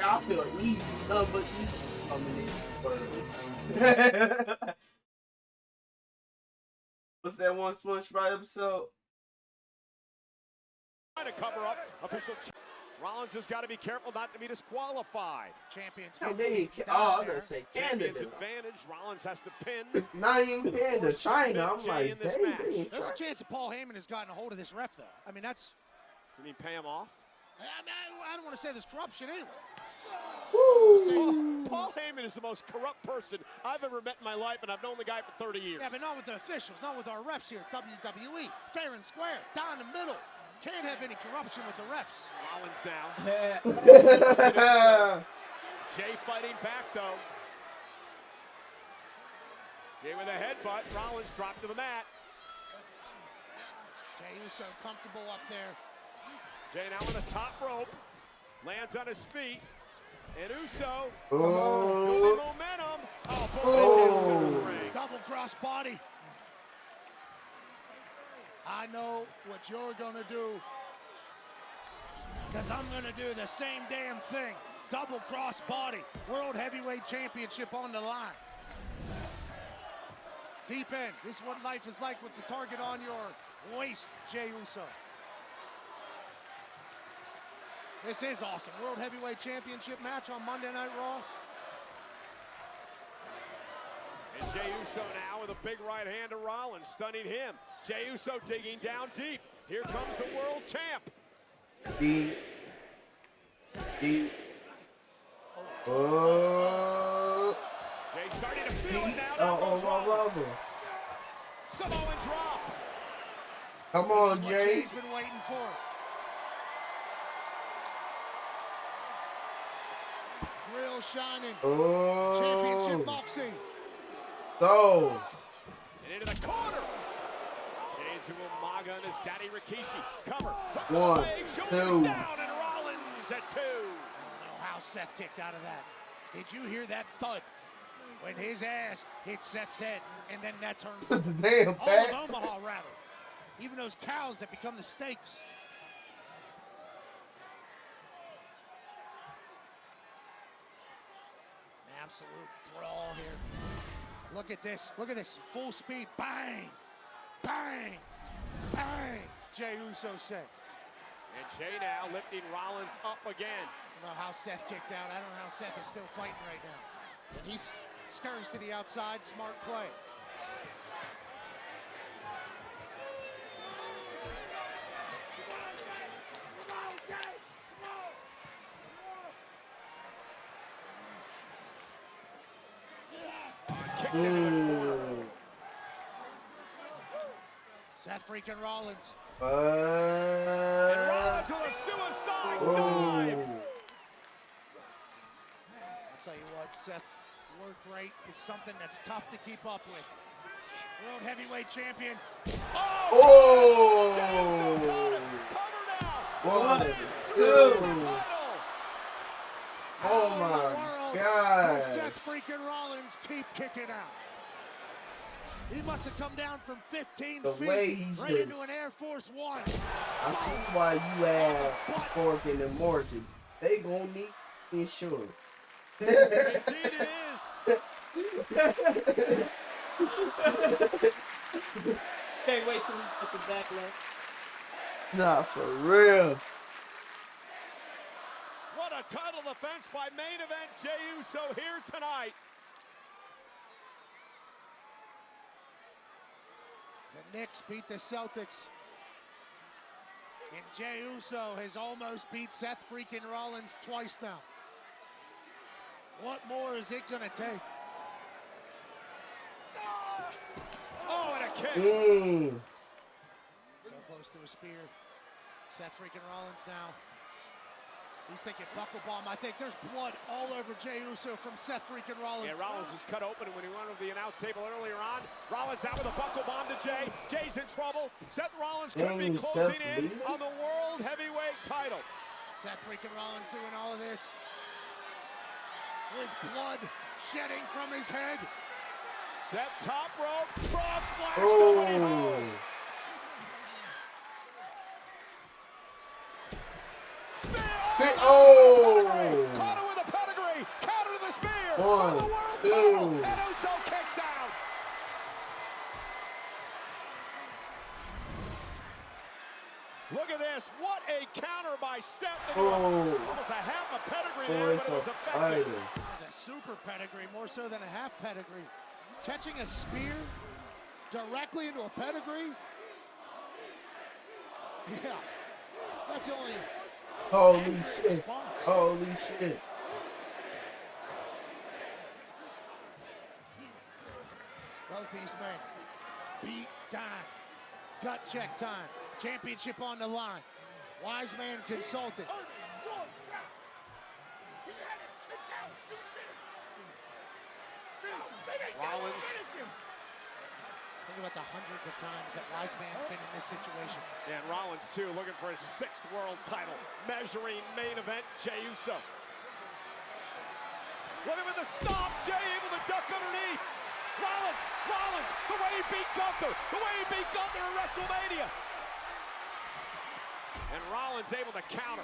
I feel easy, nothing but easy coming in. What's that one SpongeBob episode? Trying to cover up official. Rollins has got to be careful not to be disqualified. Champions. I'm gonna say Canada. Champion's advantage. Rollins has to pin. Not even Canada, China. I'm like, dang. There's a chance that Paul Heyman has gotten a hold of this ref, though. I mean, that's. You mean pay him off? I don't want to say there's corruption either. Paul Heyman is the most corrupt person I've ever met in my life, and I've known the guy for 30 years. Yeah, but not with the officials, not with our refs here at WWE. Fair and square, down the middle. Can't have any corruption with the refs. Rollins down. Jey fighting back, though. Jey with a headbutt. Rollins dropped to the mat. Jey Uso comfortable up there. Jey now on the top rope. Lands on his feet. And Uso. Oh. Momentum. Oh, double cross body. I know what you're going to do, because I'm going to do the same damn thing. double cross body. World Heavyweight Championship on the line. Deep end. This is what life is like with the target on your waist, Jey Uso. This is awesome. World Heavyweight Championship match on Monday Night Raw. And Jey Uso now with a big right hand to Rollins, stunning him. Jey Uso digging down deep. Here comes the world champ. Jey starting to feel it now. Samoan drop. Come on, Jay. Jey. He's been waiting for. Grill shining. Championship boxing. So. And into the corner. Jey to Umaga and his daddy Rikishi. Cover. 1, 2. Down and Rollins at 2. I don't know how Seth kicked out of that. Did you hear that thud? When his ass hit Seth's head, and then that turned Damn, all Pat. of Omaha rattled. Even those cows that become the steaks. An absolute brawl here. Look at this. Look at this. Full speed. Bang! Bang! Bang! Jey Uso said. And Jey now lifting Rollins up again. I don't know how Seth kicked out. I don't know how Seth is still fighting right now. And he scurries to the outside. Smart play. Seth freaking Rollins. And Rollins with a suicide dive. I'll tell you what, Seth's work rate is something that's tough to keep up with. World Heavyweight Champion. Oh! Cover now. 1, 2. Oh my God. Seth freaking Rollins keep kicking out. He must have come down from 15 The feet way he's right just, into an Air Force One. I see why you have Corkin and Morgan. They gonna need insurance. Indeed it is. Can't wait till we get the backlash. Nah, for real. What a title defense by main event Jey Uso here tonight. The Knicks beat the Celtics. And Jey Uso has almost beat Seth freaking Rollins twice now. What more is it gonna take? Oh, and a kick. So close to a spear. Seth freaking Rollins now. He's thinking buckle bomb. I think there's blood all over Jey Uso from Seth freaking Rollins. Yeah, Rollins was cut open when he went over the announce table earlier on. Rollins out with a buckle bomb to Jey. Jey's in trouble. Seth Rollins could be closing in on the World Heavyweight title. Seth freaking Rollins doing all of this with blood shedding from his head. Seth top rope. Frog splash. Nobody home. Caught her with a pedigree. Counter to the spear. 1, 2. And Uso kicks out. Look at this. What a counter by Seth. Almost a half a pedigree there, but it was effective. It was a super pedigree, more so than a half pedigree. Catching a spear directly into a pedigree. Yeah, that's the only. Holy shit. Holy shit. Both these men beat down. Gut check time. Championship on the line. Wise man consulted. Rollins. Think about the hundreds of times that Wise man's been in this situation. And Rollins, too, looking for his 6th world title. Measuring main event, Jey Uso. Looking with the stomp, Jey able to duck underneath. Rollins, the way he beat Gunther, at WrestleMania. And Rollins able to counter.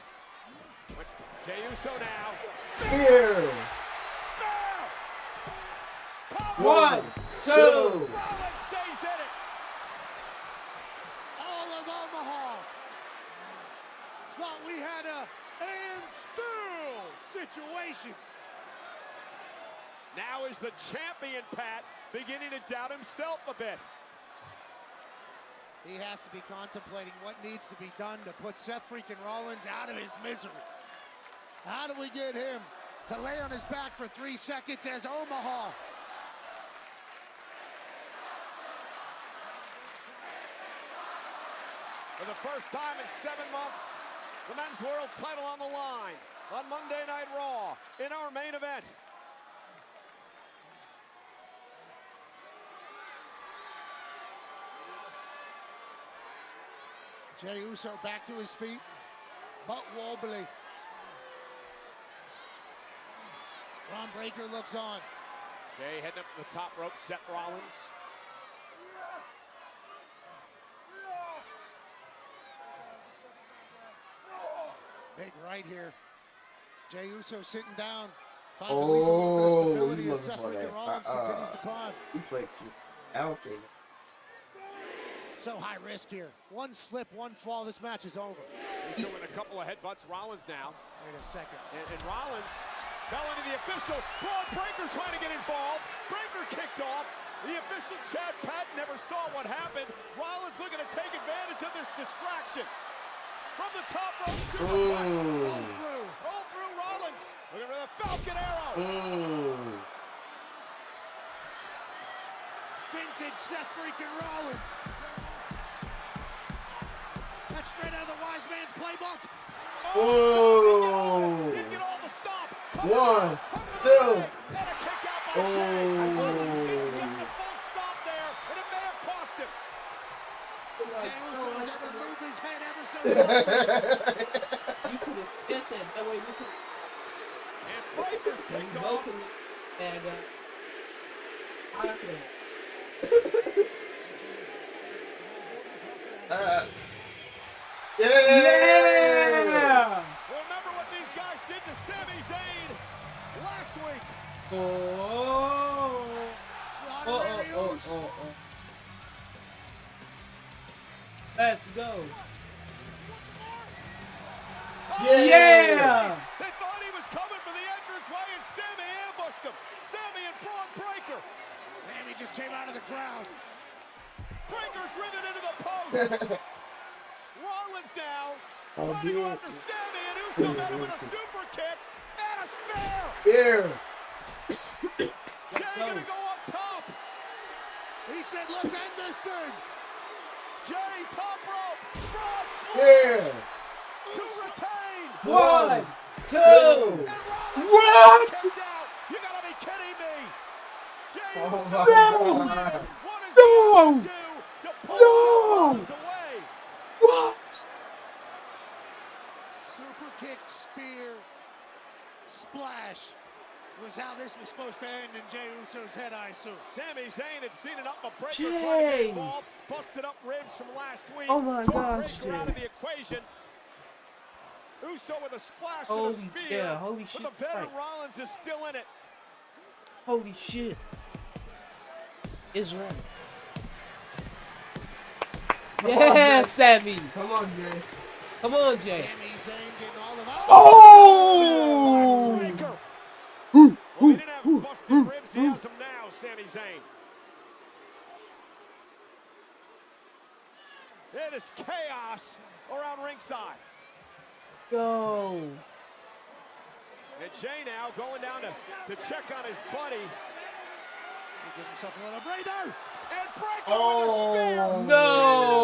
Jey Uso now. Here. One, two. Rollins stays in it. All of Omaha thought we had a and still situation. Now is the champion, Pat, beginning to doubt himself a bit. He has to be contemplating what needs to be done to put Seth freaking Rollins out of his misery. How do we get him to lay on his back for 3 seconds as Omaha? For the first time in 7 months, the men's world title on the line on Monday Night Raw in our main event. Jey Uso back to his feet, but wobbly. Ron Breakker looks on. Jey heading up to the top rope, Seth Rollins. Big right here. Jey Uso sitting down. Finds at least a little bit of stability as Seth freaking Rollins continues to climb. Okay. So high risk here. One slip, one fall, this match is over. Uso with a couple of headbutts. Rollins now. Wait a second. And Rollins fell into the official. Braun Breaker trying to get involved. Breaker kicked off. The official, Chad Patton, never saw what happened. Rollins looking to take advantage of this distraction. From the top rope, superplex. Roll through Rollins. Looking for the Falcon Arrow. Vintage Seth freaking Rollins. That's straight out of the wise man's playbook. Didn't get all the stop. 1, 2. And a kick out by Jey. Rollins didn't get the full stop there, and it may have cost him. Jey Uso was able to move his head ever so slightly. You could have spent that. That way we could. And Breaker's kicked off. And I could. Yeah! Remember what these guys did to Sami Zayn last week. Let's go. Yeah! They thought he was coming for the entranceway, and Sami ambushed him. Sami and Braun Breaker. Sami just came out of the crowd. Breaker's driven into the post. Rollins now trying to go after Sami, and Uso met him with a super kick and a spear. Here. Jey gonna go up top. He said, let's end this thing. Jey, top rope. Cross. Here. To retain. 1, 2. What? You gotta be kidding me. Jey Oh Uso. my God. What is he gonna do to pull Rollins away? What? Super kick, spear, splash was how this was supposed to end in Jey Uso's head, I assume. Sami Zayn had seen it up, but Breaker Jey. trying to get involved, busted up ribs from last week. Oh my gosh, Breaker out Jey. of the equation. Uso with a splash Holy, and a spear. yeah, holy but shit, the veteran right. Rollins is still in it. Holy shit. Israel. Yeah, Sami. Come on, Jey. Come on, Jey. Sami Zayn getting all of Oh! Breaker. Well, he didn't have busted ribs. He has them now, Sami Zayn. It is chaos around ringside. Yo. And Jey now going down to check on his buddy. He gives himself a little breather. And Breaker with a spear. No.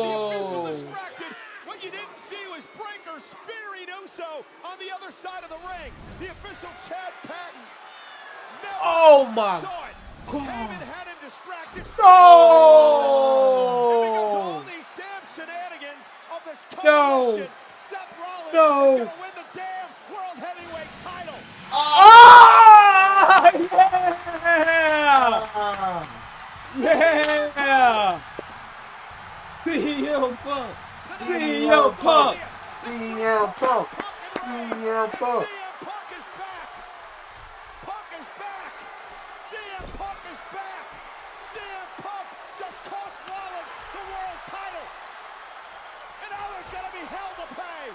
The official distracted. What you didn't see was Breaker spearing Uso on the other side of the ring. The official, Chad Patton, never saw it. Came and had him distracted. No. And because of all these damn shenanigans of this coalition, Seth Rollins is going to win the damn World Heavyweight title. Oh, yeah! Yeah! CM Punk! CM Punk! CM Punk! CM CM Punk. CM Punk is back. Punk is back. CM Punk is back. CM Punk just cost Rollins the world title. And now there's going to be hell to pay.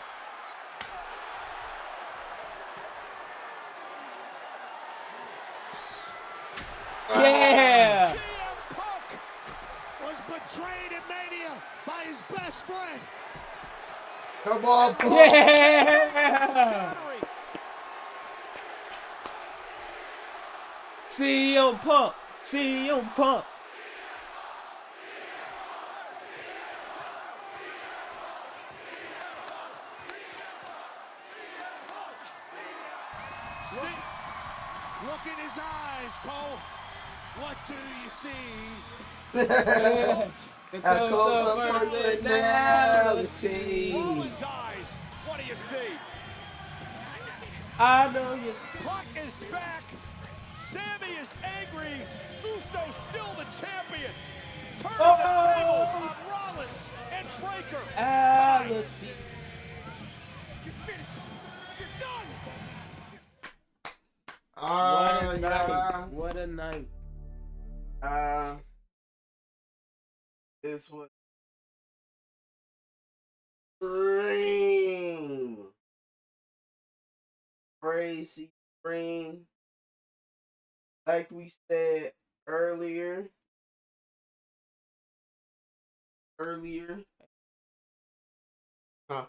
Yeah. CM Punk was betrayed in Mania by his best friend. Come on, Punk. Yeah. CM Punk. CM Punk. Look in his eyes, Cole. What do you see? The cult of personality. Rollins' eyes. What do you see? I know you. Punk is back. Sammy is angry. Uso's still the champion. Turn the tables on Rollins and Breaker. Reality. You're finished. You're done. What a night. What a night. This was Dream. Crazy Dream. Like we said earlier. Huh.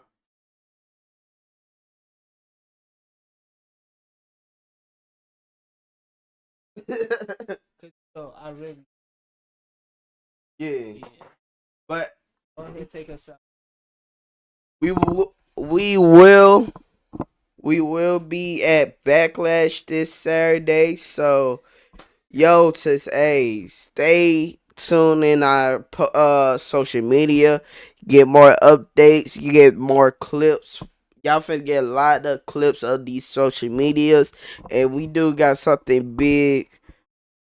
So I really. Yeah. But go ahead, take us out. we will be at Backlash this Saturday. So yo, stay tuned in our social media. Get more updates. You get more clips. Y'all finna get a lot of clips of these social medias, and we do got something big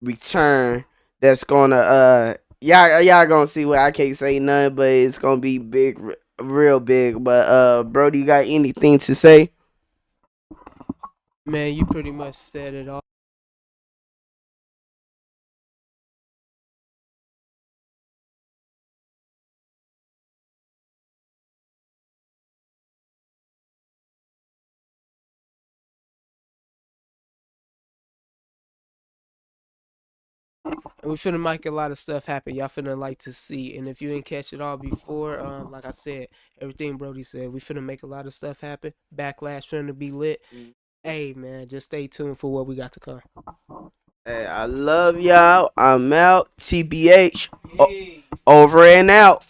return that's gonna y'all gonna see what I can't say nothing, but it's gonna be big, real big. But Brody, you got anything to say? Man, you pretty much said it all. And we finna make a lot of stuff happen. Y'all finna like to see. And if you didn't catch it all before, like I said, everything Brody said, we finna make a lot of stuff happen. Backlash finna be lit. Hey man, just stay tuned for what we got to come. Hey, I love y'all. I'm out. TBH. Over and out.